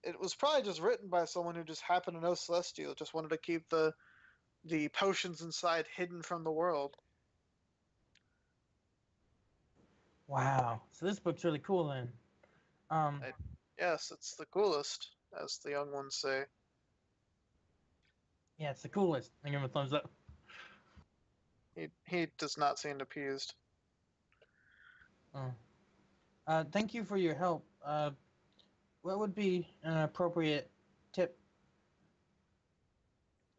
it was probably just written by someone who just happened to know celestial. Just wanted to keep the potions inside hidden from the world. Wow. So this book's really cool then. Um. Yes, it's the coolest, as the young ones say. Yeah, it's the coolest. I give him a thumbs up. He does not seem appeased. Oh. Thank you for your help. What would be an appropriate tip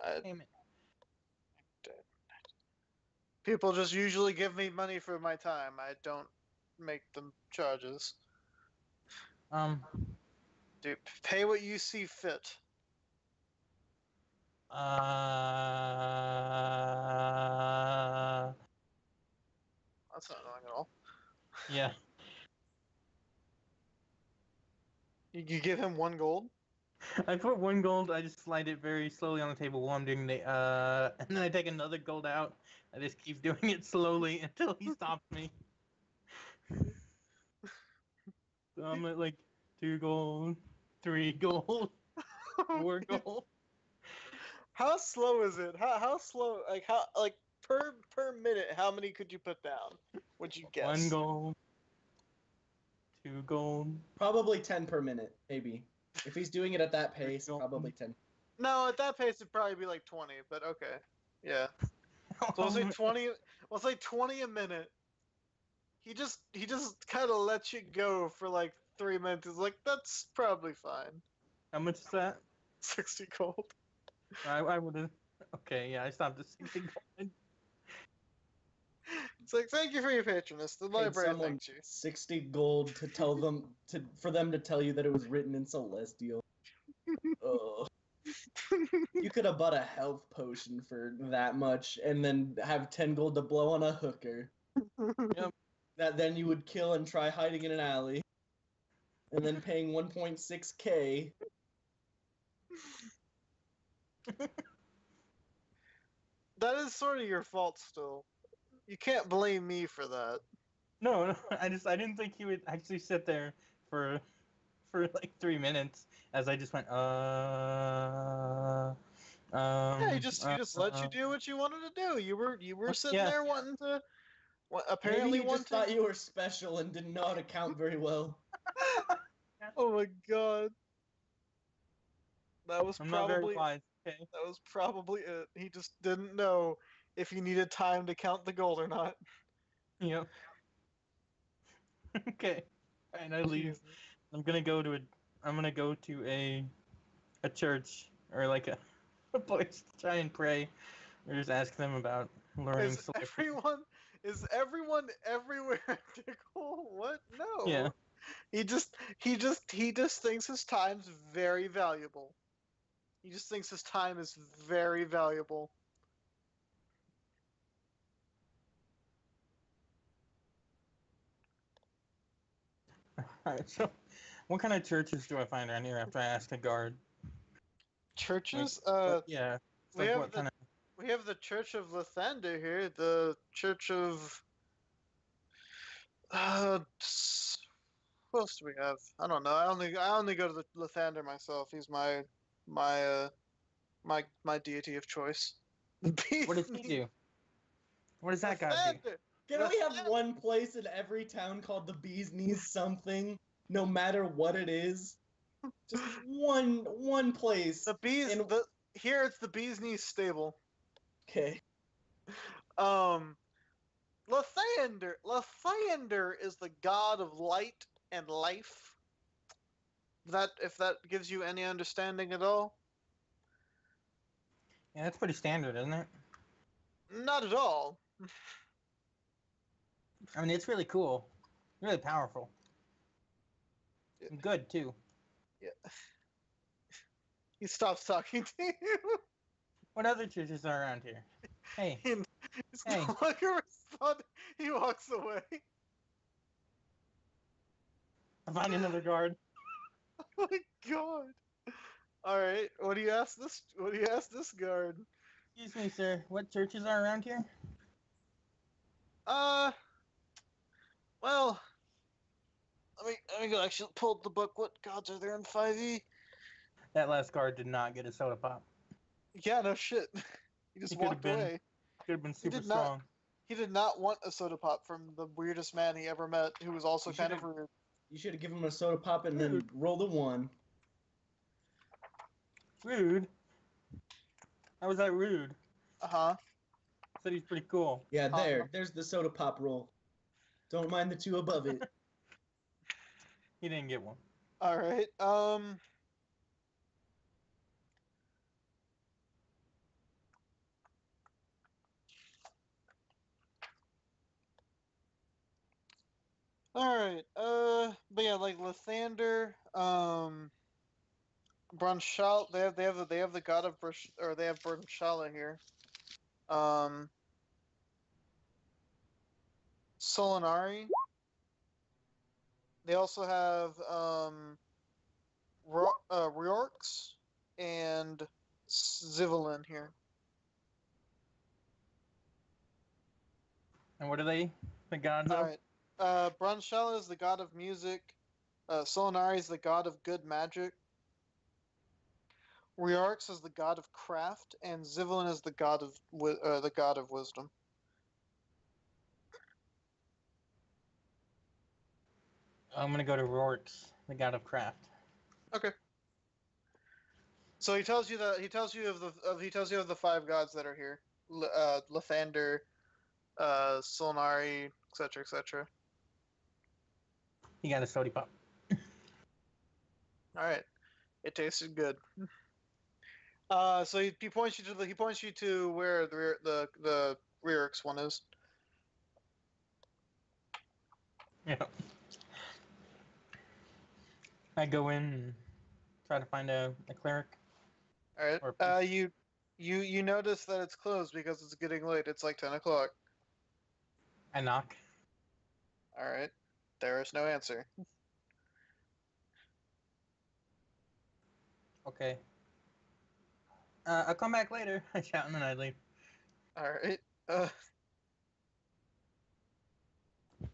I, payment? People just usually give me money for my time. I don't make them charges. Um. Dude, pay what you see fit. That's not annoying at all. Yeah. You give him 1 gold? I put 1 gold. I just slide it very slowly on the table while I'm doing the and then I take another gold out. I just keep doing it slowly until he stops me. So I'm at like 2 gold, 3 gold, 4 gold. How slow is it? How slow? Like how per minute? How many could you put down? Would you guess? 1 gold, 2 gold. Probably 10 per minute, maybe. If he's doing it at that pace, probably 10. No, at that pace it'd probably be like 20. But okay, yeah. So we'll say 20. We'll say 20 a minute. He just kind of lets you go for like 3 minutes. He's like, that's probably fine. How much is that? 60 gold. I would have. Okay, yeah, I stopped at 60 gold. It's like, thank you for your patronage. The Paid library someone thanks you. 60 gold to tell them for them to tell you that it was written in Celestial. Ugh. You could have bought a health potion for that much and then have 10 gold to blow on a hooker. Yep. That then you would kill and try hiding in an alley. And then paying 1.6k. That is sort of your fault still. You can't blame me for that. No, I didn't think he would actually sit there for like 3 minutes as I just went Yeah, he just let you do what you wanted to do. You were sitting there wanting to apparently Maybe he just wanting thought you were special and didn't know how to count very well. Oh my god. That was I'm not very probably wise. Okay. that was probably it. He just didn't know if he needed time to count the gold or not. Yep. Okay. And I leave. I'm gonna go to a church or like a place to try and pray, or just ask them about learning. Is everyone everywhere ethical? What? No. Yeah. He just thinks his time's very valuable. He just thinks his time is very valuable. Alright, so what kind of churches do I find around here after I ask a guard? Churches? Yeah. It's we like have what kind of we have the Church of Lathander here, the Church of what else do we have? I don't know. I only go to the Lathander myself. He's my deity of choice. what does he do? What does that guy do? Lathander! Can we have one place in every town called the Bee's Knees something, no matter what it is? Just one place. The bees. And- Here it's the bee's knees stable. Okay. Lathander. Lathander is the god of light and life. If that gives you any understanding at all. Yeah, that's pretty standard, isn't it? Not at all. I mean, it's really cool, really powerful, and good too. Yeah. He stops talking to you. What other churches are around here? Hey, He's Hey. no longer responding. He walks away. I find another guard. Oh my god. All right. What do you ask this? What do you ask this guard? Excuse me, sir. What churches are around here? Well, let me go actually pull up the book. What gods are there in 5e? That last guard did not get a soda pop. Yeah, no shit. He just He could've walked been- away. Could have been super did not- strong. He did not want a soda pop from the weirdest man he ever met, who was also You kind of should've- rude. You should have given him a soda pop and then roll the 1. Rude. How was that rude? Uh-huh. Said he's pretty cool. Yeah, there's the soda pop roll. Don't mind the 2 above it. He didn't get one. All right. All right. But yeah, like Lathander, Brunshal. They have the god of they have Brunshala here. Solinari. They also have Riorx and Zivelin here. And what are they? The gods All of? right. Brunshala is the god of music. Solinari is the god of good magic. Riorx is the god of craft, and Zivelin is the god of wisdom. I'm gonna go to Rorx, the god of craft. Okay. So he tells you of the 5 gods that are here: Lathander, Solinari, etc., etc. He got a soda pop. All right, it tasted good. So he points you to where the Riorx one is. Yeah. I go in and try to find a cleric. All right. Or You notice that it's closed because it's getting late. It's like 10 o'clock. I knock. All right. There is no answer. Okay. I'll come back later. I shout and then I leave. All right.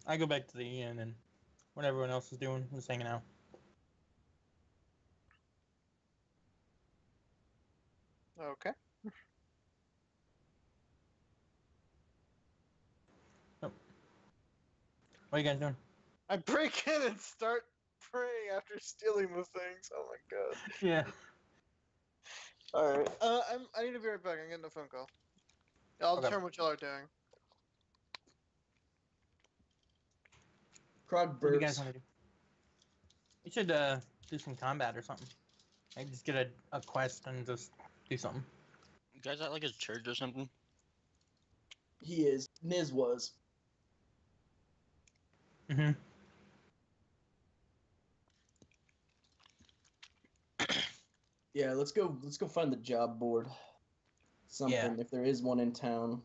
I go back to the inn and what everyone else is doing, just hanging out. Okay. What are you guys doing? I break in and start praying after stealing the things. Oh my god. Yeah. All right. I need to be right back. I'm getting a phone call. I'll Okay. determine what y'all are doing. Krog What do you guys burps. want to do? We should do some combat or something. Like just get a quest and just do something. You guys at like a church or something? He is. Niz was. Mm-hmm. Yeah, let's go find the job board. Something, Yeah. if there is one in town.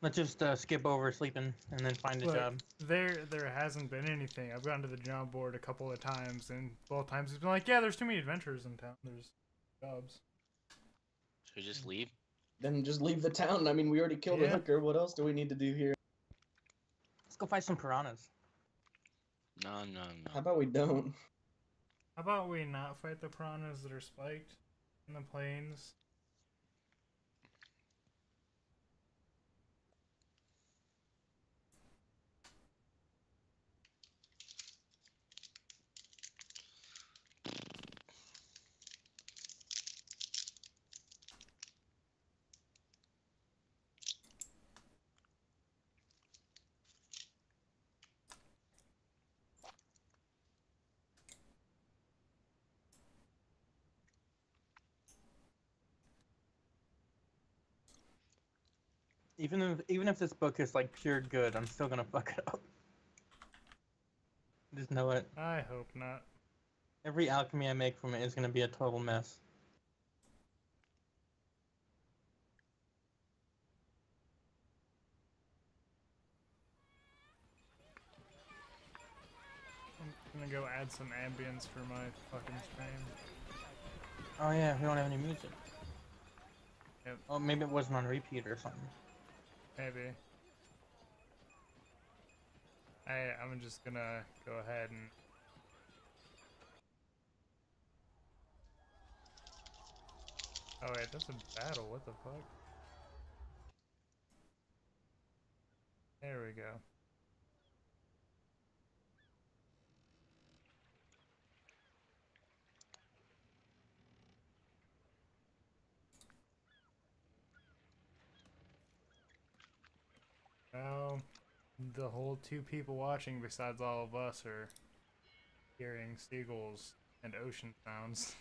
Let's just skip over sleeping and then find a Look, job. there hasn't been anything. I've gone to the job board a couple of times, and both times it's been like, yeah, there's too many adventures in town. There's jobs. Should we just leave? Then just leave the town. I mean, we already killed a Yeah. hooker. What else do we need to do here? Let's go find some piranhas. No. How about we don't? How about we not fight the piranhas that are spiked in the plains? Even if this book is like pure good, I'm still gonna fuck it up. Just know it. I hope not. Every alchemy I make from it is gonna be a total mess. I'm gonna go add some ambience for my fucking stream. Oh yeah, we don't have any music. Yep. Oh, maybe it wasn't on repeat or something. Maybe. I'm just gonna go ahead and... Oh wait, that's a battle, what the fuck? There we go. Well, the whole 2 people watching besides all of us are hearing seagulls and ocean sounds.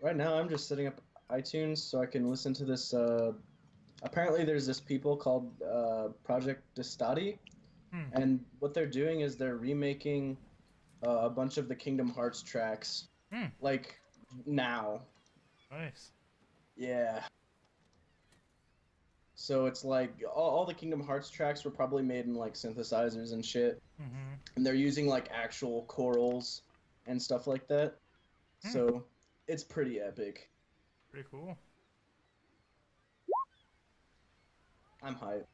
Right now, I'm just setting up iTunes so I can listen to this. Apparently, there's this people called Project Destati, and what they're doing is they're remaking a bunch of the Kingdom Hearts tracks, like now. Nice. Yeah. So it's like all the Kingdom Hearts tracks were probably made in like synthesizers and shit, and they're using like actual chorals and stuff like that. So it's pretty epic. Pretty cool. I'm hyped.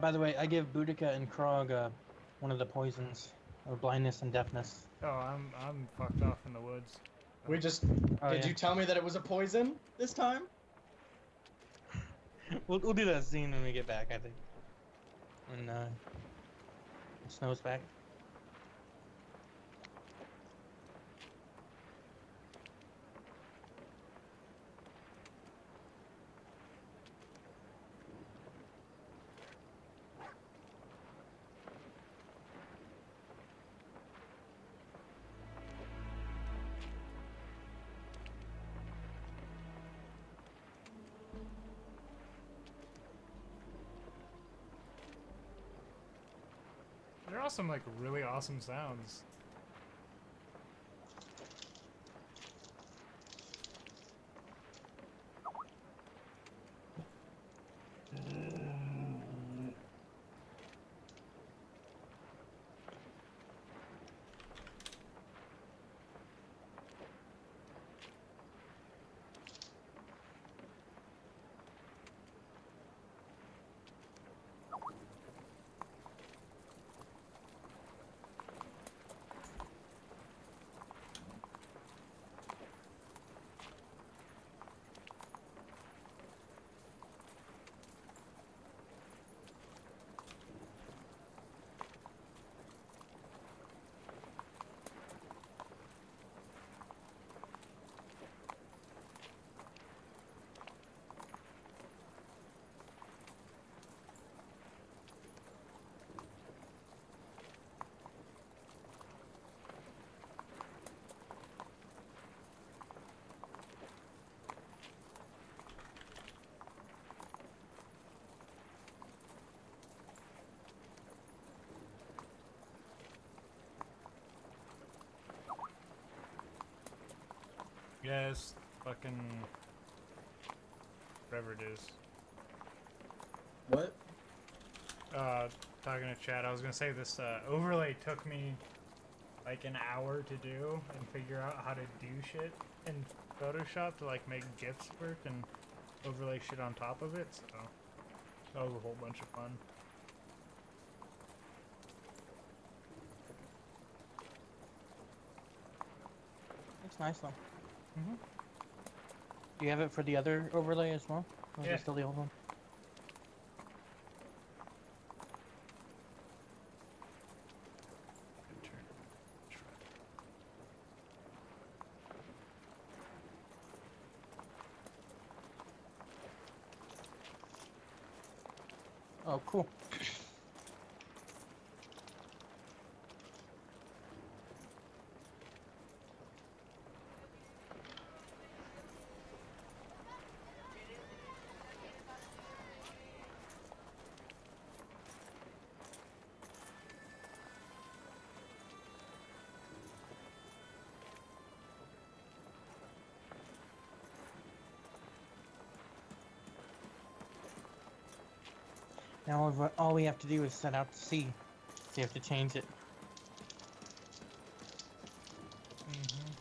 By the way, I give Boudica and Krog one of the poisons of blindness and deafness. Oh, I'm fucked off in the woods. We just Oh, did yeah. you tell me that it was a poison this time? We'll do that scene when we get back, I think. When Snow's back. There are some like really awesome sounds. Yes, fucking whatever it is. What? Talking to Chad, I was gonna say this overlay took me like an hour to do and figure out how to do shit in Photoshop to like make GIFs work and overlay shit on top of it, so that was a whole bunch of fun. It's nice though. Mm-hmm. Do you have it for the other overlay as well? Or is Yeah. it still the old one? Good turn. Oh, cool. Now all we have to do is set out to sea. So you have to change it. Mm-hmm.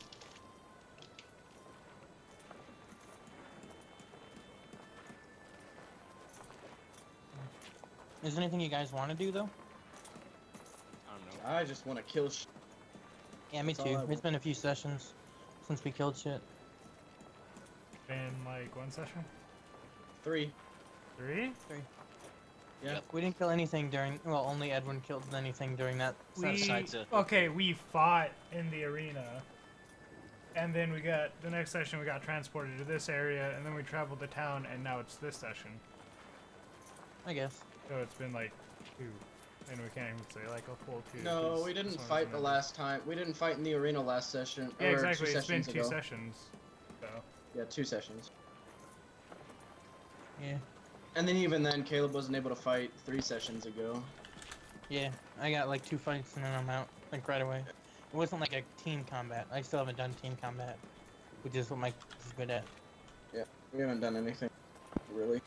Is there anything you guys want to do though? I don't know. I just want to kill Yeah, me That's all too. I It's want. been a few sessions since we killed shit. Been like one session? 3. 3? Yeah. Yep. We didn't kill anything during. Well, only Edwin killed anything during that session. Besides the- Okay, we fought in the arena. And then we got, the next session we got transported to this area, and then we traveled to town, and now it's this session. I guess. So it's been like 2. And we can't even say like a full 2. No, 'cause we didn't this one fight isn't the ended. last time. We didn't fight in the arena last session. Yeah, or exactly. 2 It's been sessions 2 ago. sessions. So. Yeah, 2 sessions. Yeah. And then even then, Caleb wasn't able to fight 3 sessions ago. Yeah. I got like 2 fights and then I'm out. Like right away. It wasn't like a team combat. I still haven't done team combat, which is what Mike is good at. Yeah, we haven't done anything, really,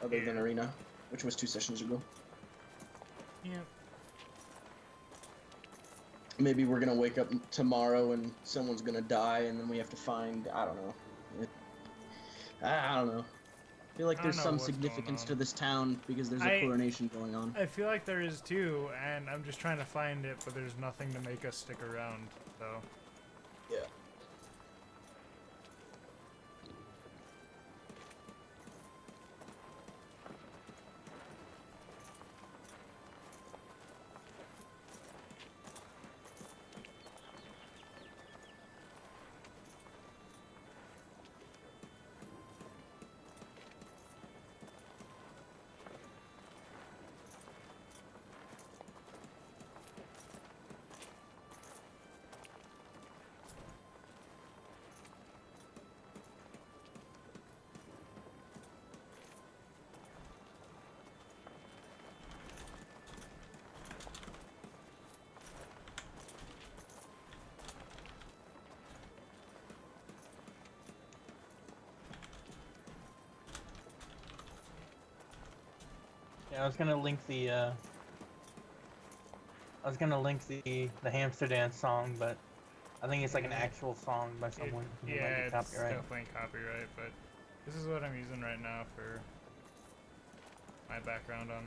other than Yeah. arena, which was 2 sessions ago. Yeah. Maybe we're gonna wake up tomorrow and someone's gonna die, and then we have to find, I don't know. I don't know. I feel like I there's don't know some what's going significance on. to this town because there's a coronation going on. I feel like there is too, and I'm just trying to find it, but there's nothing to make us stick around, so. Yeah. Yeah, I was gonna link the. I was gonna link the hamster dance song, but I think it's like an actual song by someone. who might Yeah, get it's copyright. definitely copyright, but this is what I'm using right now for my background on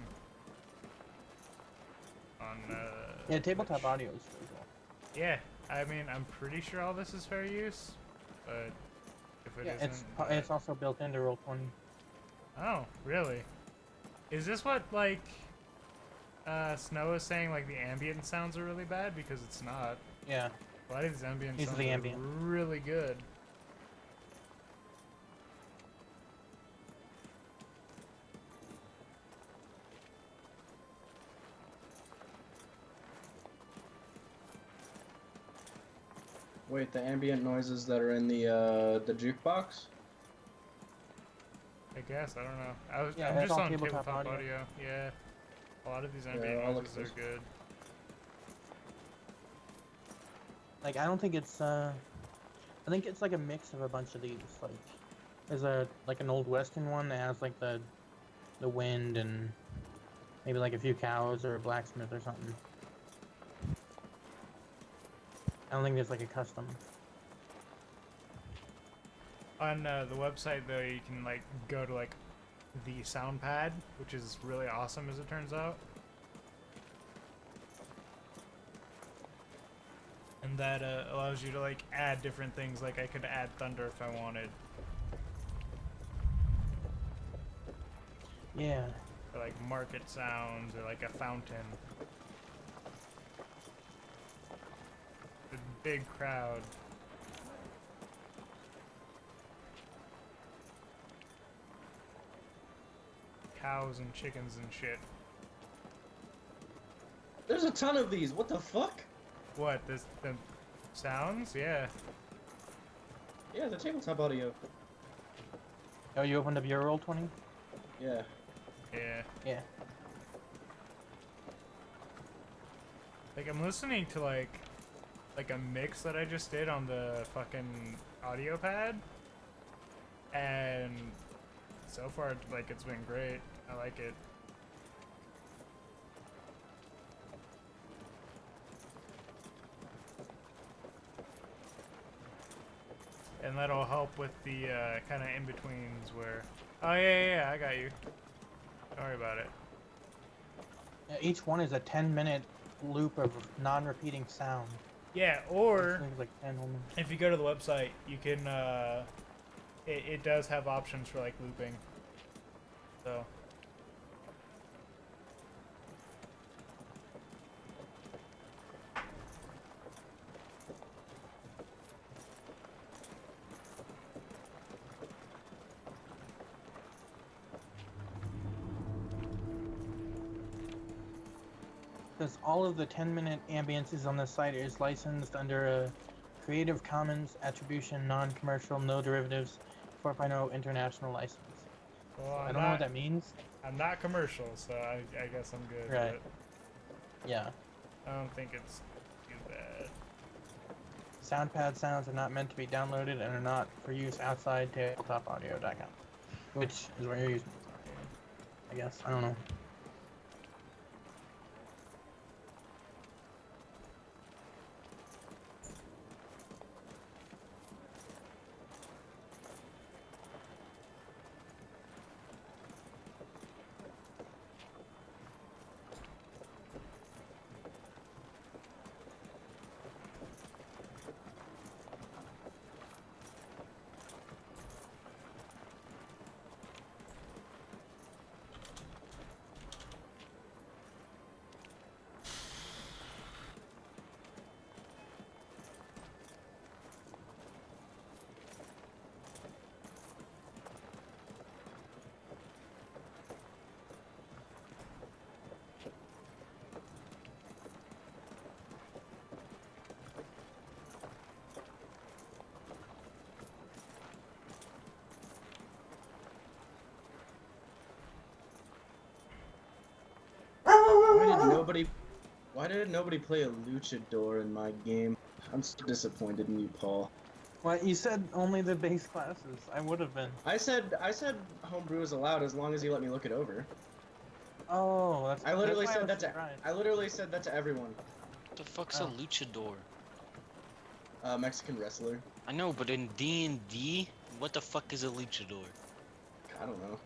Yeah, tabletop Twitch. audio is really cool. Yeah, I mean, I'm pretty sure all this is fair use, but if it Yeah, isn't, it's also built into Roll20. Oh, really? Is this what, like, Snow is saying, like, the ambient sounds are really bad? Because it's not. Yeah. A lot of these ambient These are sounds the are ambient. really good. Wait, the ambient noises that are in the jukebox? I guess, I don't know. Yeah, I'm that's just all on tabletop tabletop audio. audio. Yeah. A lot of these Yeah, ambient I'll look noises at are this. good. Like, I don't think it's, I think it's like a mix of a bunch of these. Like, there's like an old western one that has like the wind and maybe like a few cows or a blacksmith or something. I don't think there's like a custom. On the website though, you can like go to like the sound pad, which is really awesome as it turns out. And that allows you to like add different things. Like I could add thunder if I wanted. Yeah. Or like market sounds or like a fountain. A big crowd. Cows and chickens and shit. There's a ton of these. What the fuck? What, the sounds? Yeah. Yeah, the tabletop audio. Oh, you opened up your roll 20? Yeah. Yeah. Yeah. Like I'm listening to like a mix that I just did on the fucking audio pad. And so far like it's been great. I like it. And that'll help with the kind of in-betweens where... Oh, yeah, I got you. Don't worry about it. Yeah, each one is a 10-minute loop of non-repeating sound. Yeah, or Like 10 whole minutes. if you go to the website, you can... It does have options for, like, looping. So... Because all of the 10-minute ambiences on this site is licensed under a Creative Commons Attribution Non-Commercial No Derivatives 4.0 International License. Well, I don't know what that means. I'm not commercial, so I guess I'm good. Right. Yeah. I don't think it's too bad. Soundpad sounds are not meant to be downloaded and are not for use outside tabletopaudio.com. Which is what you're using. I guess. I don't know. Why did nobody play a luchador in my game? I'm so disappointed in you, Paul. Well, you said only the base classes. I would have been. I said homebrew is allowed as long as you let me look it over. Oh, that's. I literally that's why said that to surprised. I literally said that to everyone. What the fuck's a luchador? Mexican wrestler. I know, but in D&D, what the fuck is a luchador? I don't know.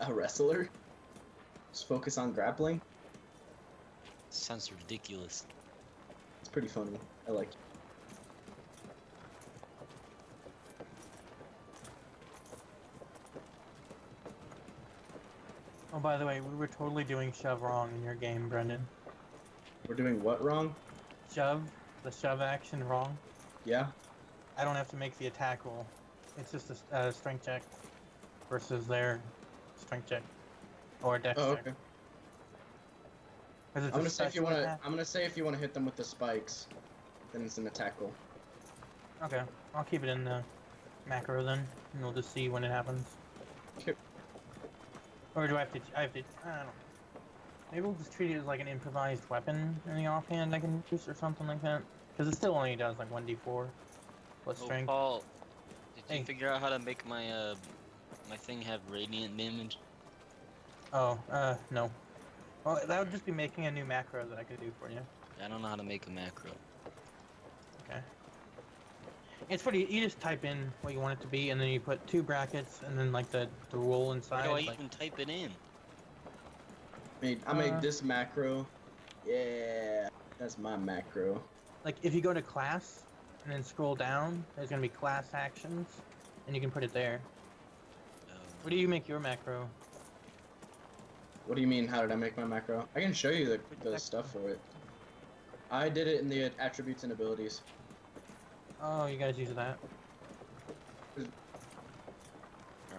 A wrestler? Just focus on grappling? Sounds ridiculous. It's pretty funny. I like it. Oh, by the way, we were totally doing shove wrong in your game, Brendan. We're doing what wrong? Shove, the shove action wrong. Yeah? I don't have to make the attack roll. It's just a strength check versus their strength check or dex Oh, check. okay. 'Cause it's I'm a gonna say if you special wanna attack. I'm gonna say if you wanna hit them with the spikes, then it's an attack roll. Okay, I'll keep it in the macro then, and we'll just see when it happens. Okay. Or do I have to? I don't know. Maybe we'll just treat it as like an improvised weapon in the offhand I can use or something like that. Because it still only does like 1d4. plus Oh, strength. Paul, did you Hey. figure out how to make my my thing have radiant damage? Oh, no. Well, that would just be making a new macro that I could do for you. I don't know how to make a macro. Okay. It's pretty. You just type in what you want it to be, and then you put 2 brackets, and then like the roll Where inside. do I like, even type it in? I made this macro. Yeah, that's my macro. like if you go to class, and then scroll down, there's gonna be class actions, and you can put it there. Where do you make your macro? What do you mean, how did I make my macro? I can show you the stuff for it. I did it in the attributes and abilities. Oh, you guys use that. Or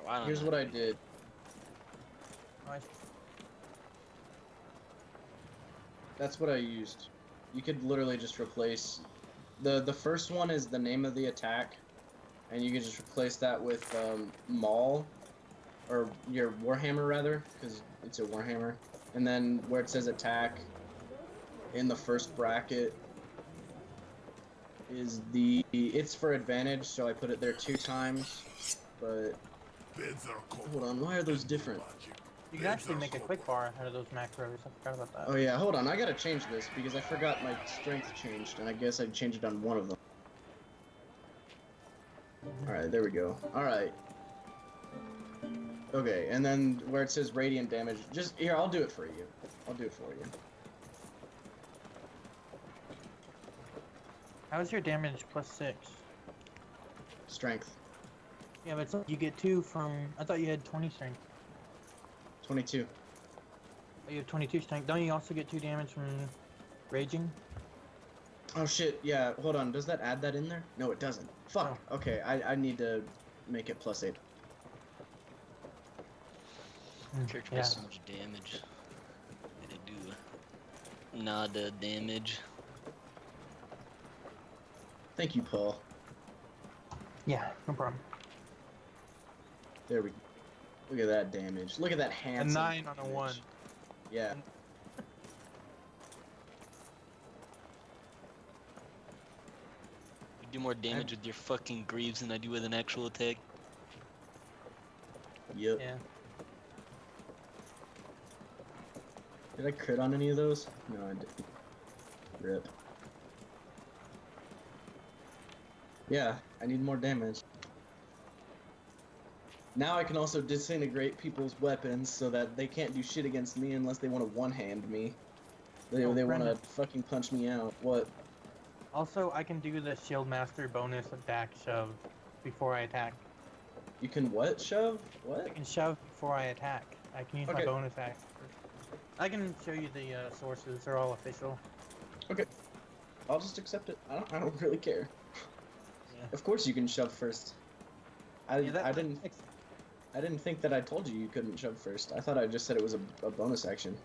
why don't Here's what I did. Oh, That's what I used. You could literally just replace... The first one is the name of the attack, and you can just replace that with Maul, or your Warhammer rather, because it's a Warhammer. And then where it says attack, in the first bracket, is it's for advantage, so I put it there 2 times, but hold on, why are those different? you can actually make a quick bar out of those macros. I forgot about that. Oh yeah, hold on, I gotta change this, because I forgot my strength changed, and I guess I'd change it on one of them. Alright, there we go. Alright. Okay, and then where it says radiant damage, just, here, I'll do it for you. I'll do it for you. How is your damage plus 6? Strength. Yeah, but you get 2 from. I thought you had 20 strength. 22. Oh, you have 22 strength. Don't you also get 2 damage from raging? Oh shit, yeah, hold on, does that add that in there? No, it doesn't. Fuck, okay, I need to make it plus 8. Character does so much damage. What did it do? Nada damage. Thank you, Paul. Yeah, no problem. There we go. Look at that damage. Look at that handsome A 9 on a damage. 1. Yeah. You do more damage with your fucking greaves than I do with an actual attack. Yep. Yeah. Did I crit on any of those? No, I didn't. Rip. Yeah, I need more damage. Now I can also disintegrate people's weapons so that they can't do shit against me unless they want to one-hand me. They want to Brendan. fucking punch me out. What? Also, I can do the Shield Master bonus attack shove before I attack. You can what? Shove? What? I can shove before I attack. I can use my Okay. bonus act. I can show you the sources. They're all official. Okay. I'll just accept it. I don't really care. Yeah. Of course you can shove first. I didn't think that I told you couldn't shove first. I thought I just said it was a bonus action.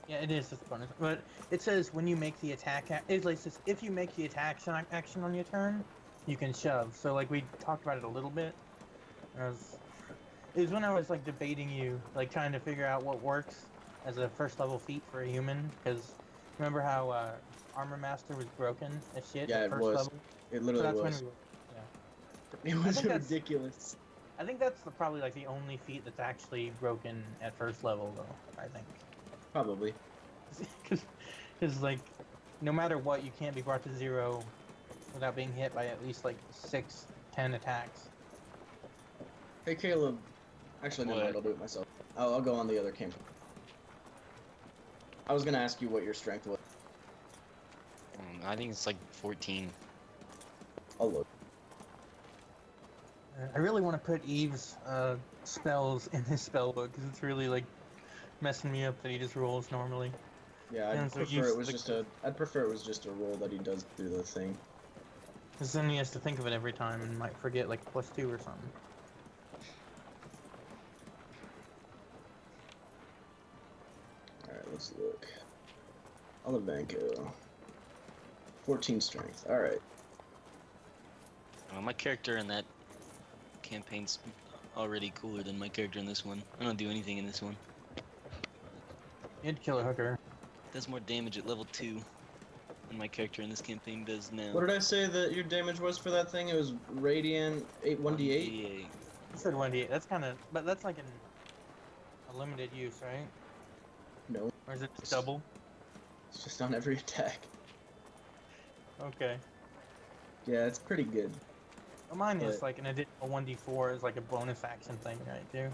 Yeah, it is just a bonus. But it says when you make the attack, it says if you make the attack action on your turn, you can shove. So like we talked about it a little bit. It was when I was like debating you, like trying to figure out what works as a first level feat for a human. Because remember how Armor Master was broken as shit Yeah, at it first was. level? It So literally that's was. when we It was think that's- ridiculous. I think that's probably like the only feat that's actually broken at first level, though. I think. Probably. Because like, no matter what, you can't be brought to 0 without being hit by at least like 6, 10 attacks. Hey Caleb. Actually, never What? mind. I'll do it myself. I'll go on the other camp. I was gonna ask you what your strength was. I think it's like 14. I'll look. I really want to put Eve's spells in his spell book because it's really like messing me up that he just rolls normally. Yeah, Yeah, I'd so prefer use it was the- just I'd prefer it was just a roll that he does through the thing. Because then he has to think of it every time and might forget like +2 or something. Alright, let's look. Olivanko. 14 strength. Alright. My character in that campaign's already cooler than my character in this one. I don't do anything in this one. You'd kill a hooker. Does more damage at level 2. And my character in this campaign does now. What did I say that your damage was for that thing? It was radiant 1d8? You said 1d8. That's kind of, but that's like a limited use, right? No. Or is it just double? It's just on every attack. Okay. Yeah, it's pretty good. Well, mine is But- like an additional 1d4 is like a bonus action thing, right, too?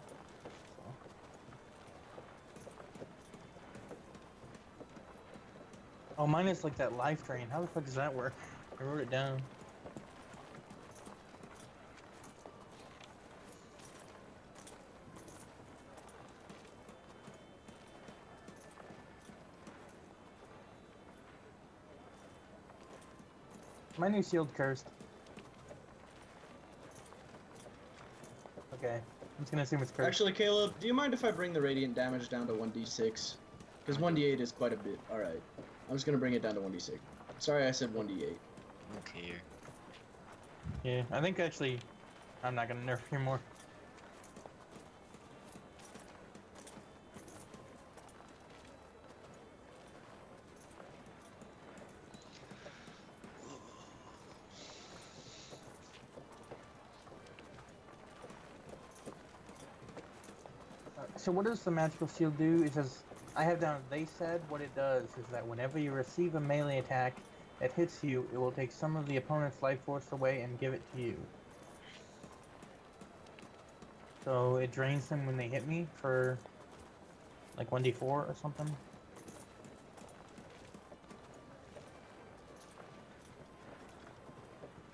Oh, mine is like that life drain. How the fuck does that work? I wrote it down. My new shield cursed. Okay, I'm just gonna assume it's cursed. Actually, Caleb, do you mind if I bring the radiant damage down to 1d6? Because 1d8 is quite a bit. Alright. I'm just gonna bring it down to 1d6. Sorry I said 1d8. I don't care. Yeah, I think actually I'm not gonna nerf anymore. So what does the magical shield do? It says, I have down, they said what it does is that whenever you receive a melee attack that hits you, it will take some of the opponent's life force away and give it to you. So it drains them when they hit me for like 1d4 or something.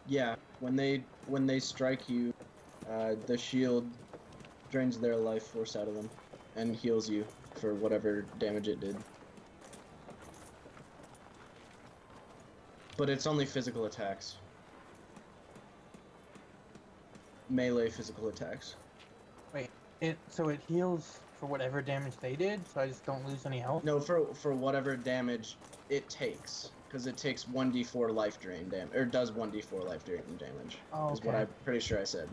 Yeah, when they strike you, the shield drains their life force out of them and heals you for whatever damage it did. But it's only physical attacks. Melee physical attacks. So it heals for whatever damage they did, so I just don't lose any health? No, for whatever damage it takes. Because it takes 1d4 life drain damage, or does 1d4 life drain damage. Oh, is what okay. I'm pretty sure I said.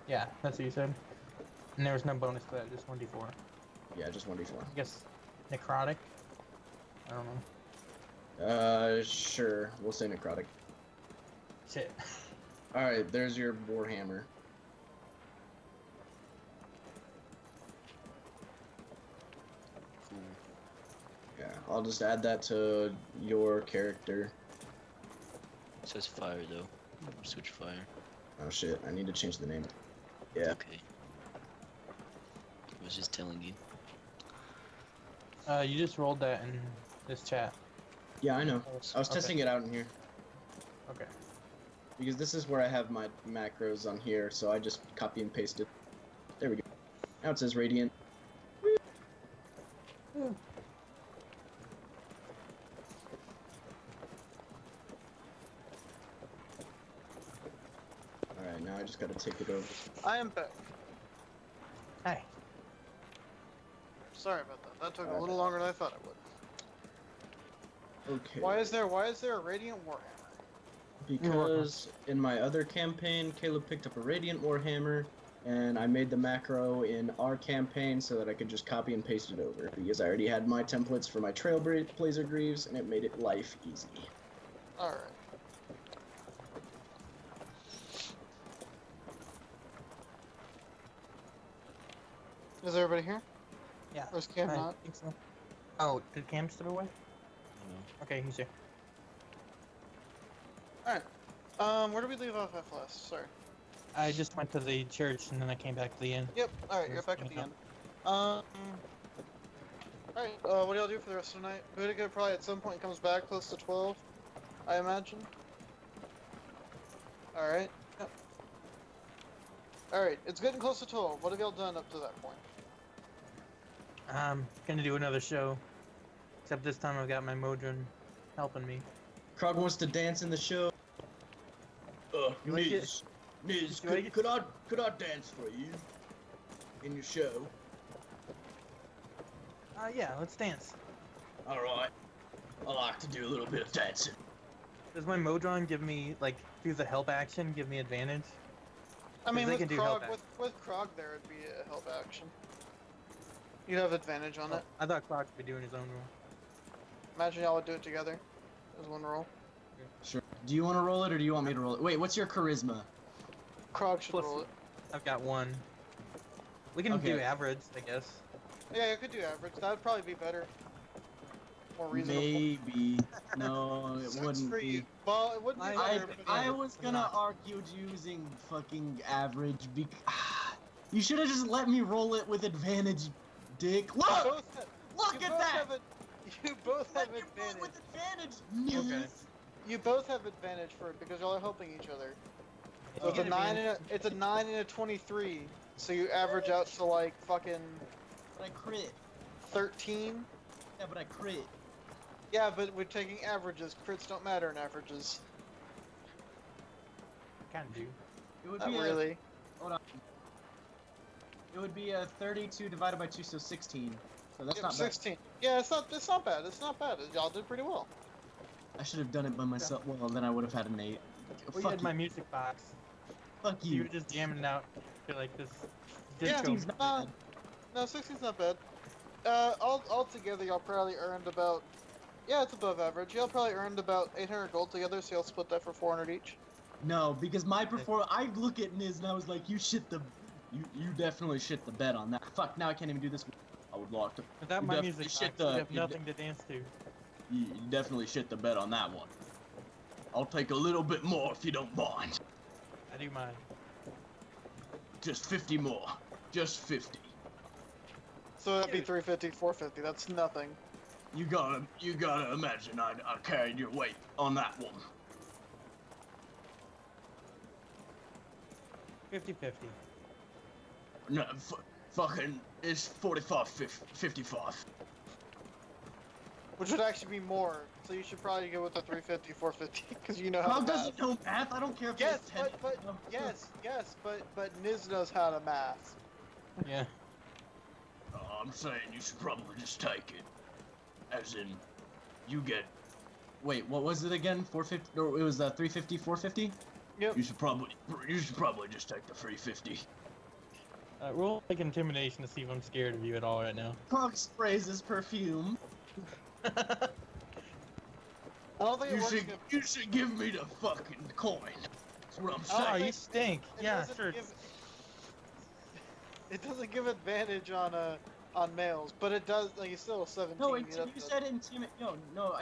Yeah, that's what you said. And there was no bonus to that, just 1d4. Yeah, just 1d4. I guess necrotic? I don't know. Sure. We'll say necrotic. Shit. Alright, there's your warhammer. Cool. Yeah, I'll just add that to your character. It says fire though. Switch fire. Oh shit, I need to change the name. Yeah. Okay. I was just telling you. You just rolled that in this chat. Yeah, I know. I was Okay. testing it out in here. Okay. Because this is where I have my macros on here, so I just copy and paste it. There we go. Now it says radiant. Alright, now I just gotta take it over. I am back. Hi. Sorry about that. That took a little longer than I thought it would. Okay. Why is there a Radiant Warhammer? Because in my other campaign, Caleb picked up a Radiant Warhammer, and I made the macro in our campaign so that I could just copy and paste it over. Because I already had my templates for my Trailblazer Greaves, and it made it life easy. Alright. Is everybody here? Yeah. Or is Cam I not? think so. Oh, did Cam step away? No. Okay, he's here. Where did we leave off at last? Sorry. I just went to the church and then I came back to the inn. Yep, alright, you're back at the end. Alright, what do y'all do for the rest of the night? Boudica probably at some point comes back close to 12, I imagine. Alright. Yep. Alright, it's getting close to 12. What have y'all done up to that point? I'm gonna do another show. Except this time I've got my Modron helping me. Krog wants to dance in the show. Do I get- Niz, do I get- could I dance for you in your show? Yeah, let's dance. All right. I like to do a little bit of dancing. Does my Modron give me, like, through the help action, give me advantage? I mean, they with can do help Krog, with Krog there would be a help action. You'd have advantage on it. I thought Clark would be doing his own role. Imagine y'all would do it together. as one roll. Sure. Do you want to roll it or do you want me to roll it? Wait, what's your charisma? Krog should Plus- roll it. I've got 1. We can Okay. do average, I guess. Yeah, you could do average. That would probably be better. More reasonable. Maybe. No, it Sucks wouldn't for be. you. Well, it wouldn't be I, better, but I yeah. was gonna not. argue using fucking average you should have just let me roll it with advantage, dick. You Look! both have- Look you at both that! have a- you both Let have me roll it advantage. with advantage. Okay. Yes. You both have advantage for it because y'all are helping each other. So it's You a get 9 advantage. and it's a 9 and a 23. So you average out to like fucking But I crit. 13. Yeah, but I crit. Yeah, but we're taking averages. Crits don't matter in averages. Kind of do. It would Not be really. Hold on. It would be a 32 divided by 2, so 16. So that's Yep, not bad. 16. Yeah, it's not bad. It's not bad. Y'all did pretty well. I should have done it by myself. Well, then I would have had an 8. We Fuck had you. my music box. Fuck You you. were just jamming it out to like this Yeah. disco. 16's not bad. No, 16's not bad. All together, y'all probably earned about. Yeah, it's above average. Y'all probably earned about 800 gold together, so y'all split that for 400 each. No, because my performance. I look at Niz and I was like, you shit the. You definitely shit the bed on that. Fuck, now I can't even do this. I would lock the. Without You my definitely music shit box, the- you have you nothing to dance to. You definitely shit the bed on that one. I'll take a little bit more if you don't mind. I do mine. Just 50 more. Just 50. So that'd be 350, 450. That's nothing. You gotta imagine I carried your weight on that one. 50-50. No, fucking, it's 45, 55. Which would actually be more. So you should probably go with the 350, 450, because you know how How to does math. it know math? I don't care if Yes, it's 10. but Niz knows how to math. Yeah. I'm saying you should probably just take it. As in, you get. Wait, what was it again? 450? No, it was 350, 450? Yep. You should probably just take the 350. Roll like intimidation to see if I'm scared of you at all right now. Punk sprays his perfume. I don't think it works. You should give me the fucking coin. That's what I'm Oh, saying. you stink. It Yeah, doesn't sure. It doesn't give advantage on males, but it does. Like it's still a 17. No, you you said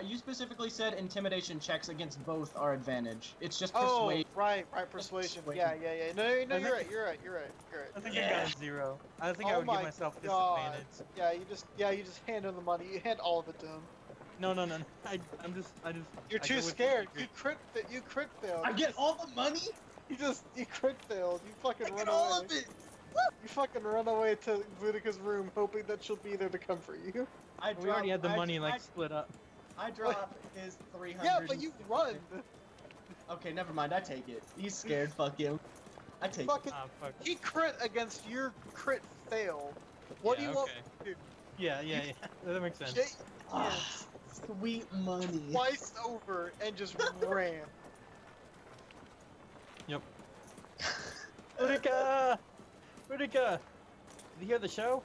you specifically said intimidation checks against both are advantage. It's just Oh, persuade. right, persuasion. Persuasion. Yeah. No, you're right. You're right. I think I Yeah. got a 0. I think I Oh would give my myself God. disadvantage. You just hand him the money. You hand all of it to him. No. I just. You're I too go with scared. the- You crit failed. I get all the money. You crit failed. You fucking I run get away. all of it. You fucking run away to Boudica's room, hoping that she'll be there to comfort you. We already had the money like split up. I drop his 300. Yeah, but you run. Okay, never mind. I take it. He's scared. Fuck him. I take it. Fucking. Ah, fuck. He crit against your crit fail. What Yeah, do you want okay. me to do? Yeah. That makes sense. Jay- Ah, sweet money. Twice over and just ran. Boudica! Did you hear the show?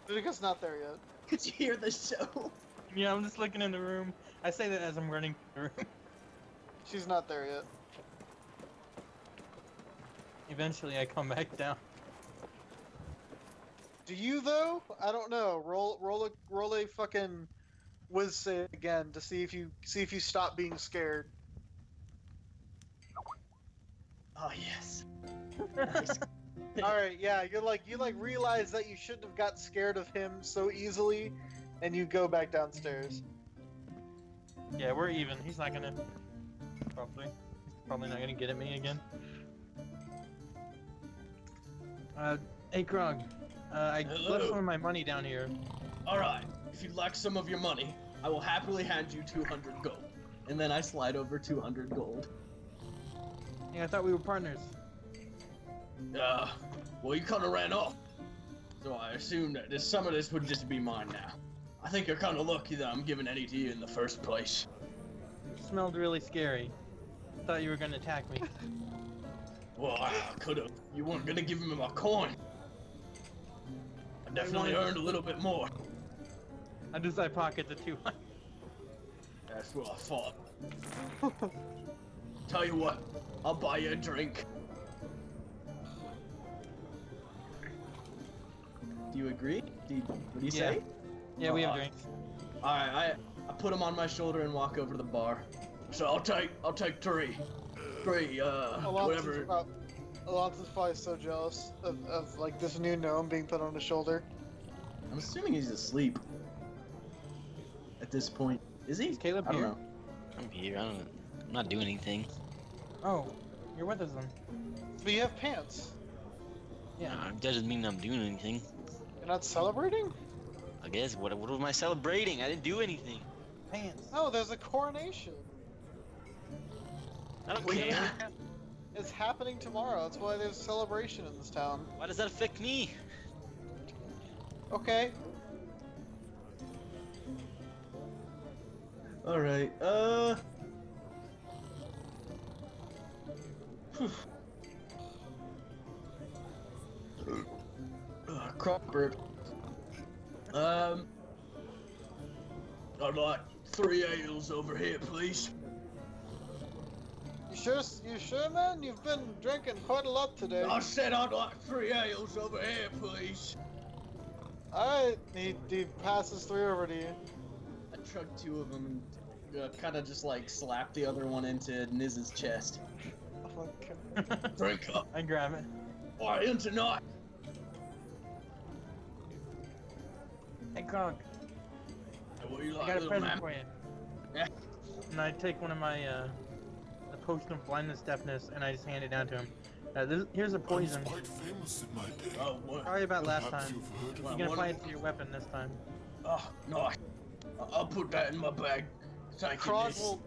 Boudica's not there yet. Could you hear the show? Yeah, I'm just looking in the room. I say that as I'm running the room. She's not there yet. Eventually, I come back down. Do you though? I don't know. Roll a fucking whiz save again to see if you stop being scared. Oh yes. Nice. All right, yeah, you realize that you shouldn't have got scared of him so easily, and you go back downstairs. Yeah, we're even. He's not gonna. Probably not gonna get at me again. Hey Krog. I Hello. left some of my money down here. All right. If you'd like some of your money, I will happily hand you 200 gold. And then I slide over 200 gold. Yeah, I thought we were partners. Well, you kind of ran off. So I assumed that some of this would just be mine now. I think you're kind of lucky that I'm giving any to you in the first place. It smelled really scary. I thought you were gonna attack me. Well, I could have. You weren't gonna give me my coin. I definitely earned a little bit more. I pocket the 200. That's what I thought. Tell you what, I'll buy you a drink. Do you agree? What do you say? Yeah, we have drinks. All right, I put him on my shoulder and walk over to the bar. So I'll take three, whatever. Alonso's probably so jealous of like this new gnome being put on his shoulder. I'm assuming he's asleep at this point. Is he? Is Caleb I don't here? know. I'm here. I'm not doing anything. Oh, you're with us then. But you have pants. Yeah. It doesn't mean I'm doing anything. You're not celebrating? I guess. What am I celebrating? I didn't do anything. Pants. No, there's a coronation. I don't care. It's happening tomorrow. That's why there's a celebration in this town. Why does that affect me? Okay. All right. Cropper. I'd like 3 ales over here, please. You sure, man? You've been drinking quite a lot today. I said I'd like 3 ales over here, please. Alright, he passes 3 over to you. I chugged 2 of them and kind of just like slapped the other one into Niz's chest. Oh my god. Drink up. I grab it. Why in tonight? Hey, Kronk, What do you I like, got a little present man? for you. Yeah. And I take one of my, the potion of blindness, deafness, and I just hand it down to him. Here's a poison. I was quite famous in my day. Oh, what? Sorry about last Perhaps time. you've heard of You Well, can what- apply it to your weapon this time. Oh, no. I'll put that in my bag. Thank you, Krog Niz.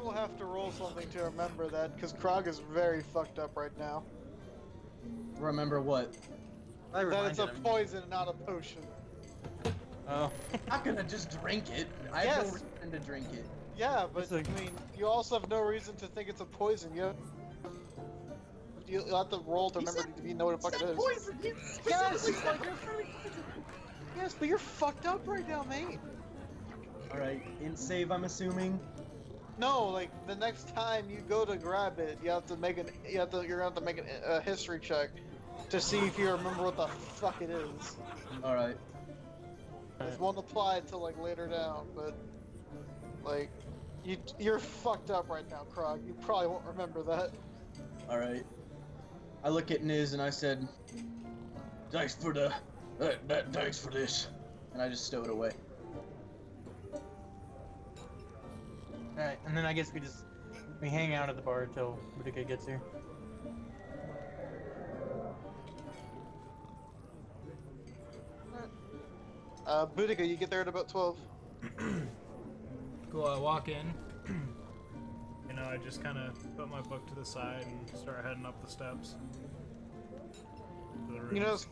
will have to roll something to remember that, because Krog is very fucked up right now. Remember what? I That reminded it's a him. poison, not a potion. Oh. I'm not gonna just drink it. I have no Yes. reason to drink it. Yeah, but It's like- I mean, you also have no reason to think it's a poison. You have to roll to He remember said- if you know what the fuck it is. Poison. Yes, it's like yes, but you're fucked up right now, mate. All right, in save, I'm assuming. No, like the next time you go to grab it, you're gonna have to make a history check to see if you remember what the fuck it is. All right. It won't apply till like later down, but like you're fucked up right now, Krog. You probably won't remember that. All right. I look at Niz and I said, "Thanks for thanks for this," and I just stow it away. Alright, and then I guess we hang out at the bar until Boudica gets here. Boudica, you get there at about 12. Cool, I walk in. You know, I just kind of put my book to the side and start heading up the steps. To the You know, rooms.